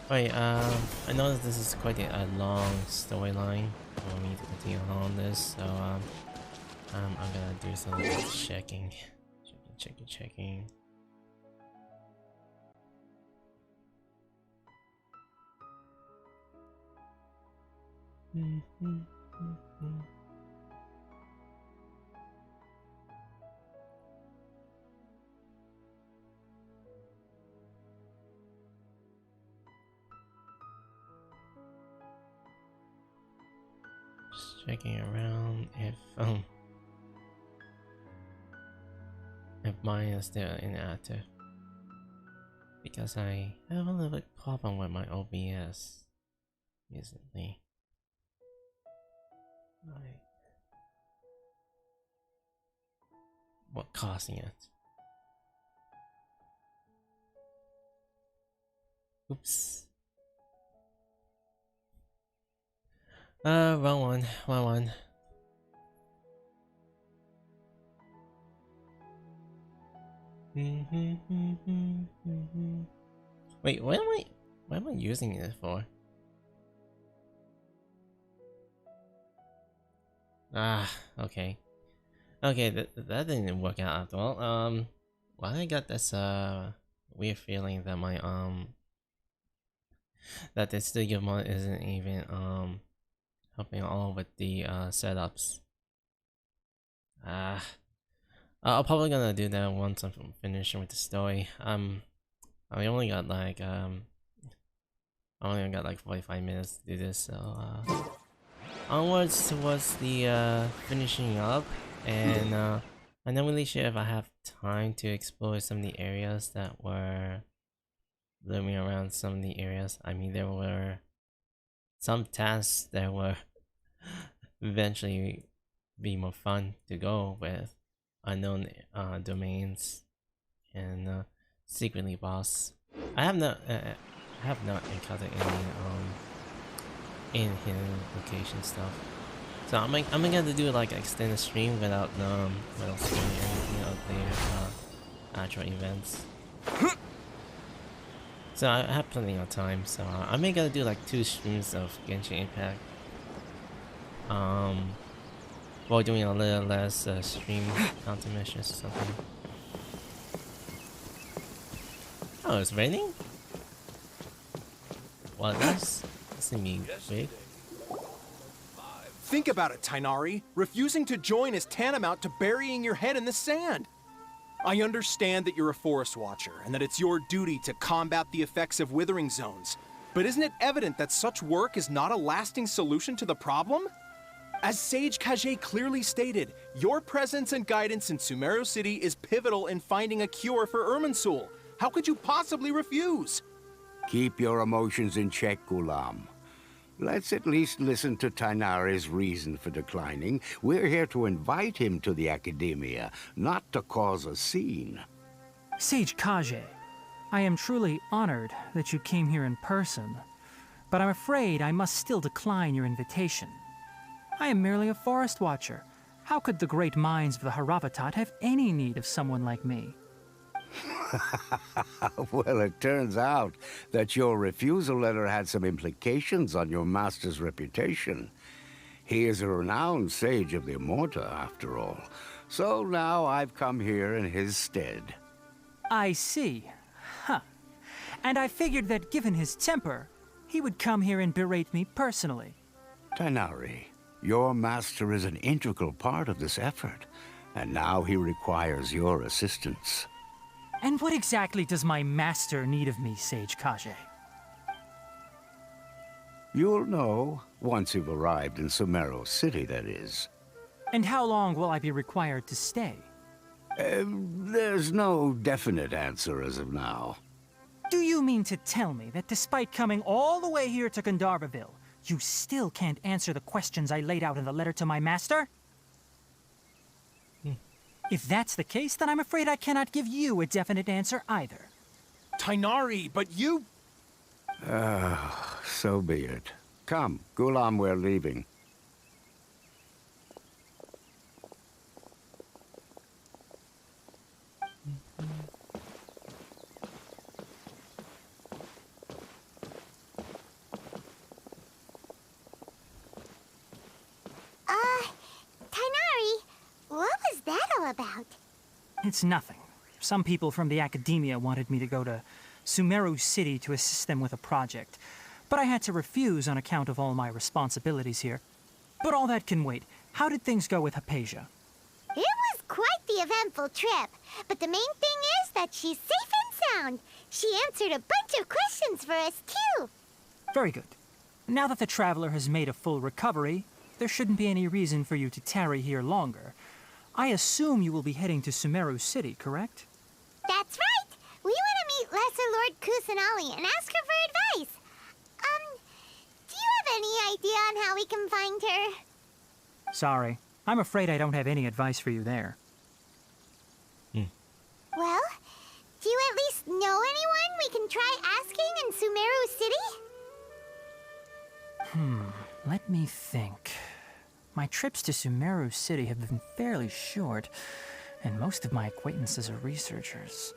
Wait, I noticed this is quite a long storyline for me to continue on this, so I'm gonna do some checking. Checking. Just checking around if mine is still inactive, because I have a little bit problem with my OBS recently. Like, what causing it? Oops. Wrong one. Wrong one. Wait, what am I using it for? Ah, okay. Okay, that didn't work out after all. Why I got this weird feeling that my that the studio mode isn't even helping all with the setups. I'll probably gonna do that once I'm finishing with the story. I only got like 45 minutes to do this, so onwards towards the finishing up, and I'm not really sure if I have time to explore some of the areas that were looming around some of the areas. I mean, there were some tasks that were eventually be more fun to go with, unknown domains and secretly boss. I have not encountered any hidden location stuff. So I'm gonna do like an extended stream without spoiling anything of the actual events. So I have plenty of time. So I'm gonna do like 2 streams of Genshin Impact. While doing a little less stream countermeasures or something. Oh, it's raining? Well, that's me big.
Think about it, Tighnari. Refusing to join is tantamount to burying your head in the sand. I understand that you're a forest watcher and that it's your duty to combat the effects of withering zones. But isn't it evident that such work is not a lasting solution to the problem? As Sage Kage clearly stated, your presence and guidance in Sumeru City is pivotal in finding a cure for Irminsul. How could you possibly refuse?
Keep your emotions in check, Gulam. Let's at least listen to Tighnari's reason for declining. We're here to invite him to the Academia, not to cause a scene.
Sage Kage, I am truly honored that you came here in person, but I'm afraid I must still decline your invitation. I am merely a forest watcher. How could the great minds of the Haravatat have any need of someone like me?
Well, it turns out that your refusal letter had some implications on your master's reputation. He is a renowned sage of the Immorta, after all. So now I've come here in his stead.
I see. Huh. And I figured that given his temper, he would come here and berate me personally.
Tighnari, your master is an integral part of this effort, and now he requires your assistance.
And what exactly does my master need of me, Sage Kage?
You'll know once you've arrived in Sumeru City, that is.
And how long will I be required to stay?
There's no definite answer as of now.
Do you mean to tell me that despite coming all the way here to Gandharvaville, you still can't answer the questions I laid out in the letter to my master? If that's the case, then I'm afraid I cannot give you a definite answer either.
Tighnari, but you...
So be it. Come, Gulam, we're leaving.
Tighnari, what was that all about?
It's nothing. Some people from the Academia wanted me to go to Sumeru City to assist them with a project, but I had to refuse on account of all my responsibilities here. But all that can wait. How did things go with Hypatia?
It was quite the eventful trip, but the main thing is that she's safe and sound. She answered a bunch of questions for us, too.
Very good. Now that the traveler has made a full recovery, there shouldn't be any reason for you to tarry here longer. I assume you will be heading to Sumeru City, correct?
That's right. We want to meet Lesser Lord Kusanali and ask her for advice. Do you have any idea on how we can find her?
Sorry. I'm afraid I don't have any advice for you there.
Well, do you at least know anyone we can try asking and Sumeru City?
Let me think. My trips to Sumeru City have been fairly short, and most of my acquaintances are researchers.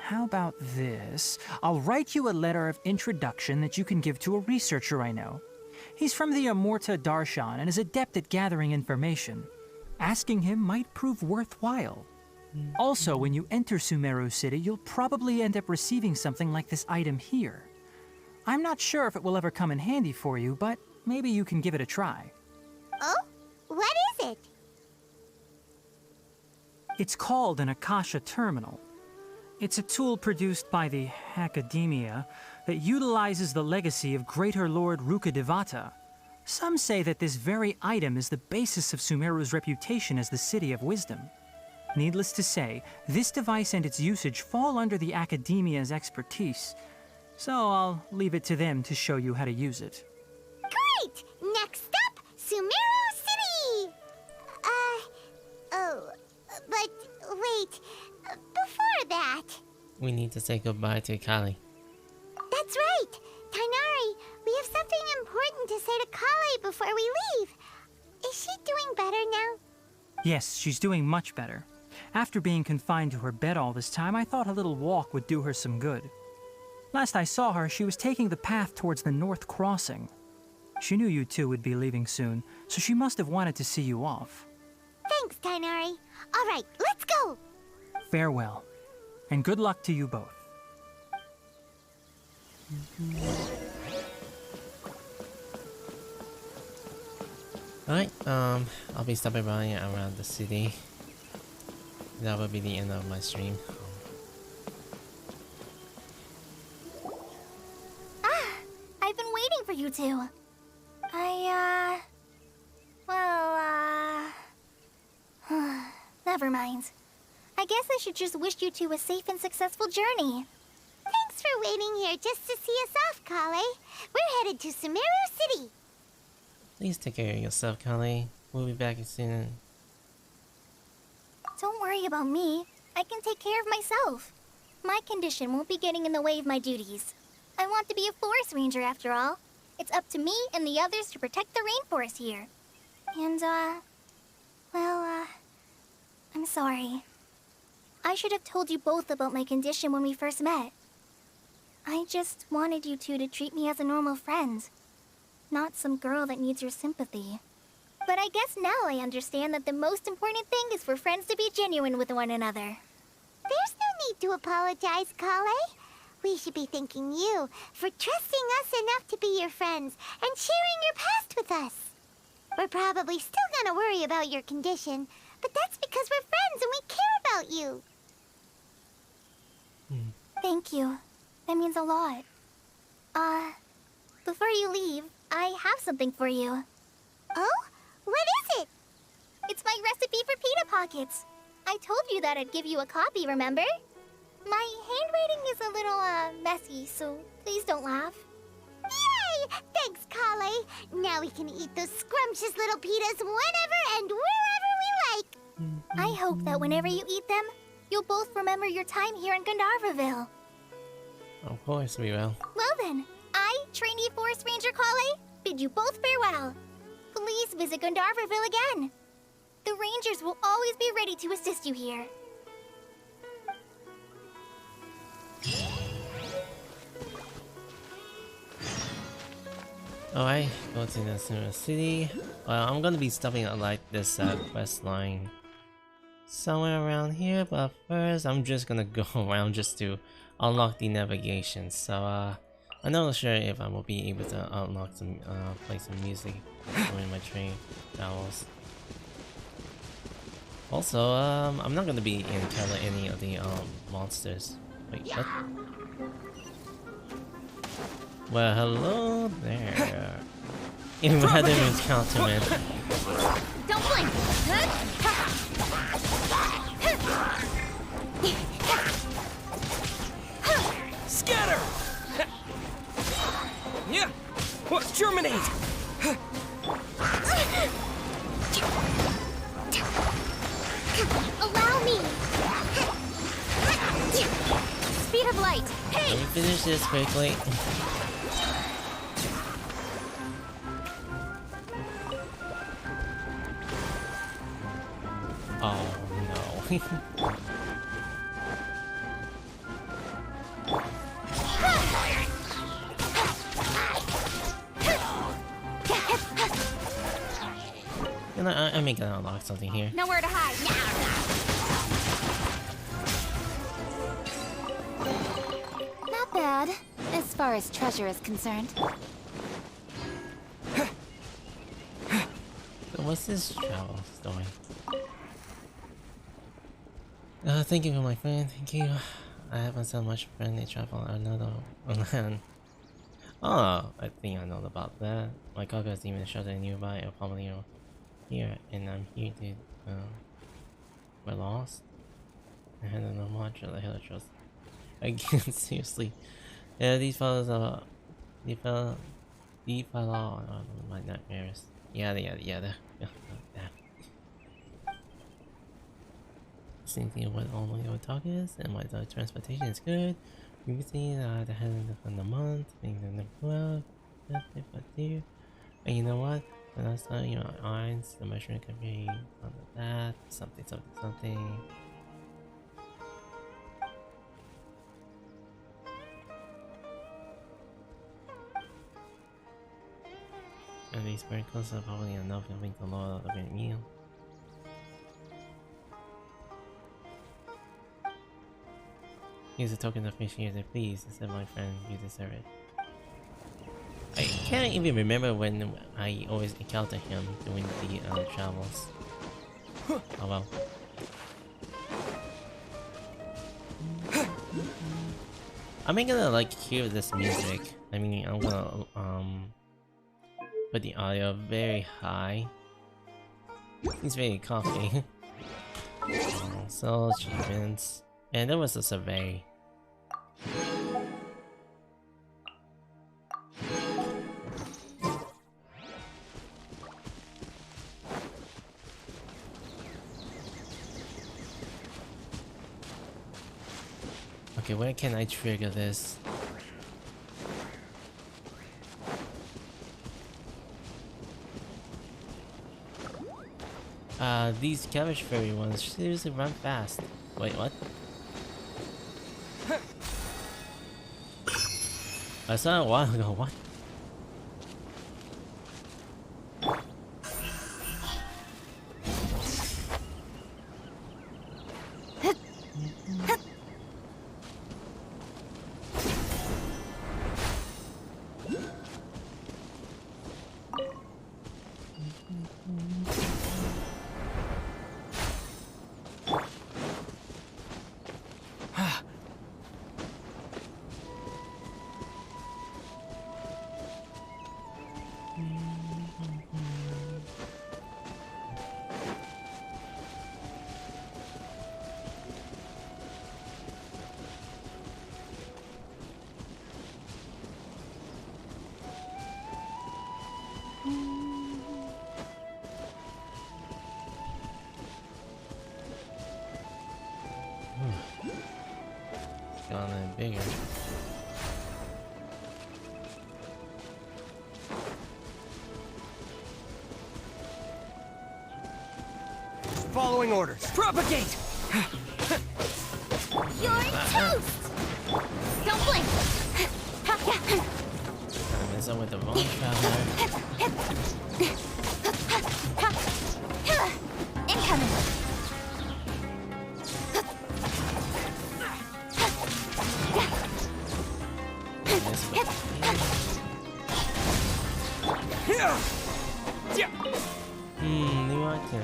How about this? I'll write you a letter of introduction that you can give to a researcher I know. He's from the Amurta Darshan and is adept at gathering information. Asking him might prove worthwhile. Also, when you enter Sumeru City, you'll probably end up receiving something like this item here. I'm not sure if it will ever come in handy for you, but maybe you can give it a try.
Oh? What is it?
It's called an Akasha Terminal. It's a tool produced by the Academia that utilizes the legacy of Greater Lord Rukkhadevata. Some say that this very item is the basis of Sumeru's reputation as the City of Wisdom. Needless to say, this device and its usage fall under the Academia's expertise, so I'll leave it to them to show you how to use it.
Great! Next up, Sumeru City! But wait, before that...
We need to say goodbye to Kali.
That's right! Tighnari, we have something important to say to Kale before we leave. Is she doing better now?
Yes, she's doing much better. After being confined to her bed all this time, I thought a little walk would do her some good. Last I saw her, she was taking the path towards the North Crossing. She knew you two would be leaving soon, so she must have wanted to see you off.
Thanks, Tighnari. All right, let's go!
Farewell, and good luck to you both.
Alright, I'll be stopping by around the city. That will be the end of my stream.
I've been waiting for you two. Never mind. I guess I should just wish you two a safe and successful journey.
Thanks for waiting here just to see us off, Kale. We're headed to Sumeru City.
Please take care of yourself, Kali. We'll be back soon.
Don't worry about me. I can take care of myself. My condition won't be getting in the way of my duties. I want to be a forest ranger after all. It's up to me and the others to protect the rainforest here. And, I'm sorry. I should have told you both about my condition when we first met. I just wanted you two to treat me as a normal friend. Not some girl that needs your sympathy. But I guess now I understand that the most important thing is for friends to be genuine with one another.
There's no need to apologize, Kale. We should be thanking you for trusting us enough to be your friends and sharing your past with us. We're probably still gonna worry about your condition, but that's because we're friends and we care about you.
Thank you. That means a lot. Before you leave, I have something for you.
Oh? What is it?
It's my recipe for pita pockets. I told you that I'd give you a copy, remember? My handwriting is a little, messy, so please don't laugh.
Yay! Thanks, Kale. Now we can eat those scrumptious little pitas whenever and wherever we like.
I hope that whenever you eat them, you'll both remember your time here in Gandharvaville.
Of course we will.
Well then, I, trainee Forest Ranger Kale, bid you both farewell. Please visit Gandharvaville again. The Rangers will always be ready to assist you here.
Alright, go to the Sumeru City. Well, I'm gonna be stopping at like this quest line somewhere around here, but first I'm just gonna go around just to unlock the navigation. So I'm not sure if I will be able to unlock some play some music during my train travels. Also, I'm not gonna be encountering any of the monsters. Wait, what? Well, hello there. In random encounterment.
Don't blink!
Scatter! Yeah! What? Germinate!
Allow me! Speed of light! Hey!
Let me finish this quickly. Oh no. You know, I may gonna unlock something here.
Nowhere to hide. Not bad, as far as treasure is concerned.
So what's this travel story? Thank you for my friend. Thank you. I haven't so much friendly travel another land. Oh, I think I know about that. My cargo is even shorter nearby, or probably here, and I'm here to we're lost. I had no much of the hell trust. Again, seriously. Yeah, these fellas are my nightmares. Yada. Yeah. Same thing with all my old talk is, and my transportation is good. You can see that the head of the month, things in the club, and you know what? When I saw your eyes, the mushroom can be under that, something. And these miracles are probably enough to make the Lord a great meal. Here's a token of appreciation, please, said my friend. You deserve it. I can't even remember when I always encounter him doing the travels. Oh well. I'm gonna like hear this music. I mean, I'm gonna put the audio very high. He's very comfy. So achievements, and there was a survey. Okay, where can I trigger this? These cabbage fairy ones seriously run fast. Wait, what? I saw it a while ago, what? Gotten bigger.
Following orders. Propagate!
You're toast! Don't blink!
I mess up with the wrong traveler.
Incoming!
New item.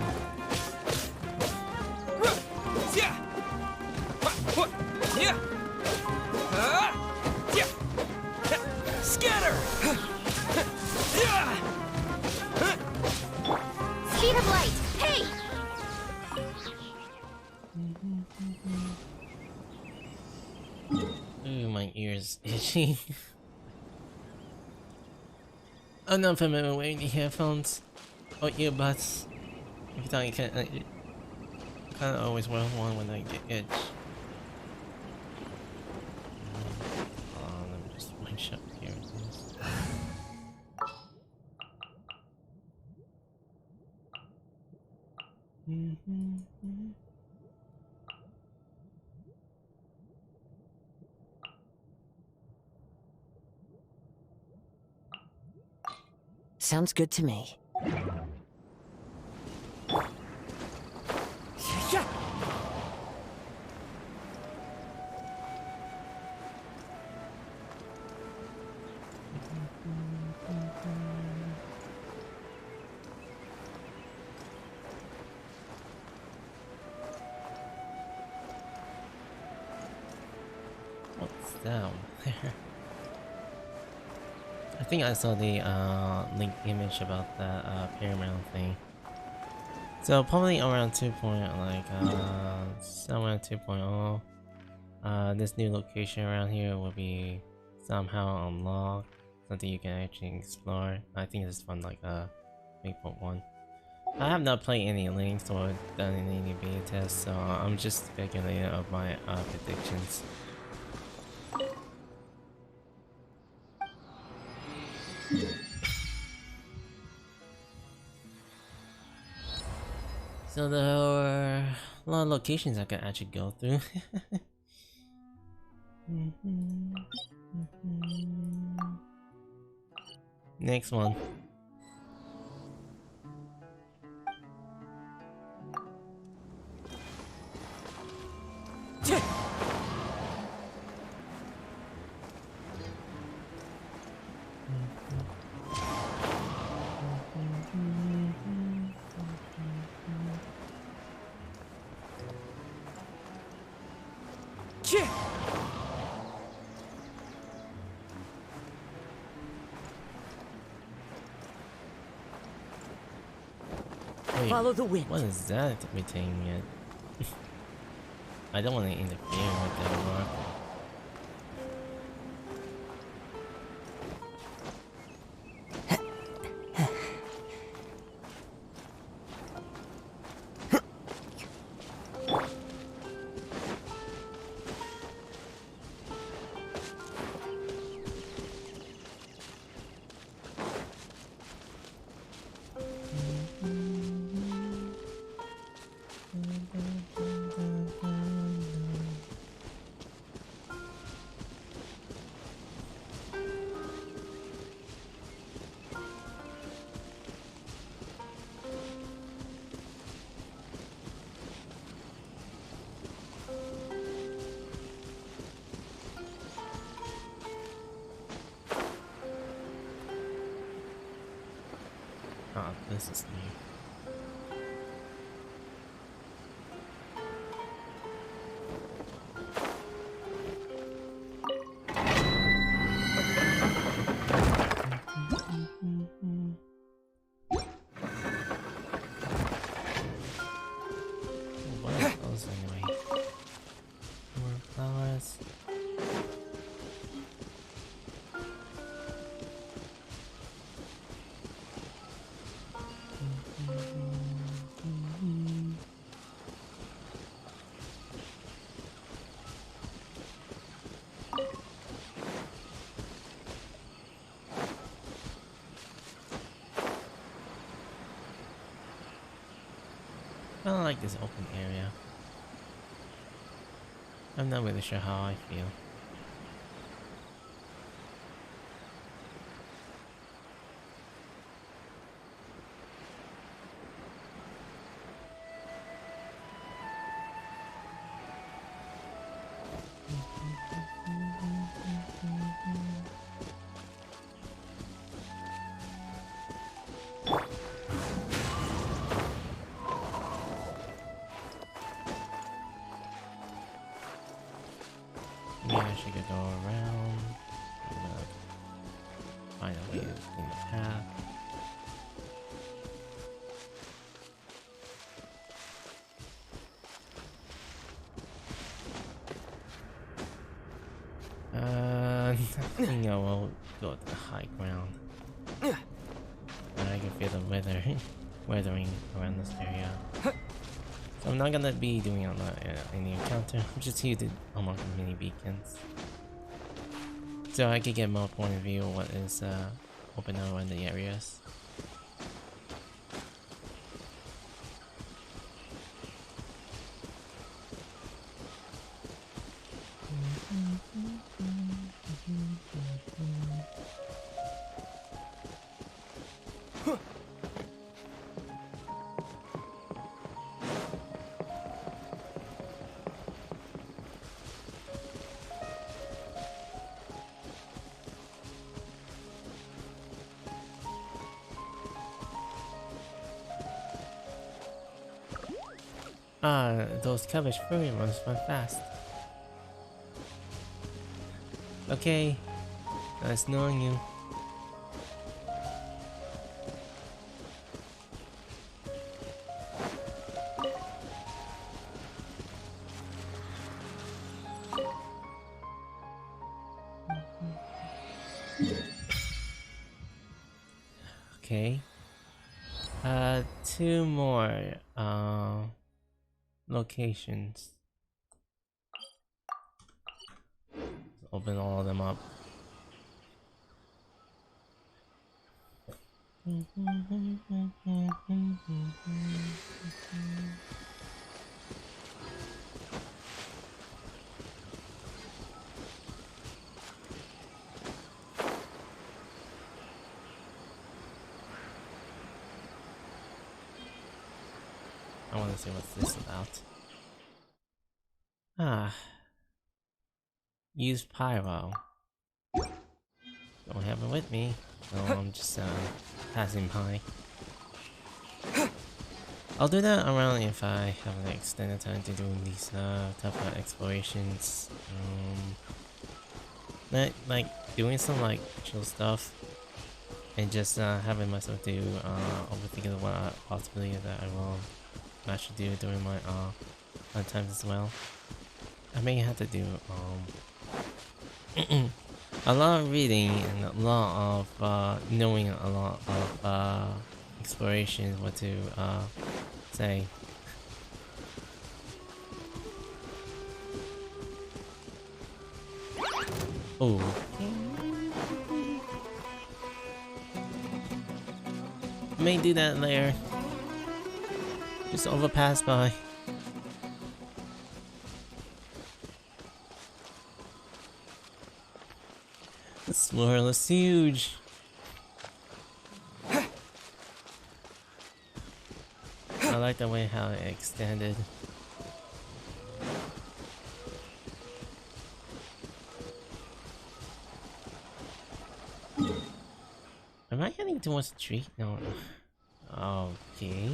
Scatter!
Speed of light! Hey!
Ooh, my ears itchy. I'm not familiar wearing the headphones or earbuds. Every time I kind of always wear one when I get itch. shop here it is.
Sounds good to me.
What's down there? I think I saw the link image about that Paramount thing. So probably around 2.0, somewhere 2.0, this new location around here will be somehow unlocked, something you can actually explore. I think it's from like 3.1. I have not played any links or done any beta tests, so I'm just speculating of my predictions. So there are a lot of locations I can actually go through. Next one. Wait,
follow the wind.
What is that retaining it? I don't want to interfere with that work. Oh, this is new. What are those anyway? More flowers. I don't like this open area. I'm not really sure how I feel. Maybe I should go around. Find a way to clean the path. I think I will go to the high ground. And I can feel the weathering around this area. So I'm not gonna be doing any encounter. I'm just here to unlock the mini beacons. So I could get more point of view of what is open around the areas. Ah, those cabbage furry ones run fast. Okay, nice knowing you. Okay. Two more locations. Let's open all of them up. I want to see what's this about. Ah. Use pyro. Don't have it with me, so I'm just passing by. I'll do that around if I have an extended time to do these type of explorations. Like doing some like chill stuff and just having myself do overthinking what possibility that I will actually do during my times as well. I may have to do a lot of reading and a lot of knowing a lot of exploration, what to say. Oh. May do that later. Just overpass by. The swirl is huge. I like the way how it extended. Am I heading towards the tree? No. Okay.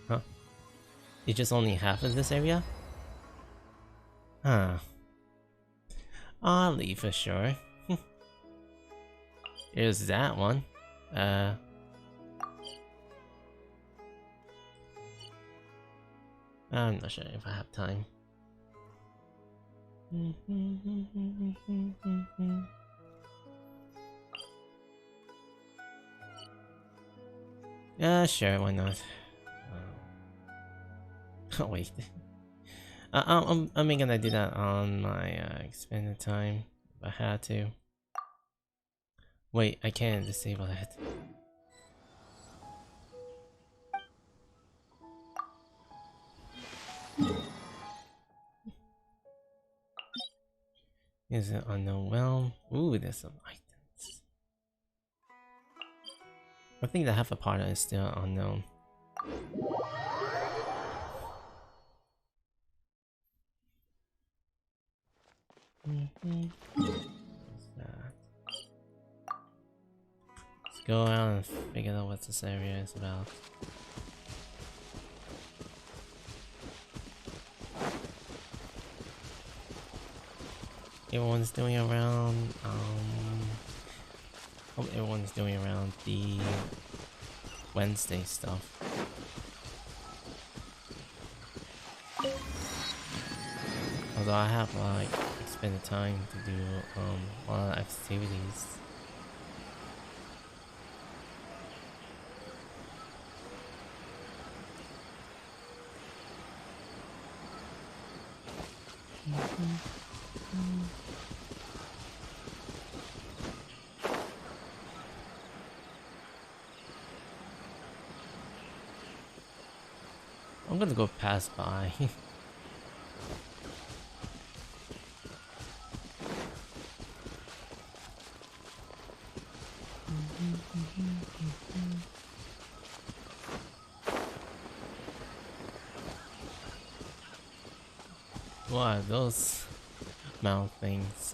Huh? It's just only half of this area? Huh. I'll leave for sure. Here's that one. I'm not sure if I have time. Yeah, sure, why not? Oh wait, I'm gonna do that on my expanded time if I had to. Wait, I can't disable it. Is it unknown realm? Ooh, there's some items. I think the half a part is still unknown. What's that? Let's go around and figure out what this area is about. everyone's doing around hope everyone's doing around the Wednesday stuff. Although I have like spent the time to do a lot of activities. I'm gonna go pass by. What are those mouth things?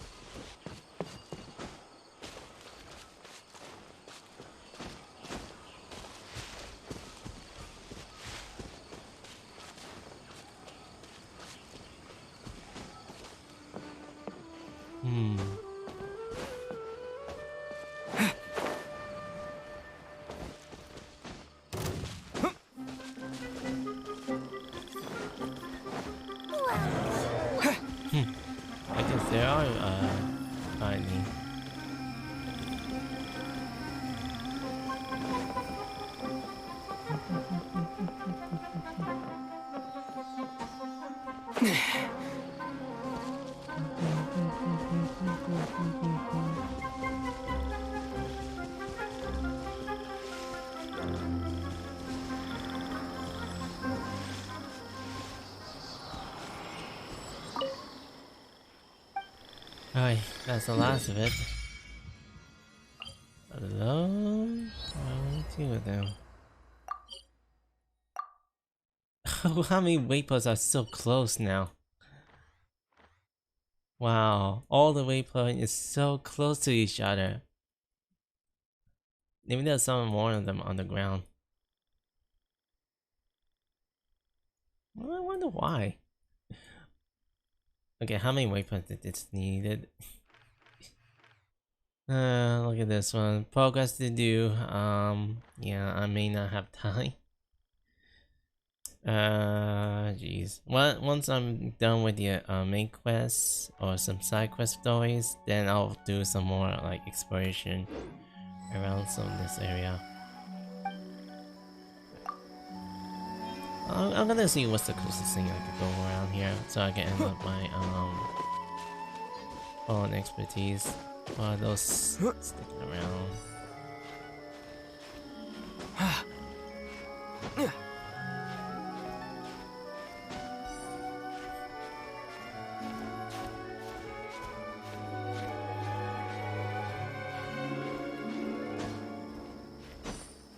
I guess there are lightning. Alright, that's the last of it. Hello? What do with them? How many waypoints are so close now? Wow, all the waypoints is so close to each other. Maybe there's some more of them on the ground. Well, I wonder why. Okay, how many waypoints did this needed? Look at this one. Progress to do. Yeah, I may not have time. Jeez. Well, once I'm done with the main quests or some side quest stories, then I'll do some more like exploration around some of this area. I'm gonna see what's the closest thing I could go around here, so I can end up my own expertise while those sticking around.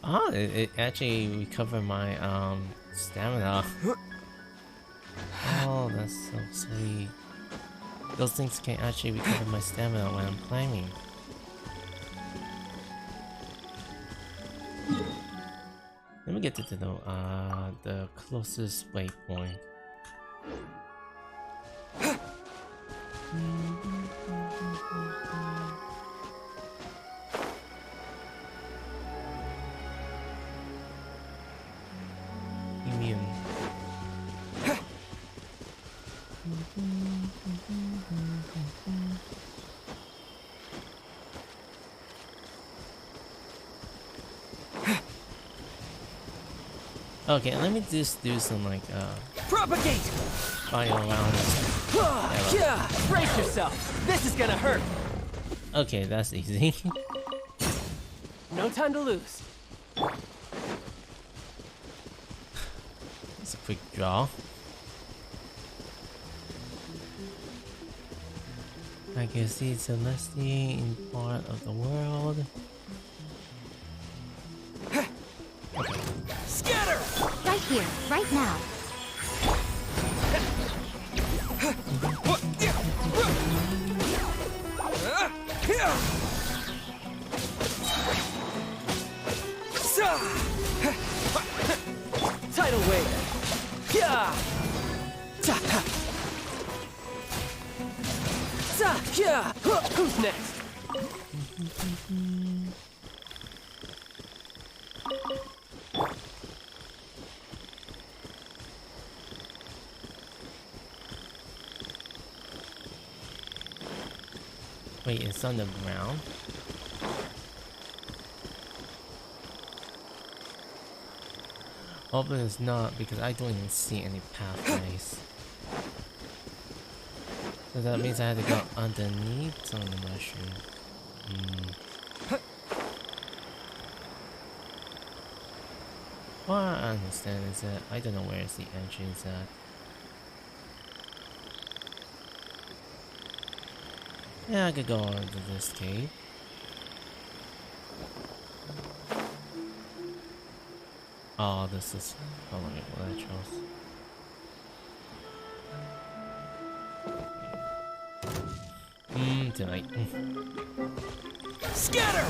Oh, it actually recovered my stamina. Oh, that's so sweet. Those things can actually recover my stamina when I'm climbing. Let me get to the closest waypoint. Immune. Okay, let me just do some like
propagate.
Fire around.
Yeah, brace yourself. This is gonna hurt.
Okay, that's easy.
No time to lose.
It's a quick draw. I can see Celeste in part of the world.
Scatter!
Right here, right now.
Tidal wave. Yeah. Yeah. Who's next?
Wait, it's on the ground? Oh, but it's not because I don't even see any pathways. So that means I had to go underneath on the mushroom. What I understand is that I don't know where is the entrance at. Yeah, I could go on to this cave. Oh, this is following Electros. Tonight.
Scatter!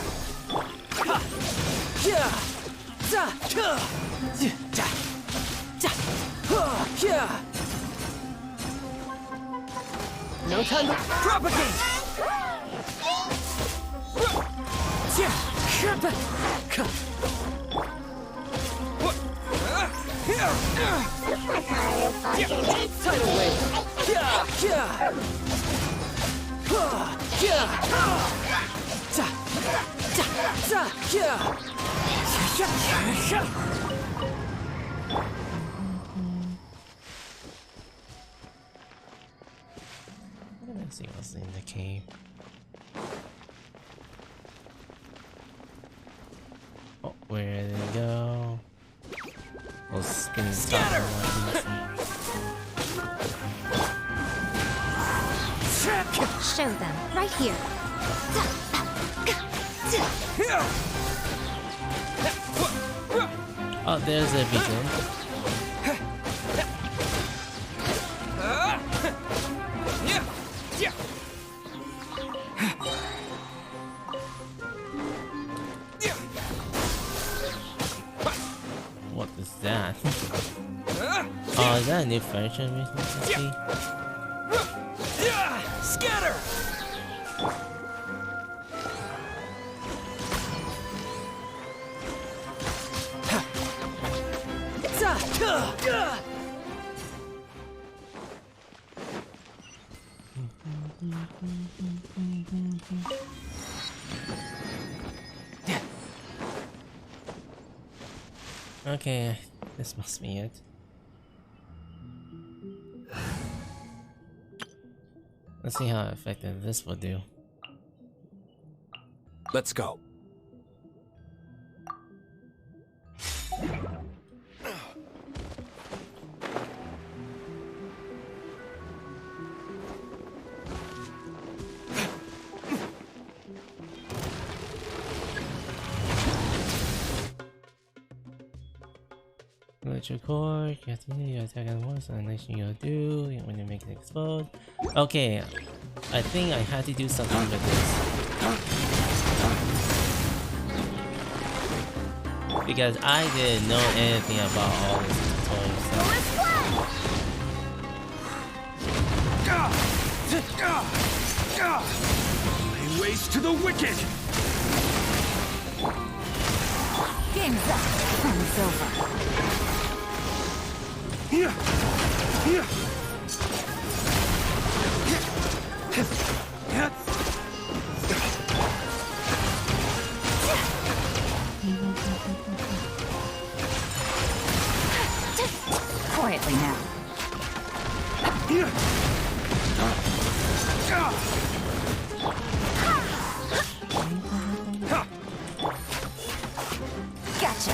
Ha! Yeah! Za! Ja! Ja! Ja! Ha! Yeah! No time to propagate! Tidal wave! Yeah! Yeah!
Let's see what's in the cave. Oh, where did it go? Oh, spinning
Scatter!
Show them, right here.
Oh, there's a beacon. What is that? Oh, is that a new furniture recently?
Scatter!
Okay, this must be it. Let's see how effective this will do.
Let's go.
Let your core, continue your attack at once, and the next thing you'll do when you make it explode. Okay, I think I had to do something with this. Because I didn't know anything about all this tutorial stuff.
Lay waste to the wicked!
Game's up. Fun's over. Quietly now. Gotcha.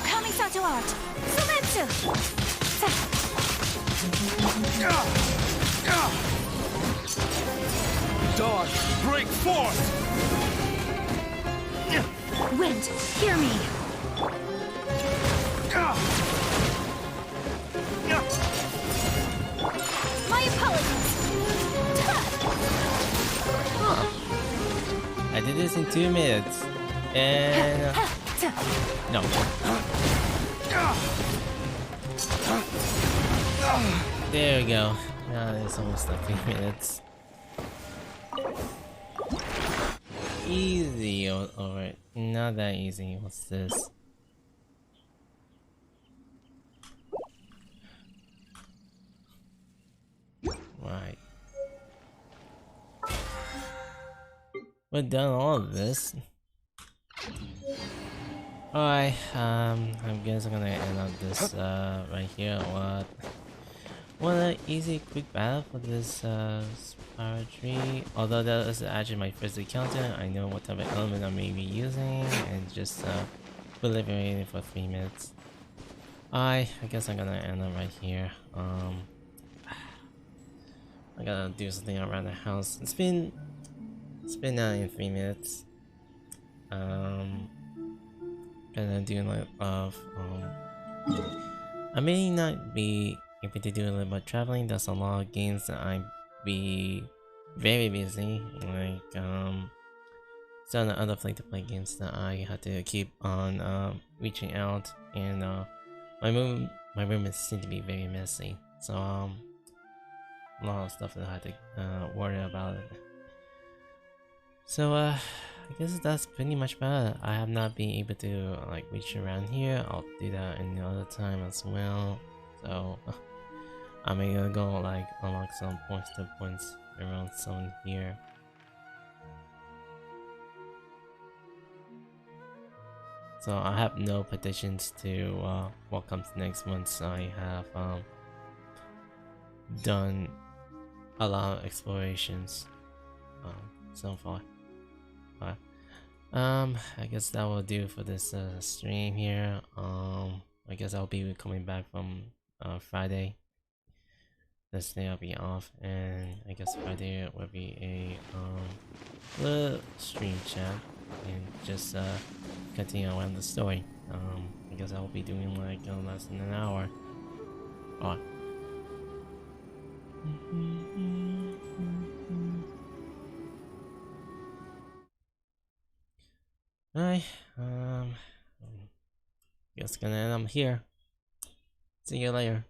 Kamisato art. Sumetsu.
Dawn, break forth!
Wind, hear me. My apologies.
I did this in 2 minutes. And... no. There we go. Now it's almost like 3 minutes. Easy. Alright. Not that easy. What's this? Right. We've done all of this. Alright, I guess I'm gonna end up this right here. What an easy quick battle for this Spire Tree. Although that is actually my first encounter, I know what type of element I may be using and just deliberating for 3 minutes. I guess I'm gonna end up right here. I gotta do something around the house. It's been in 3 minutes. Gonna do like I may not be able to do a little bit of traveling. There's a lot of games that I be very busy, like some other play-to-play games that I had to keep on reaching out, and my room seems to be very messy, so a lot of stuff that I had to worry about it. So I guess that's pretty much about it. I have not been able to like reach around here. I'll do that another time as well. So I'm gonna go like unlock some points around some here. So I have no predictions to what comes next once I have done a lot of explorations so far. I guess that will do for this stream here. I guess I'll be coming back from Friday. This day I'll be off, and I guess Friday will be a little stream chat and just continue around the story. I guess I'll be doing like less than an hour. Oh. Alright, guess gonna end up here. See you later.